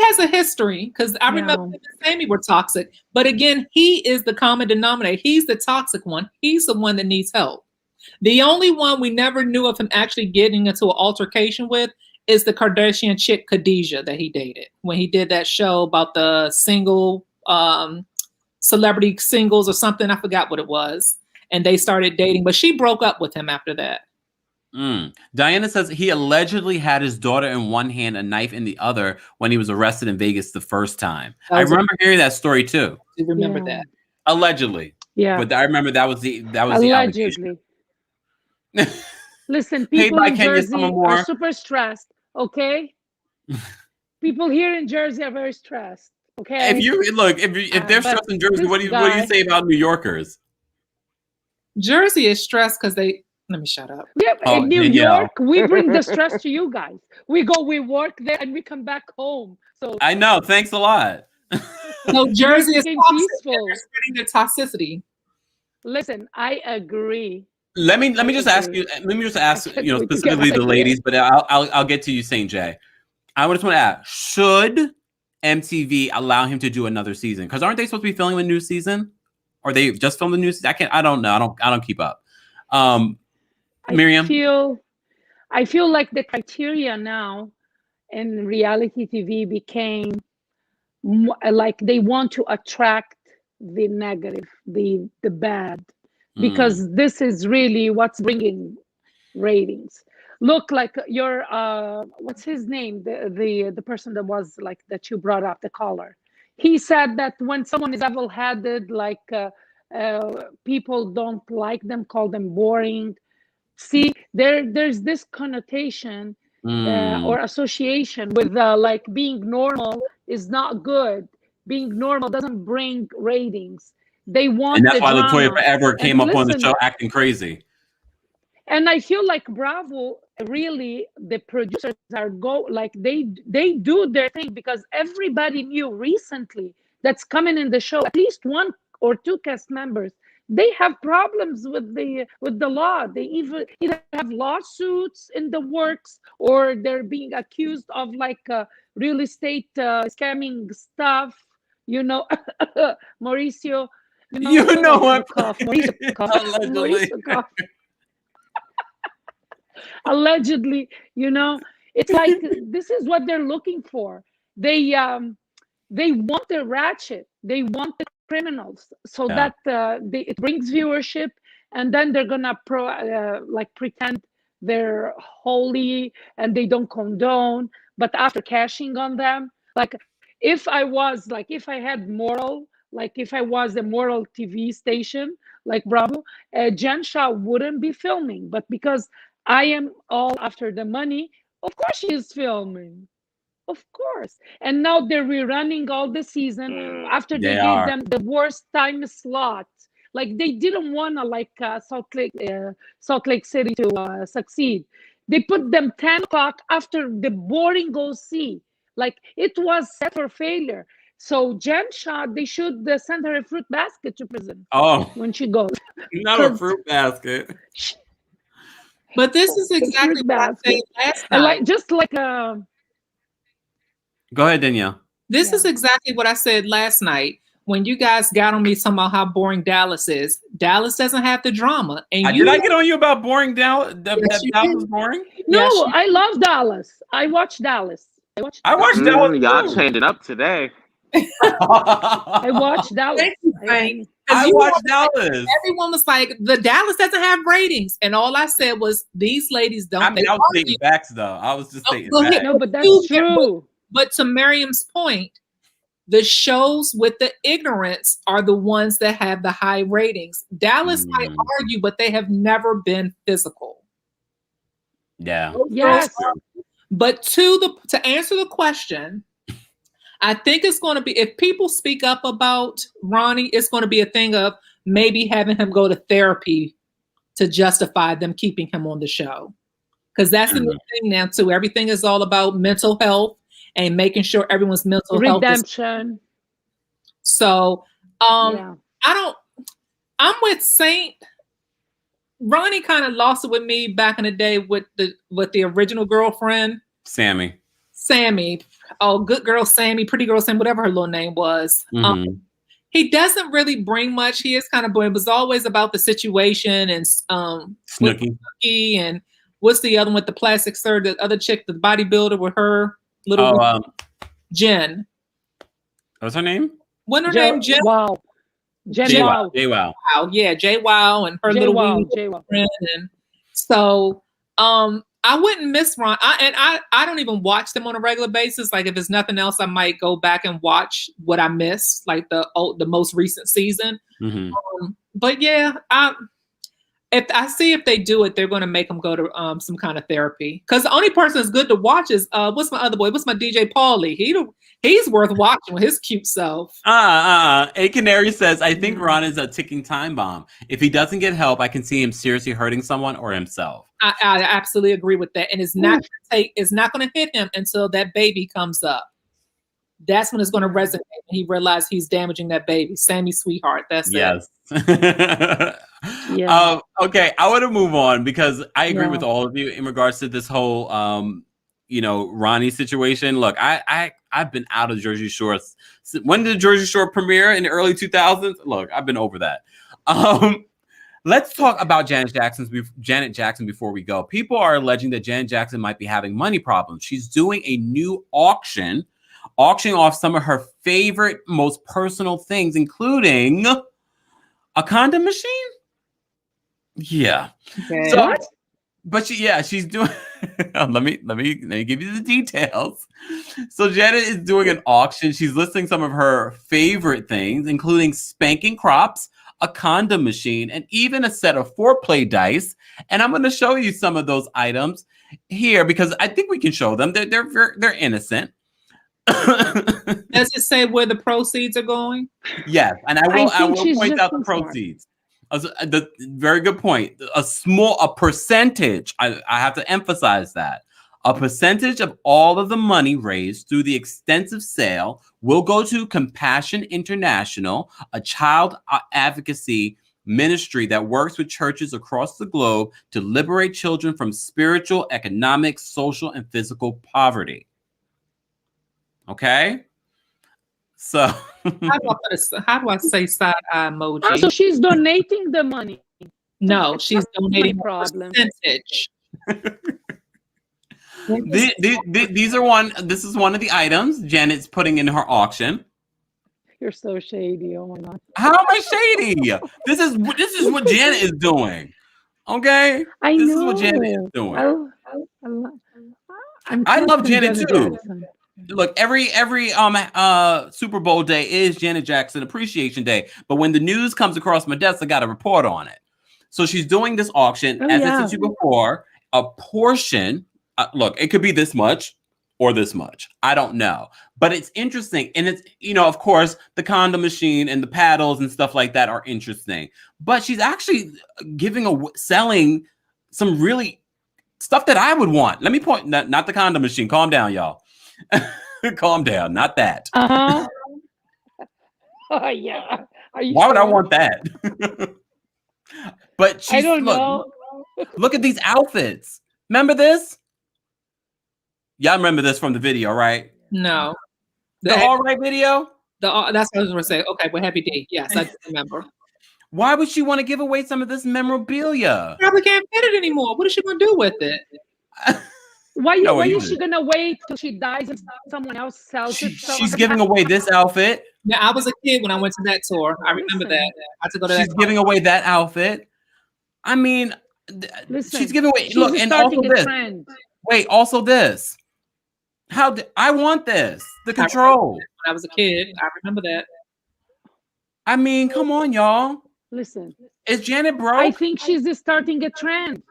has a history because I remember him and Sammy were toxic. But again, he is the common denominator. He's the toxic one. He's the one that needs help. The only one we never knew of him actually getting into an altercation with is the Kardashian chick Khadijah that he dated when he did that show about the single celebrity singles or something. I forgot what it was. And they started dating, but she broke up with him after that.
Diana says he allegedly had his daughter in one hand, a knife in the other when he was arrested in Vegas the first time. I remember hearing that story too.
You remember that?
Allegedly.
Yeah.
But I remember that was the
allegedly. Listen, people in Jersey are super stressed, okay? People here in Jersey are very stressed, okay?
If they're stressed in Jersey, what do you say about New Yorkers?
Jersey is stressed because they... Let me shut up.
Yeah, in New York, we bring the stress to you guys. We work there, and we come back home. So
I know. Thanks a lot.
No, Jersey is
peaceful.
They're spreading their toxicity.
Listen, I agree.
Let me just ask you. Let me just ask specifically the ladies, but I'll get to you, St. J. I just want to ask: should MTV allow him to do another season? Because aren't they supposed to be filming a new season? Or they just filmed the new season? I don't know. I don't keep up. Miriam?
I feel like the criteria now in reality TV became like they want to attract the negative, the bad, because this is really what's bringing ratings. Look, like your what's his name? The person that was like that you brought up, the caller. He said that when someone is level-headed, like people don't like them, call them boring. See, there's this connotation or association with like being normal is not good. Being normal doesn't bring ratings. They want,
and that's why Latoya forever came up on the show acting crazy.
And I feel like Bravo, really, the producers are they do their thing because everybody knew recently that's coming in the show. At least one or two cast members, they have problems with the law. They either have lawsuits in the works, or they're being accused of like real estate scamming stuff. Mauricio. Allegedly, it's like this is what they're looking for. They want the ratchet. They want the criminals, so that it brings viewership, and then they're gonna pretend they're holy and they don't condone. But after cashing on them, like if I had moral, like if I was a moral TV station like Bravo, Jen Shah wouldn't be filming. But because I am all after the money, of course she is filming. Of course. And now they're rerunning all the season after they gave them the worst time slot. Like they didn't want to Salt Lake City to succeed. They put them 10 o'clock after the boring OC. Like it was set for failure. So Jen Shah, they should send her a fruit basket to prison. When she goes.
Not a fruit basket.
But this is exactly what I said last time.
Go ahead, Danielle.
This is exactly what I said last night when you guys got on me talking about how boring Dallas is. Dallas doesn't have the drama. And
did I get on you about boring Dallas? Dallas is boring?
No, I love Dallas. I watch Dallas.
I watched Dallas.
Y'all changing up today.
I watched Dallas.
Thank you, Frank.
I watched Dallas.
Everyone was like, the Dallas doesn't have ratings. And all I said was, these ladies don't.
I mean, I was stating facts, though. I was just stating facts.
No, but that's true.
But to Miriam's point, the shows with the ignorance are the ones that have the high ratings. Dallas might argue, but they have never been physical.
Yeah.
Yes.
But to answer the question, I think it's going to be, if people speak up about Ronnie, it's going to be a thing of maybe having him go to therapy to justify them keeping him on the show. Because that's the new thing now too. Everything is all about mental health and making sure everyone's mental health
redemption.
So I'm with Saint. Ronnie kind of lost it with me back in the day with the original girlfriend.
Sammy.
Oh, good girl Sammy, pretty girl Sammy, whatever her little name was. He doesn't really bring much. He is kind of boring. It was always about the situation and Snooki and what's the other one with the plastic surgery, the other chick, the bodybuilder with her little Jen.
What's her name?
What's her name? Jen.
Wow.
JWoww.
Yeah, JWoww and her little friend. And so I wouldn't miss Ron. I don't even watch them on a regular basis. Like if it's nothing else, I might go back and watch what I missed, like the most recent season. But yeah, if they do it, they're going to make them go to some kind of therapy. Because the only person that's good to watch is what's my other boy? What's my DJ Paulie? He's worth watching with his cute self.
A Canary says, I think Ron is a ticking time bomb. If he doesn't get help, I can see him seriously hurting someone or himself.
I absolutely agree with that. And it's not going to hit him until that baby comes up. That's when it's going to resonate. And he realized he's damaging that baby. Sammy, sweetheart. That's
it.
Yeah.
Okay, I want to move on because I agree with all of you in regards to this whole, Ronnie situation. Look, I've been out of Jersey Shore. When did Jersey Shore premiere? In the early 2000s? Look, I've been over that. Let's talk about Janet Jackson before we go. People are alleging that Janet Jackson might be having money problems. She's doing a new auctioning off some of her favorite, most personal things, including a condom machine. Yeah.
Okay.
So, but she's doing. let me give you the details. So Janet is doing an auction. She's listing some of her favorite things, including spanking crops, a condom machine, and even a set of foreplay dice. And I'm going to show you some of those items here because I think we can show them. They're innocent.
Does it say where the proceeds are going?
Yes, and I will point out the proceeds. Very good point. A percentage. I have to emphasize that. A percentage of all of the money raised through the extensive sale will go to Compassion International, a child advocacy ministry that works with churches across the globe to liberate children from spiritual, economic, social, and physical poverty. Okay? So
how do I say side eye emoji?
So she's donating the money.
No, she's donating a percentage.
This is one of the items Janet's putting in her auction.
You're so shady. Oh my God.
How am I shady? This is what Janet is doing. Okay? This is what Janet is doing. I love Janet too. Look, every Super Bowl day is Janet Jackson Appreciation Day. But when the news comes across my desk, I got to report on it. So she's doing this auction. I said to you before, a portion. Look, it could be this much or this much. I don't know. But it's interesting. And it's, of course, the condom machine and the paddles and stuff like that are interesting. But she's actually selling some really stuff that I would want. Let me point, not the condom machine. Calm down, y'all. Calm down. Not that.
Oh, yeah.
Why would I want that? But she's,
I don't know.
Look at these outfits. Remember this? Y'all remember this from the video, right?
No.
The All Right video?
That's what I was going to say. Okay, well, Happy D. Yes, I remember.
Why would she want to give away some of this memorabilia?
Probably can't fit it anymore. What is she going to do with it?
Why is she gonna wait till she dies and someone else sells it?
She's giving away this outfit.
Yeah, I was a kid when I went to that tour. I remember that. I had to go to that.
She's giving away that outfit. I mean, she's giving away. Look, and also this.
Trend.
Wait, also this. I want this. The control.
When I was a kid, I remember that.
I mean, come on, y'all.
Listen,
is Janet broke?
I think she's starting a trend.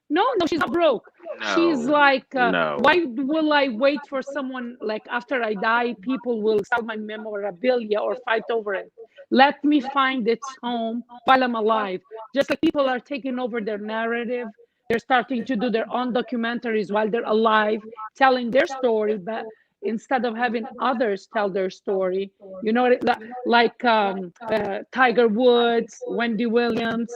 No, she's not broke.
No,
she's like,
no.
Why will I wait for someone, like after I die, people will sell my memorabilia or fight over it. Let me find its home while I'm alive. Just like people are taking over their narrative. They're starting to do their own documentaries while they're alive, telling their story, but instead of having others tell their story, you know, like Tiger Woods, Wendy Williams,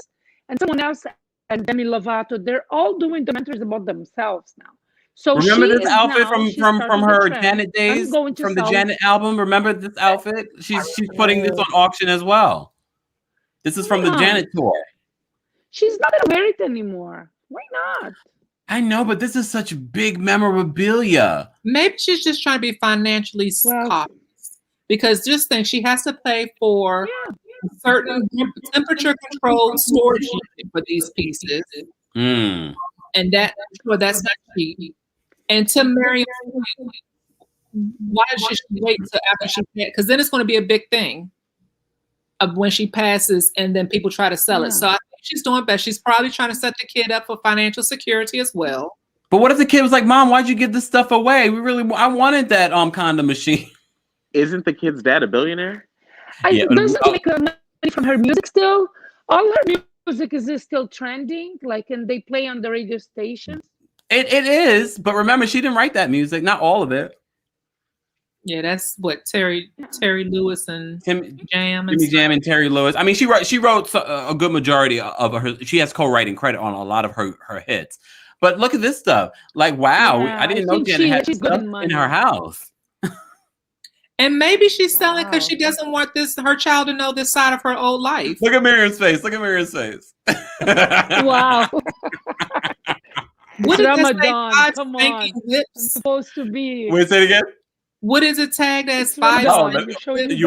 and someone else, and Demi Lovato, they're all doing documentaries about themselves now. So
remember this outfit from her Janet days, from the Janet album. Remember this outfit? She's putting this on auction as well. This is from the Janet tour.
She's not gonna wear it anymore. Why not?
I know, but this is such big memorabilia.
Maybe she's just trying to be financially cautious, because just think she has to pay for certain temperature controlled storage unit for these pieces, and that's not cheap. And to Miriam's point, why should she wait till after she? Because then it's going to be a big thing of when she passes, and then people try to sell it. So I think she's doing best. She's probably trying to set the kid up for financial security as well.
But what if the kid was like, "Mom, why'd you give this stuff away? I wanted that condom machine."
Isn't the kid's dad a billionaire?
Doesn't she make money from her music still? All her music is still trending, and they play on the radio stations.
It is, but remember, she didn't write that music. Not all of it.
Yeah, that's what Terry Lewis and
Jimmy Jam and Terry Lewis. I mean, she wrote a good majority of her. She has co-writing credit on a lot of her hits. But look at this stuff. Like, wow, I didn't know Janet had stuff in her house.
And maybe she's selling because she doesn't want her child to know this side of her old life.
Look at Miriam's face. Look at Miriam's face.
Wow.
What is
Ramadan? Come on. Whips? I'm supposed to be.
Wait, say it again.
What is it tagged as? 5?
You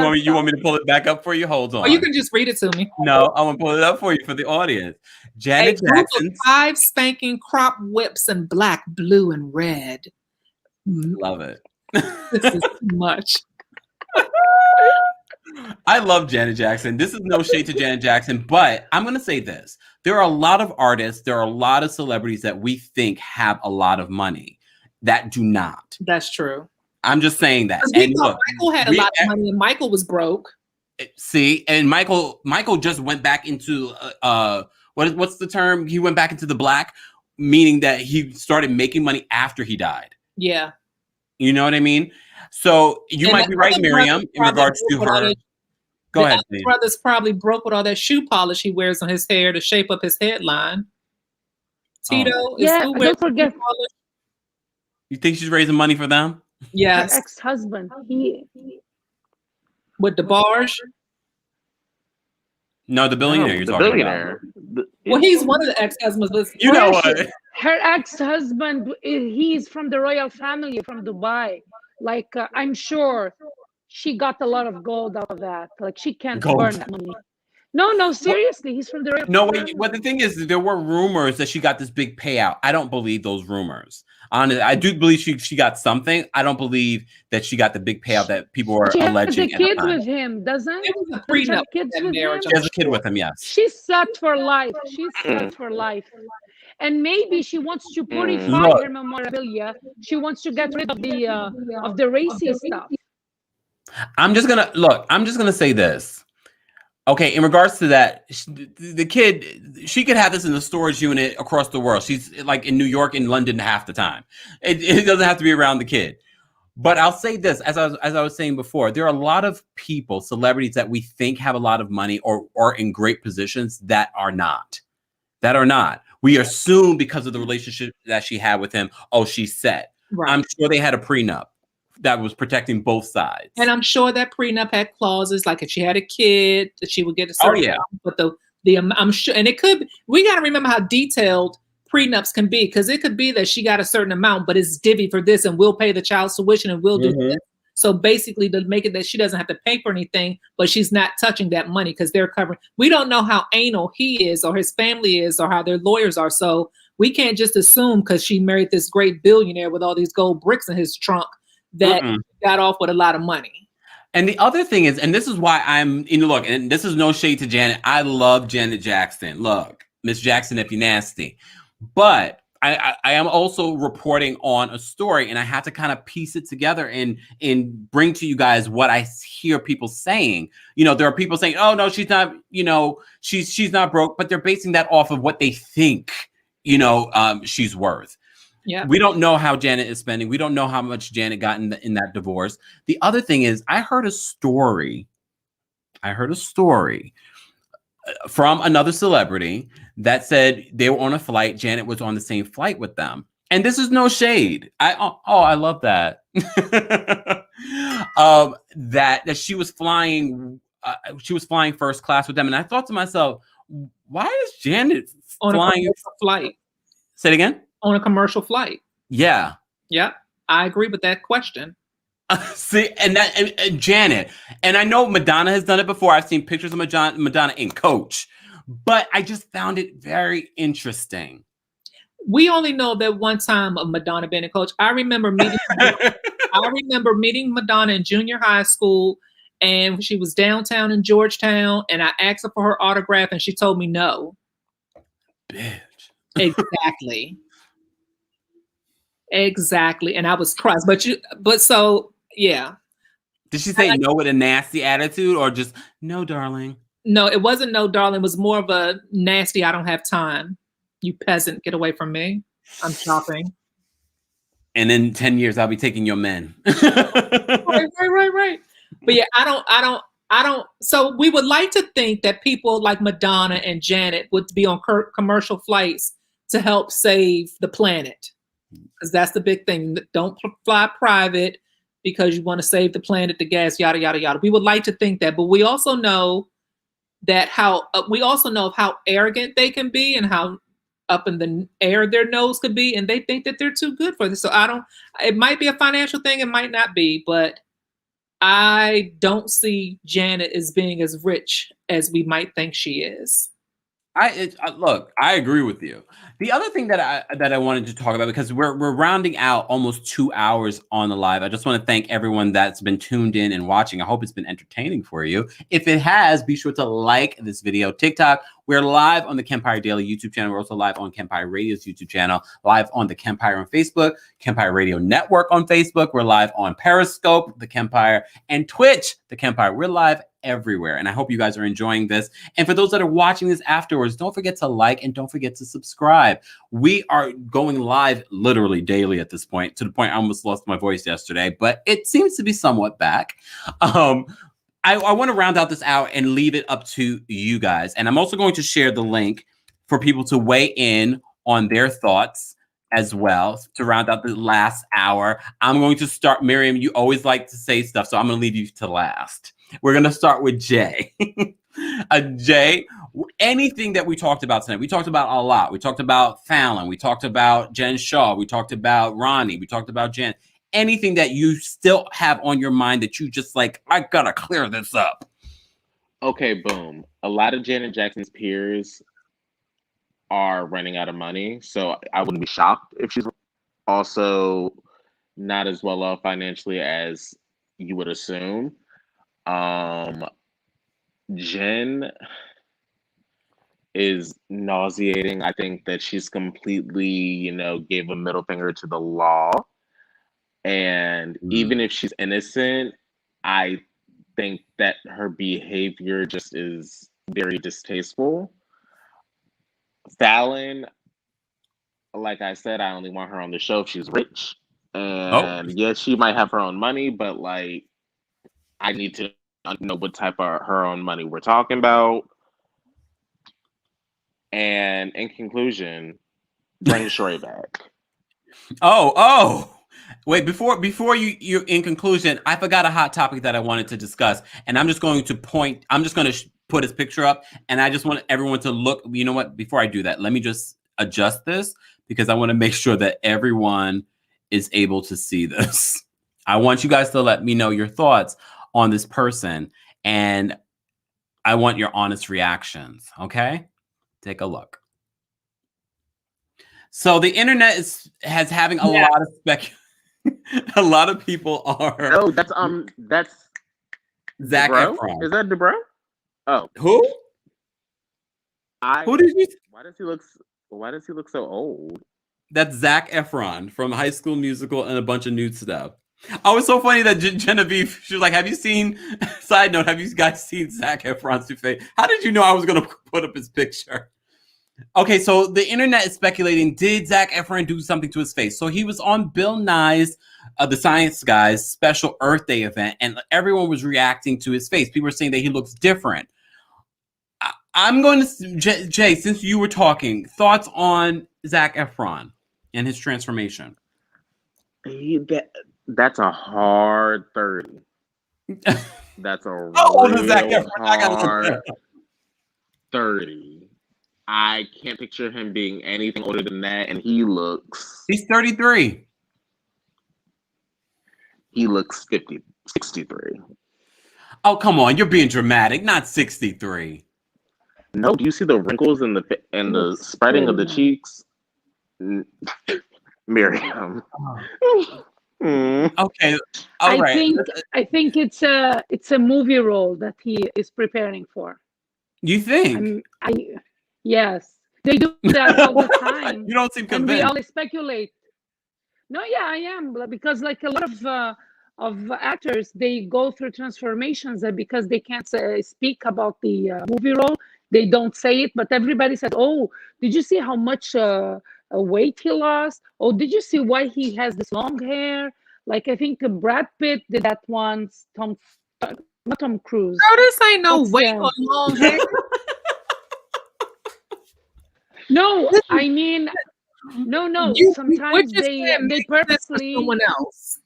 want me to pull it back up for you? Hold on.
Or you can just read it to me.
No, I'm gonna pull it up for you for the audience. Janet Jackson.
5 spanking crop whips in black, blue, and red.
Love it.
This is too much.
I love Janet Jackson. This is no shade to Janet Jackson, but I'm going to say this. There are a lot of artists, there are a lot of celebrities that we think have a lot of money that do not.
That's true.
I'm just saying that. And look,
Michael had a lot of money and Michael was broke.
See, and Michael just went back into what's the term? He went back into the black, meaning that he started making money after he died.
Yeah.
You know what I mean? So you might be right, Miriam, in regards to her. Go ahead.
The brother's probably broke with all that shoe polish he wears on his hair to shape up his headline. Tito is still wearing shoe polish.
You think she's raising money for them?
Yes.
Her ex-husband.
With the barge?
No, the billionaire you're talking about.
Well, he's one of the ex-husbands.
You know what?
Her ex-husband, he's from the royal family from Dubai. I'm sure she got a lot of gold out of that. She can't burn that money. No, seriously, he's from the royal family.
Well, the thing is, there were rumors that she got this big payout. I don't believe those rumors. Honestly, I do believe she got something. I don't believe that she got the big payout that people were alleging.
She has a kid with him, doesn't?
It was a prenup.
She has a kid with him, yes.
She's set for life. And maybe she wants to purify her memorabilia. She wants to get rid of the racy stuff.
I'm just gonna say this. Okay, in regards to that, the kid, she could have this in a storage unit across the world. She's like in New York and London half the time. It doesn't have to be around the kid. But I'll say this, as I was saying before, there are a lot of people, celebrities that we think have a lot of money or are in great positions that are not. We assume because of the relationship that she had with him, she's set. Right. I'm sure they had a prenup that was protecting both sides.
And I'm sure that prenup had clauses like if she had a kid, that she would get a certain amount. But I'm sure, and it could, we got to remember how detailed prenups can be, because it could be that she got a certain amount, but it's divvy for this, and we'll pay the child's tuition, and we'll do this. So basically, to make it that she doesn't have to pay for anything, but she's not touching that money because they're covering. We don't know how anal he is, or his family is, or how their lawyers are. So we can't just assume because she married this great billionaire with all these gold bricks in his trunk that he got off with a lot of money.
And the other thing is, and this is why look, and this is no shade to Janet. I love Janet Jackson. Look, Miss Jackson, if you're nasty. But I am also reporting on a story, and I have to kind of piece it together and bring to you guys what I hear people saying. There are people saying, "Oh no, she's not. She's not broke," but they're basing that off of what they think, she's worth.
Yeah,
we don't know how Janet is spending. We don't know how much Janet got in that divorce. The other thing is, I heard a story from another celebrity that said they were on a flight. Janet was on the same flight with them. And this is no shade. I love that. that she was flying first class with them. And I thought to myself, why is Janet
on
flying
a flight?
Say it again?
On a commercial flight.
Yeah.
Yeah. I agree with that question.
See, and Janet, and I know Madonna has done it before. I've seen pictures of Madonna in Coach, but I just found it very interesting.
We only know that one time of Madonna being in Coach. I remember meeting Madonna in junior high school, and she was downtown in Georgetown, and I asked her for her autograph, and she told me no.
Bitch.
Exactly. Exactly, and I was crushed. But so. Yeah.
Did she say no with a nasty attitude, or just no, darling?
No, it wasn't no, darling. It was more of a nasty, I don't have time. You peasant, get away from me. I'm shopping.
And in 10 years, I'll be taking your men.
Right. But yeah, I don't. So we would like to think that people like Madonna and Janet would be on commercial flights to help save the planet. Because that's the big thing. Don't fly private, because you want to save the planet, the gas, yada, yada, yada. We would like to think that, but we also know that how arrogant they can be and how up in the air their nose could be. And they think that they're too good for this. So it might be a financial thing. It might not be, but I don't see Janet as being as rich as we might think she is.
Look, I agree with you. The other thing that I wanted to talk about, because we're rounding out almost 2 hours on the live. I just want to thank everyone that's been tuned in and watching. I hope it's been entertaining for you. If it has, be sure to like this video. TikTok, we're live on the Kempire Daily YouTube channel. We're also live on Kempire Radio's YouTube channel, live on the Kempire on Facebook, Kempire Radio Network on Facebook. We're live on Periscope, the Kempire, and Twitch, the Kempire. We're live everywhere, and I hope you guys are enjoying this. And for those that are watching this afterwards, don't forget to like and don't forget to subscribe. We are going live literally daily at this point, to the point I almost lost my voice yesterday, but it seems to be somewhat back. I want to round out this hour and leave it up to you guys. And I'm also going to share the link for people to weigh in on their thoughts as well to round out the last hour. I'm going to start, Miriam, you always like to say stuff, so I'm going to leave you to last. We're going to start with Jay. Jay, anything that we talked about tonight, we talked about a lot. We talked about Fallon. We talked about Jen Shaw. We talked about Ronnie. We talked about Jen. Anything that you still have on your mind that you just like, I got to clear this up.
Okay, boom. A lot of Janet Jackson's peers are running out of money, so I wouldn't be shocked if she's also not as well off financially as you would assume. Jen is nauseating. I think that she's completely, gave a middle finger to the law. And even if she's innocent, I think that her behavior just is very distasteful. Fallon, like I said, I only want her on the show if she's rich. And yes, she might have her own money, but like, I need to know what type of her own money we're talking about. And in conclusion, bring Shorty back.
Wait, before you're in conclusion, I forgot a hot topic that I wanted to discuss, and I'm just going to put his picture up, and I just want everyone to look. You know what? Before I do that, let me just adjust this because I want to make sure that everyone is able to see this. I want you guys to let me know your thoughts on this person, and I want your honest reactions. Okay, take a look. So the internet has having a lot of a lot of people are.
No, that's
Zac
Debro?
Efron.
Is that Debro? Oh,
Who? Who did you?
Why does he look so old?
That's Zac Efron from High School Musical and a bunch of nude stuff. Oh, it's so funny that Genevieve, she was like, have you seen, side note, have you guys seen Zac Efron's face? How did you know I was going to put up his picture? Okay, so the internet is speculating, did Zac Efron do something to his face? So he was on Bill Nye's, the Science Guy's special Earth Day event, and everyone was reacting to his face. People were saying that he looks different. I'm going to, Jay, since you were talking, thoughts on Zac Efron and his transformation?
That's a hard 30. That's a real hard 30. I can't picture him being anything older than that, and he looks...
He's 33.
He looks 63.
Oh, come on. You're being dramatic. Not 63.
No, do you see the wrinkles and the spreading of the cheeks? Miriam.
Okay. All right.
I think it's a movie role that he is preparing for.
You think?
Yes, they do that all the time.
You don't seem convinced.
And we always speculate. No, yeah, I am, because like a lot of actors, they go through transformations because they can't speak about the movie role. They don't say it, but everybody says, "Oh, did you see how much weight he lost? Oh, did you see why he has this long hair?" Like I think Brad Pitt did that once. Not Tom Cruise.
No, this ain't no weight or long hair.
No, I mean, no. Sometimes they purposely
someone else.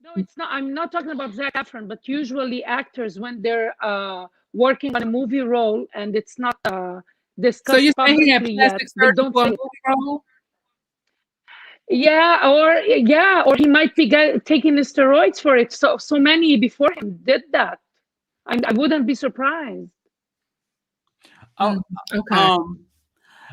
No, it's not. I'm not talking about Zac Efron, but usually actors, when they're working on a movie role and it's not discussed
so you're saying he had
publicly
plastic
yet, they don't
surgery for a
say
movie role?
or he might be taking the steroids for it. So many before him did that. I wouldn't be surprised.
Oh,
okay.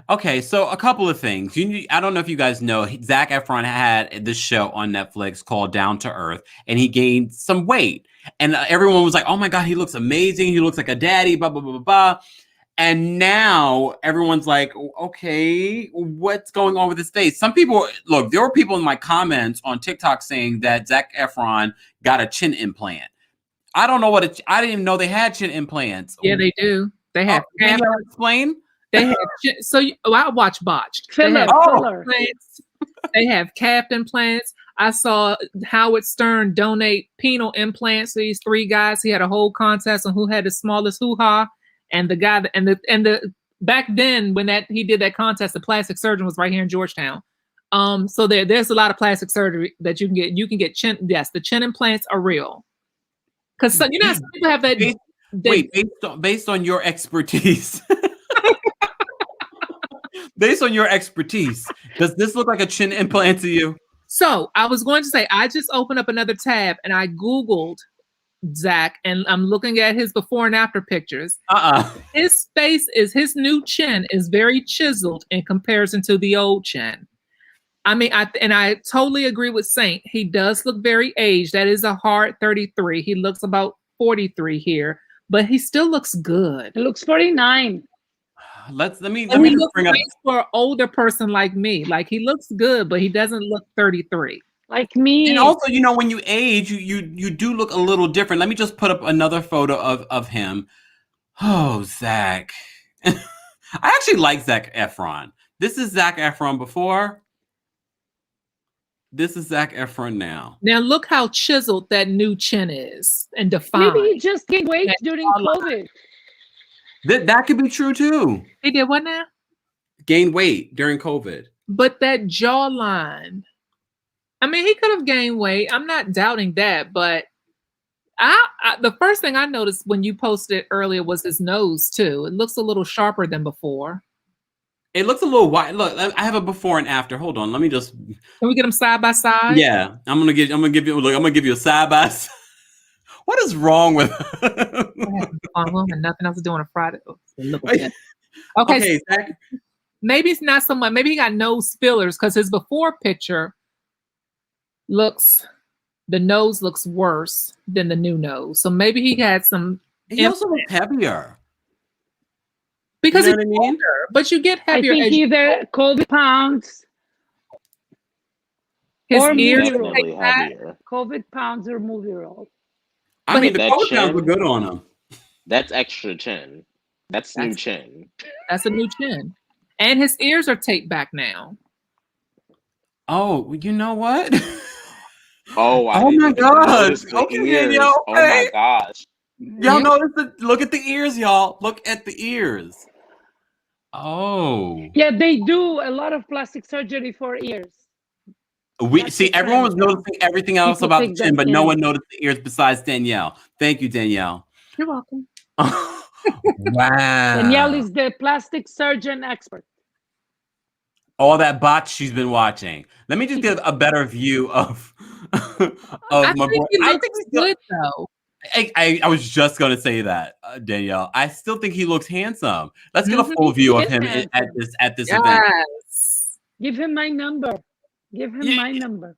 Okay, so a couple of things. I don't know if you guys know, Zac Efron had this show on Netflix called Down to Earth, and he gained some weight. And everyone was like, oh my God, he looks amazing. He looks like a daddy, blah, blah, blah, blah, blah. And now everyone's like, okay, what's going on with his face? Some people, look, there were people in my comments on TikTok saying that Zac Efron got a chin implant. I don't know I didn't even know they had chin implants.
Yeah, they do. They have.
Can you explain?
They have I watch Botched.
Filler.
They have calf implants. I saw Howard Stern donate penile implants to these 3 guys. He had a whole contest on who had the smallest hoo-ha, and the guy the back then when he did that contest, the plastic surgeon was right here in Georgetown. So there's a lot of plastic surgery that you can get. You can get chin. Yes, the chin implants are real. Because some people have that.
Based on your expertise. Based on your expertise, does this look like a chin implant to you?
So I was going to say, I just opened up another tab and I Googled Zac, and I'm looking at his before and after pictures. His face his new chin is very chiseled in comparison to the old chin. I mean, I totally agree with Saint. He does look very aged. That is a hard 33. He looks about 43 here, but he still looks good.
He looks 49.
Let me
bring up for an older person like me. Like he looks good, but he doesn't look 33.
Like me.
And also, when you age, you do look a little different. Let me just put up another photo of him. Oh, Zac. I actually like Zac Efron. This is Zac Efron before. This is Zac Efron now.
Now look how chiseled that new chin is and defined.
Maybe he just gained weight during COVID.
That could be true too.
He did what now?
Gained weight during COVID.
But that jawline, I mean, he could have gained weight. I'm not doubting that, but the first thing I noticed when you posted it earlier was his nose too. It looks a little sharper than before.
It looks a little white. Look, I have a before and after. Hold on. Let me just.
Can we get them side by side?
Yeah, I'm gonna give you. Look, I'm gonna give you a side by side. What is wrong with?
And nothing else to do on a Friday. Look at that. Okay,
Zach.
Maybe it's not so much. Maybe he got nose fillers because his before picture the nose looks worse than the new nose. So maybe he had some.
He also looks heavier.
Because
you know
he's
what I mean?
older, but you get heavier.
I think either COVID pounds,
his
or
ears
movie roll.
Definitely heavier.
COVID pounds or movie roll.
I mean, the
that
COVID pounds
chin-
were good on him.
That's extra chin. That's new chin.
That's a new chin. And his ears are taped back now.
Oh, you know what?
Oh, I
Oh
didn't
my
even
gosh.
notice the
Okay,
ears.
Danielle,
Oh my
okay.
gosh.
Y'all notice look at the ears, y'all. Look at the ears. Oh.
Yeah, they do a lot of plastic surgery for ears.
We
That's
see
the
everyone was
trend now.
noticing everything else
People
about the
take
chin,
them
but no
in.
one noticed the ears besides Danielle. Thank you, Danielle.
You're welcome.
Wow.
Danielle is the plastic surgeon expert.
All that botch she's been watching. Let me just get a better view of
I
my
think
boy.
he
I
looks
think he's still,
good though.
I was just gonna say that, Danielle. I still think he looks handsome. Let's get a
Mhm.
full view
He
of
is
him
handsome.
at this event.
Yes.
Give him my number. Give him my number.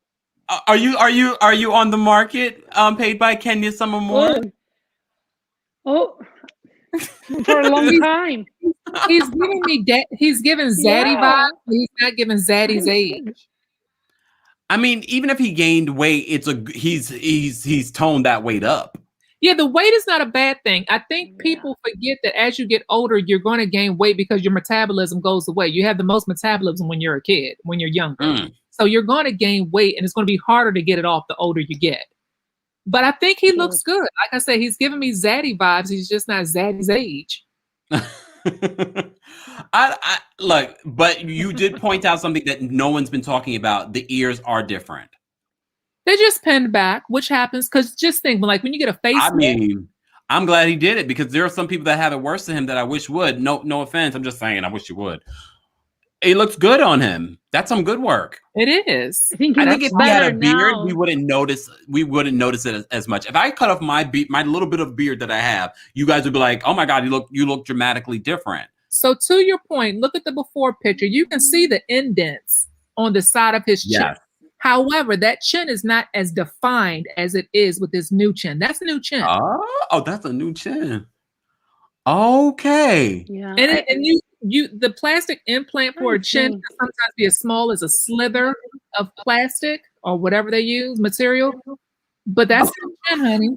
Are you on the market? Paid by Kenya Summer Moore?
Oh, for a long time.
He's giving me he's giving Zaddy
Yeah.
vibes. But he's not giving Zaddy's age.
I mean, even if he gained weight, he's toned that weight up.
Yeah, the weight is not a bad thing. I think people forget that as you get older, you're going to gain weight because your metabolism goes away. You have the most metabolism when you're a kid, when you're younger. So you're going to gain weight, and it's going to be harder to get it off the older you get. But I think he looks good. Like I said, he's giving me Zaddy vibes. He's just not Zaddy's age.
I look, but you did point out something that no one's been talking about. The ears are different.
They just pinned back, which happens because just think, like when you get a face.
I mean, I'm glad he did it because there are some people that have it worse than him that I wish would. No offense. I'm just saying I wish you would. It looks good on him. That's some good work.
It is.
I think
if he had a beard,
now.
we wouldn't notice it as much. If I cut off my little bit of beard that I have, you guys would be like, "Oh my God, you look dramatically different."
So to your point, look at the before picture. You can see the indents on the side of his chin.
Yes.
However, that chin is not as defined as it is with this new chin. That's a new chin.
Oh, that's a new chin. Okay.
Yeah.
And the plastic implant for a chin can sometimes be as small as a slither of plastic or whatever they use, material. But that's the chin, honey.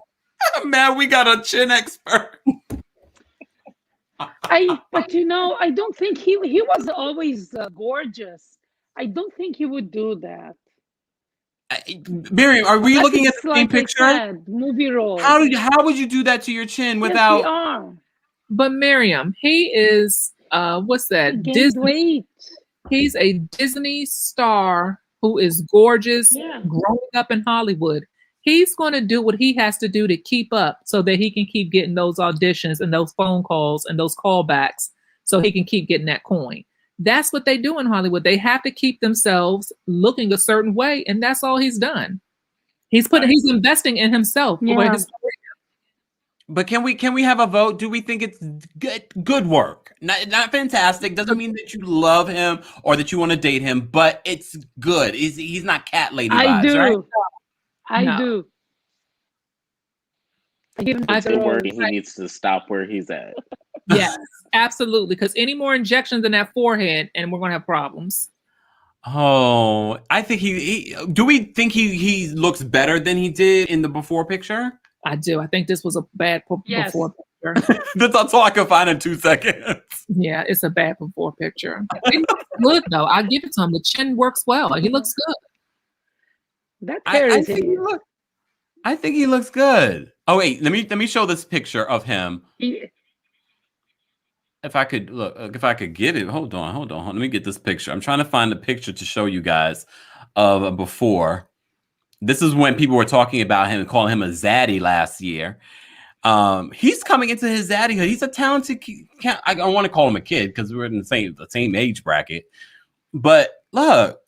Man, we got a chin expert.
But I don't think he was always gorgeous. I don't think he would do that.
Miriam, are we looking at the same
like
picture?
I said, movie role.
How would you do that to your chin without?
Yes, we are.
But Miriam, he is what's that?
He gained
Disney.
weight.
He's a Disney star who is gorgeous,
Yeah.
growing up in Hollywood. He's going to do what he has to do to keep up so that he can keep getting those auditions and those phone calls and those callbacks so he can keep getting that coin. That's what they do in Hollywood. They have to keep themselves looking a certain way, and that's all he's done. He's investing in himself for his career.
But can we have a vote? Do we think it's good work? Not fantastic. Doesn't mean that you love him or that you want to date him, but it's good. He's not cat lady vibes, right?
I do.
I think he needs to stop where he's at.
Yes, absolutely. Because any more injections in that forehead, and we're gonna have problems.
Oh, I think do we think he looks better than he did in the before picture?
I do. I think this was a bad before picture.
That's all I could find in 2 seconds.
Yeah, it's a bad before picture. He looks good though. I'll give it to him. The chin works well. He looks good.
That hair is
I think he looks good. Oh wait, let me show this picture of him. If I could get it. Hold on. Let me get this picture. I'm trying to find the picture to show you guys of a before. This is when people were talking about him and calling him a zaddy last year. He's coming into his daddyhood. He's a talented. I don't want to call him a kid because we're in the same age bracket. But look,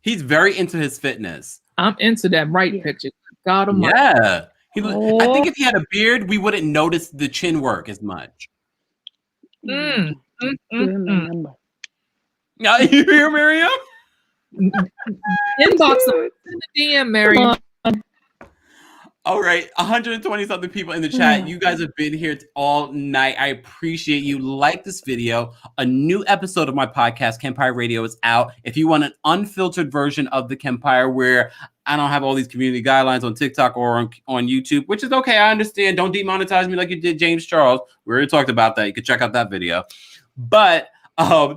he's very into his fitness.
I'm into that picture. God almighty.
Yeah. I think if he had a beard, we wouldn't notice the chin work as much.
Mm.
Remember.
Now you hear Miriam?
Inbox in the DM, Miriam.
All right, 120 something people in the chat. You guys have been here all night. I appreciate you. Like this video. A new episode of my podcast, Kempire Radio, is out. If you want an unfiltered version of the Kempire, where I don't have all these community guidelines on TikTok or on YouTube, which is okay. I understand. Don't demonetize me like you did James Charles. We already talked about that. You can check out that video. But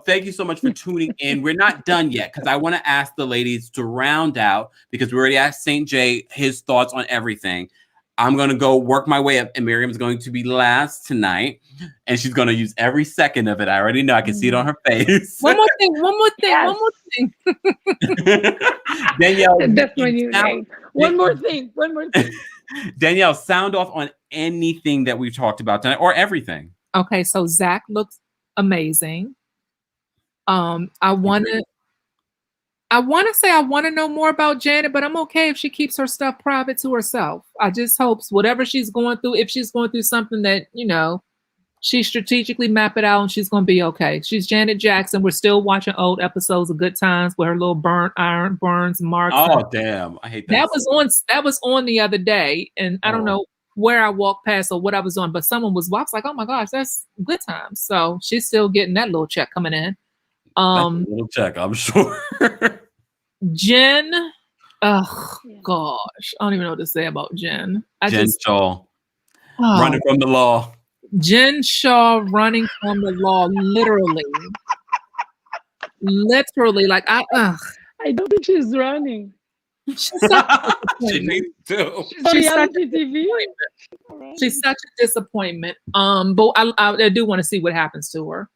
thank you so much for tuning in. We're not done yet because I want to ask the ladies to round out, because we already asked St. J his thoughts on everything. I'm going to go work my way up, and Miriam's going to be last tonight, and she's going to use every second of it. I already know. I can see it on her face.
One more thing.
Danielle,
that's my new name. One more thing.
Danielle, sound off on anything that we've talked about tonight, or everything.
Okay, so Zach looks amazing. I want to know more about Janet, but I'm okay if she keeps her stuff private to herself. I just hope whatever she's going through, if she's going through something that, she strategically map it out and she's going to be okay. She's Janet Jackson. We're still watching old episodes of Good Times with her little burnt iron burns marks.
Oh, damn. I hate that.
That was on the other day, and I don't know where I walked past or what I was on, but someone was like, oh my gosh, that's Good Times. So she's still getting that little check coming in.
Little check, I'm sure.
Jen, gosh, I don't even know what to say about Jen.
Jen Shaw running from the law.
Jen Shaw running from the law, literally, like I
don't think she's running.
She's such
she needs to.
She's such a disappointment. But I do want to see what happens to her.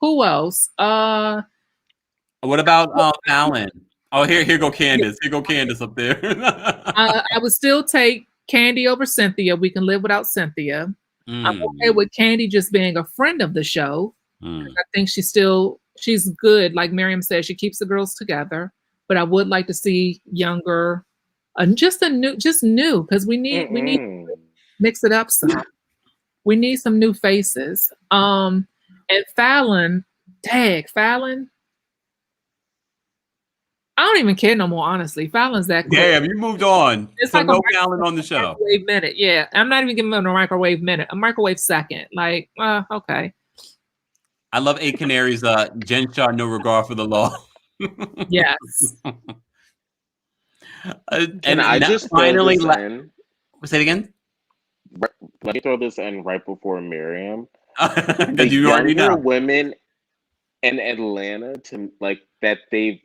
Who else?
What about FALLYN? Oh, here go Candace. Here go Candace up there.
I would still take KANDI over Cynthia. We can live without Cynthia. I'm okay with KANDI just being a friend of the show. I think she's good. Like Miriam said, she keeps the girls together. But I would like to see younger, just new, because we need to mix it up some. We need some new faces. And FALLYN, FALLYN. I don't even care no more, honestly. FALLYN's that quick.
Damn, you moved on.
It's
so
like
no FALLYN on the show.
Microwave minute, yeah. I'm not even giving them a microwave minute. A microwave second. Like, okay.
I love A Canary's Jen Shaw, no regard for the law.
Yes.
And I just finally
say it again.
Let me throw this in right before Miriam.
The younger
women in Atlanta that they've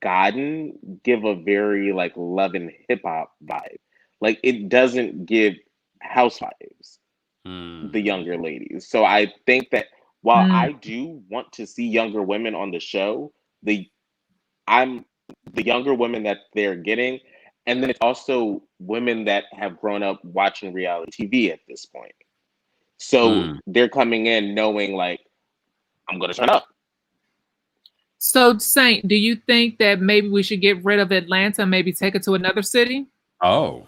gotten give a very love and hip hop vibe. Like it doesn't give housewives, the younger ladies. So I think that while I do want to see younger women on the show, the younger women that they're getting, and then it's also women that have grown up watching reality TV at this point. So they're coming in knowing I'm going to turn up.
So Saint, do you think that maybe we should get rid of Atlanta and maybe take it to another city?
Oh,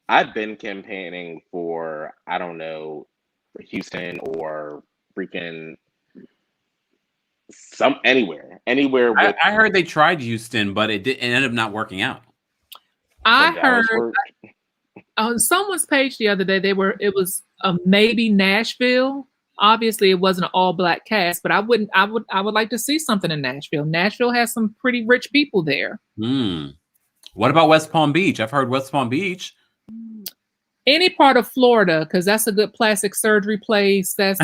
I've been campaigning for, I don't know, Houston or freaking anywhere.
I heard they tried Houston, but it ended up not working out.
I heard on someone's page the other day it was maybe Nashville. Obviously, it wasn't an all-black cast, but I would like to see something in Nashville. Nashville has some pretty rich people there.
What about West Palm Beach? I've heard West Palm Beach.
Any part of Florida, because that's a good plastic surgery place. That's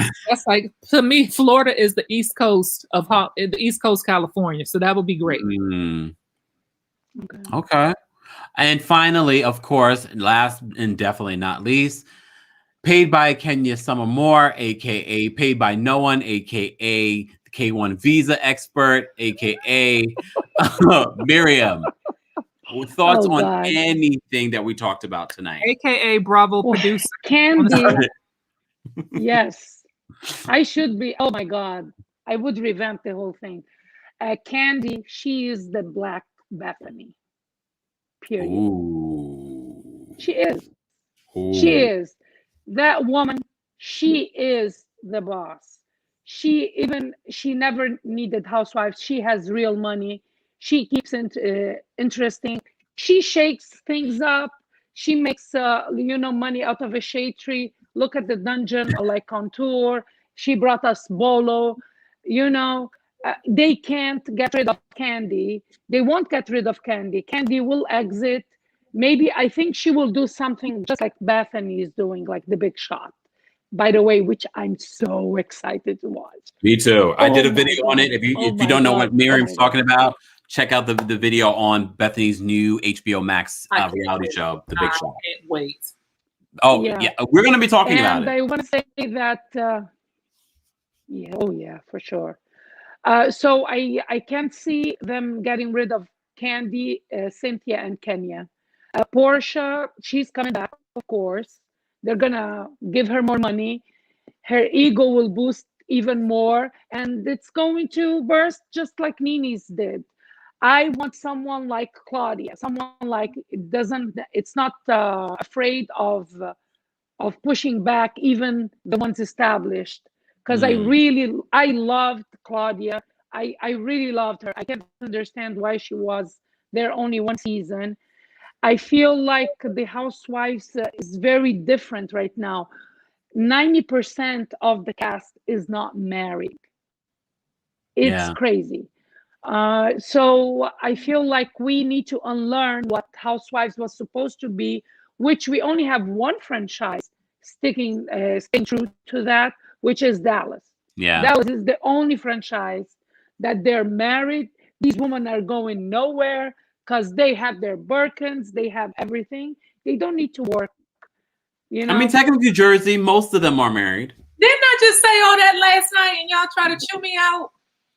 like, to me, Florida is the East Coast California. So that would be great.
Okay. And finally, of course, last and definitely not least, paid by Kenya Summer Moore, aka Paid by No One, aka the K1 visa expert, aka Miriam. Thoughts
Oh,
on
God.
anything that we talked about tonight?
AKA Bravo
Well,
producer.
Kandi, yes, I should be. Oh my God, I would revamp the whole thing. Kandi, she is the Black Bethany. Period.
Ooh.
She is. She
Ooh.
is. That woman, she is the boss. She never needed housewives. She has real money. She keeps it interesting. She shakes things up. She makes money out of a shade tree. Look at the dungeon like on tour. She brought us Bolo. They can't get rid of Kandi. They won't get rid of Kandi. Kandi will exit. Maybe I think she will do something just like Bethany is doing, like The Big Shot, by the way, which I'm so excited to watch.
Me too. I did a
Oh my
video on
God.
it. If you
Oh my
don't know what
God. Oh
Miriam's
my God.
talking about, check out the video on Bethany's new HBO Max
I can't
reality
wait.
show, The Big
I
Shot.
can't wait.
Oh
Yeah.
yeah, we're gonna be talking about
And
it.
I want to say that, yeah, oh yeah, for sure. So I can't see them getting rid of Kandi, Cynthia, and Kenya. Portia, she's coming back, of course. They're gonna give her more money. Her ego will boost even more, and it's going to burst just like Nini's did. I want someone like Claudia, someone like it's not afraid of pushing back even the ones established. Because I loved Claudia. I really loved her. I can't understand why she was there only one season. I feel like the Housewives is very different right now. 90% of the cast is not married. It's
Yeah.
crazy. So I feel like we need to unlearn what Housewives was supposed to be, which we only have one franchise staying true to that, which is Dallas.
Yeah.
Dallas is the only franchise that they're married. These women are going nowhere because they have their Birkins, they have everything. They don't need to work.
I mean, technically, Jersey, most of them are married.
Didn't I just say all that last night and y'all try to chew me out?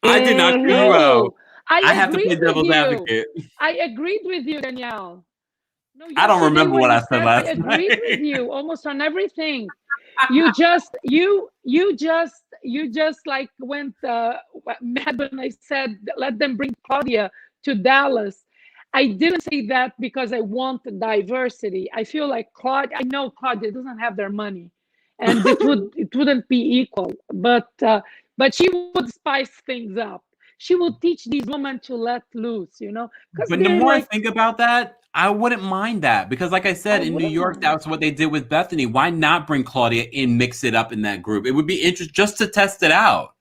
I did not chew you out. I have to play
agreed with
devil's
you.
advocate.
I agreed with you, Danielle. No,
I don't
yesterday
remember
when
what
you
I said last
I agreed
night.
with you almost on everything. You just like went mad when I said let them bring Claudia to Dallas. I didn't say that because I want diversity. I feel like I know Claudia doesn't have their money, and it wouldn't be equal. But she would spice things up. She would teach these women to let loose, because
But the
they're
more I
like,
think about that, I wouldn't mind that because, like I said, in New York, that's what they did with Bethany. Why not bring Claudia in, mix it up in that group? It would be interesting just to test it out.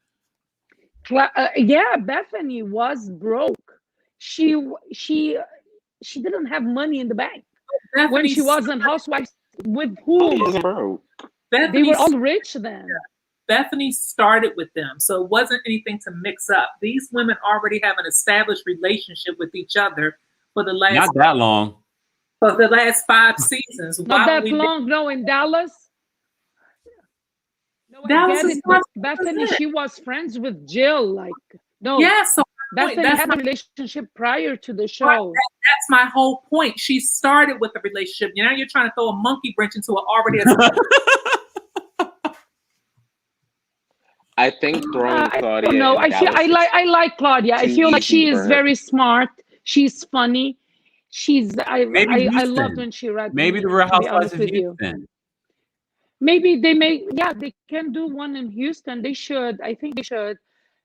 Yeah, Bethany was broke. She didn't have money in the bank when she was on Housewives. With whom? They were all rich then.
Bethany started with them, so it wasn't anything to mix up. These women already have an established relationship with each other for the last
Not that long.
For the last 5 seasons.
Not that long. No, in Dallas. No, I get it. But Bethany, she was friends with Jill. Like, no.
Yes. So
Bethany had a relationship prior to the show.
That's my whole point. She started with a relationship. Now you're trying to throw a monkey wrench into it already.
I think throwing Claudia.
No, I like Claudia. I feel like she is very smart. She's funny. I loved when she read.
Maybe the Real Housewives of Houston.
Maybe they can do one in Houston. They should. I think they should.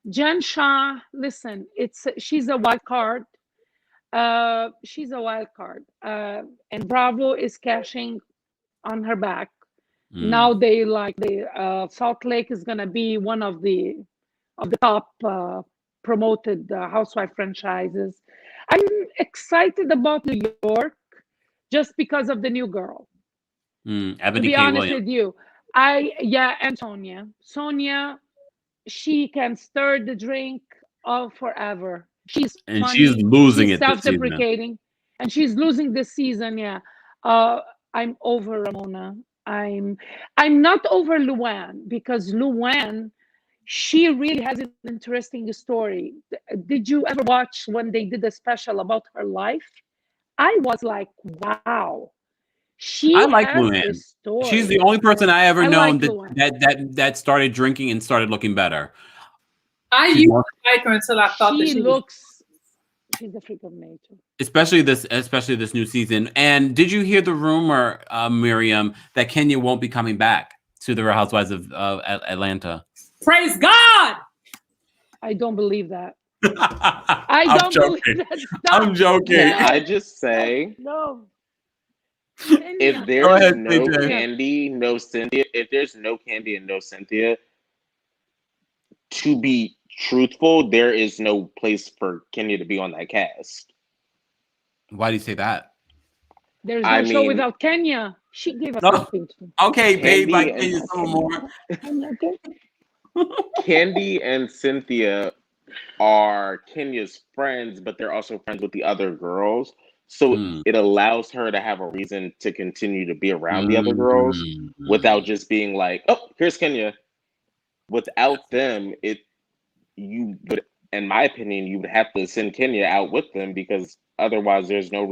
Jen Shah, listen, she's a wild card. She's a wild card. And Bravo is cashing on her back. Now they Salt Lake is gonna be one of the top promoted housewife franchises. I'm excited about New York just because of the new girl. To be honest with you, and Sonia, she can stir the drink forever. She's funny.
She's losing
she's
it.
Self-deprecating, and she's losing this season. Yeah, I'm over Ramona. I'm not over Luann because Luann, she really has an interesting story. Did you ever watch when they did a special about her life? I was like, wow, she
I like
has
Luann.
this story.
She's the only person I ever
I
known
like Luann.
that started drinking and started looking better.
I
She's
used
more-
to like her until I thought that
She
she was.
looks. She's a freak of nature.
especially this new season. And did you hear the rumor, Miriam, that Kenya won't be coming back to the Real Housewives of Atlanta?
Praise God.
I don't believe that.
I
I don't believe that. Stop.
I'm joking.
No.
I just say,
No.
if
Kenya.
there's
ahead,
no
CJ.
Candy, no Cynthia, if there's no Candy and no Cynthia, to be truthful, there is no place for Kenya to be on that cast.
Why do you say that?
There's no
I
show
mean-
without Kenya. She gave us
No.
something to.
Okay, babe,
Candy
like
and-
Kenya some more.
Candy and Cynthia are Kenya's friends, but they're also friends with the other girls. So
Mm.
it allows her to have a reason to continue to be around the other girls without just being like, oh, here's Kenya. Without them, you would, in my opinion, you would have to send Kenya out with them because otherwise there's no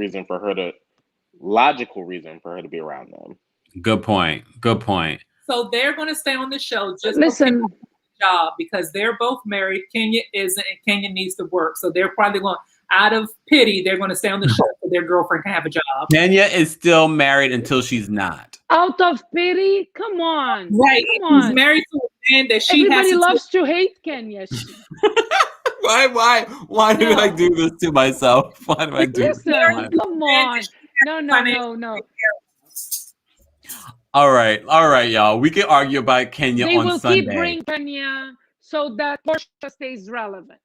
logical reason for her to be around them.
Good point. Good point.
So they're going to stay on the show just
Listen,
for Kenya's job because they're both married. Kenya isn't, and Kenya needs to work. So they're probably going, out of pity, they're going to stay on the show so their girlfriend can have a job.
Kenya is still married until she's not.
out of pity, come on.
Right.
Come on.
She's married to a man that she
Everybody
has to
loves to hate Kenya.
Why do I do this to myself? Why do I do this?
Listen,
to myself?
come on. No.
All right, y'all. We can argue about Kenya
They
on
will
Sunday.
keep bringing Kenya so that Portia stays relevant.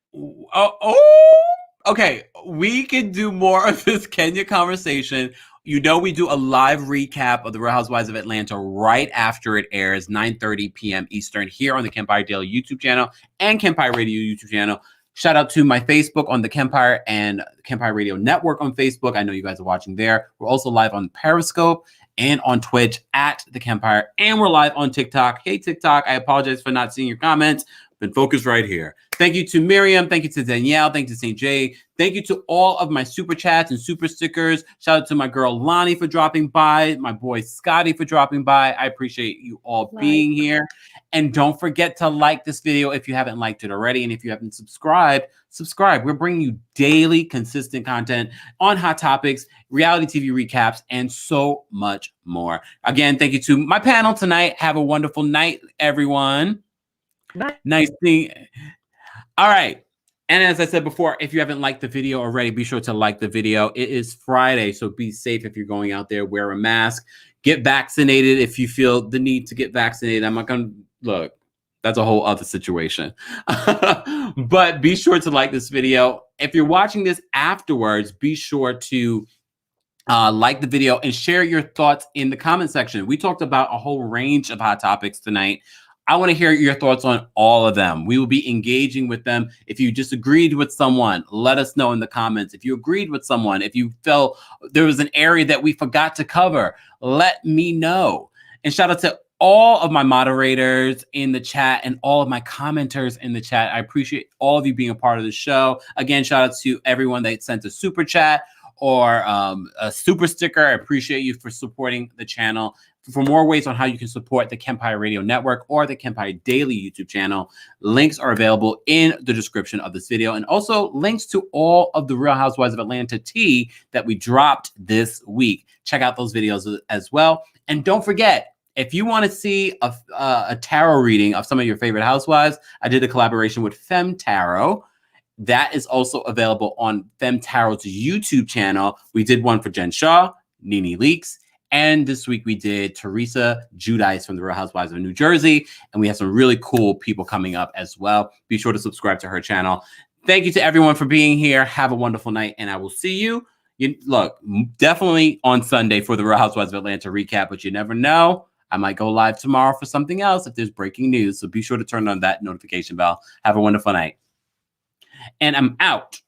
Okay. We can do more of this Kenya conversation. You know, we do a live recap of the Real Housewives of Atlanta right after it airs, 9:30 p.m. Eastern, here on the Kempire Daily YouTube channel and Kempire Radio YouTube channel. Shout out to my Facebook on the Kempire and Kempire Radio Network on Facebook. I know you guys are watching there. We're also live on Periscope and on Twitch at the Kempire, and we're live on TikTok. Hey, TikTok, I apologize for not seeing your comments. Been focused right here. Thank you to Miriam. Thank you to Danielle. Thank you to St. J. Thank you to all of my super chats and super stickers. Shout out to my girl Lonnie for dropping by, my boy Scotty for dropping by. I appreciate you all being here. And don't forget to like this video if you haven't liked it already. And if you haven't subscribed, subscribe. We're bringing you daily, consistent content on hot topics, reality TV recaps, and so much more. Again, thank you to my panel tonight. Have a wonderful night, everyone.
Bye.
Nice thing. All right. And as I said before, if you haven't liked the video already, be sure to like the video. It is Friday, so be safe if you're going out there. Wear a mask. Get vaccinated if you feel the need to get vaccinated. I'm not going to look. That's a whole other situation. But be sure to like this video. If you're watching this afterwards, be sure to like the video and share your thoughts in the comment section. We talked about a whole range of hot topics tonight. I want to hear your thoughts on all of them. We will be engaging with them. If you disagreed with someone, let us know in the comments. If you agreed with someone, if you felt there was an area that we forgot to cover, let me know. And shout out to all of my moderators in the chat and all of my commenters in the chat. I appreciate all of you being a part of the show. Again, shout out to everyone that sent a super chat or a super sticker. I appreciate you for supporting the channel. For more ways on how you can support the Kempire Radio Network or the Kempire Daily YouTube channel, links are available in the description of this video, and also links to all of the Real Housewives of Atlanta tea that we dropped this week. Check out those videos as well. And don't forget, if you want to see a tarot reading of some of your favorite housewives, I did a collaboration with Fem Tarot. That is also available on Fem Tarot's YouTube channel. We did one for Jen Shah, Nene Leakes, and this week we did Teresa Giudice from the Real Housewives of New Jersey. And we have some really cool people coming up as well. Be sure to subscribe to her channel. Thank you to everyone for being here. Have a wonderful night. And I will see you. Look, definitely on Sunday for the Real Housewives of Atlanta recap. But you never know. I might go live tomorrow for something else if there's breaking news. So be sure to turn on that notification bell. Have a wonderful night. And I'm out.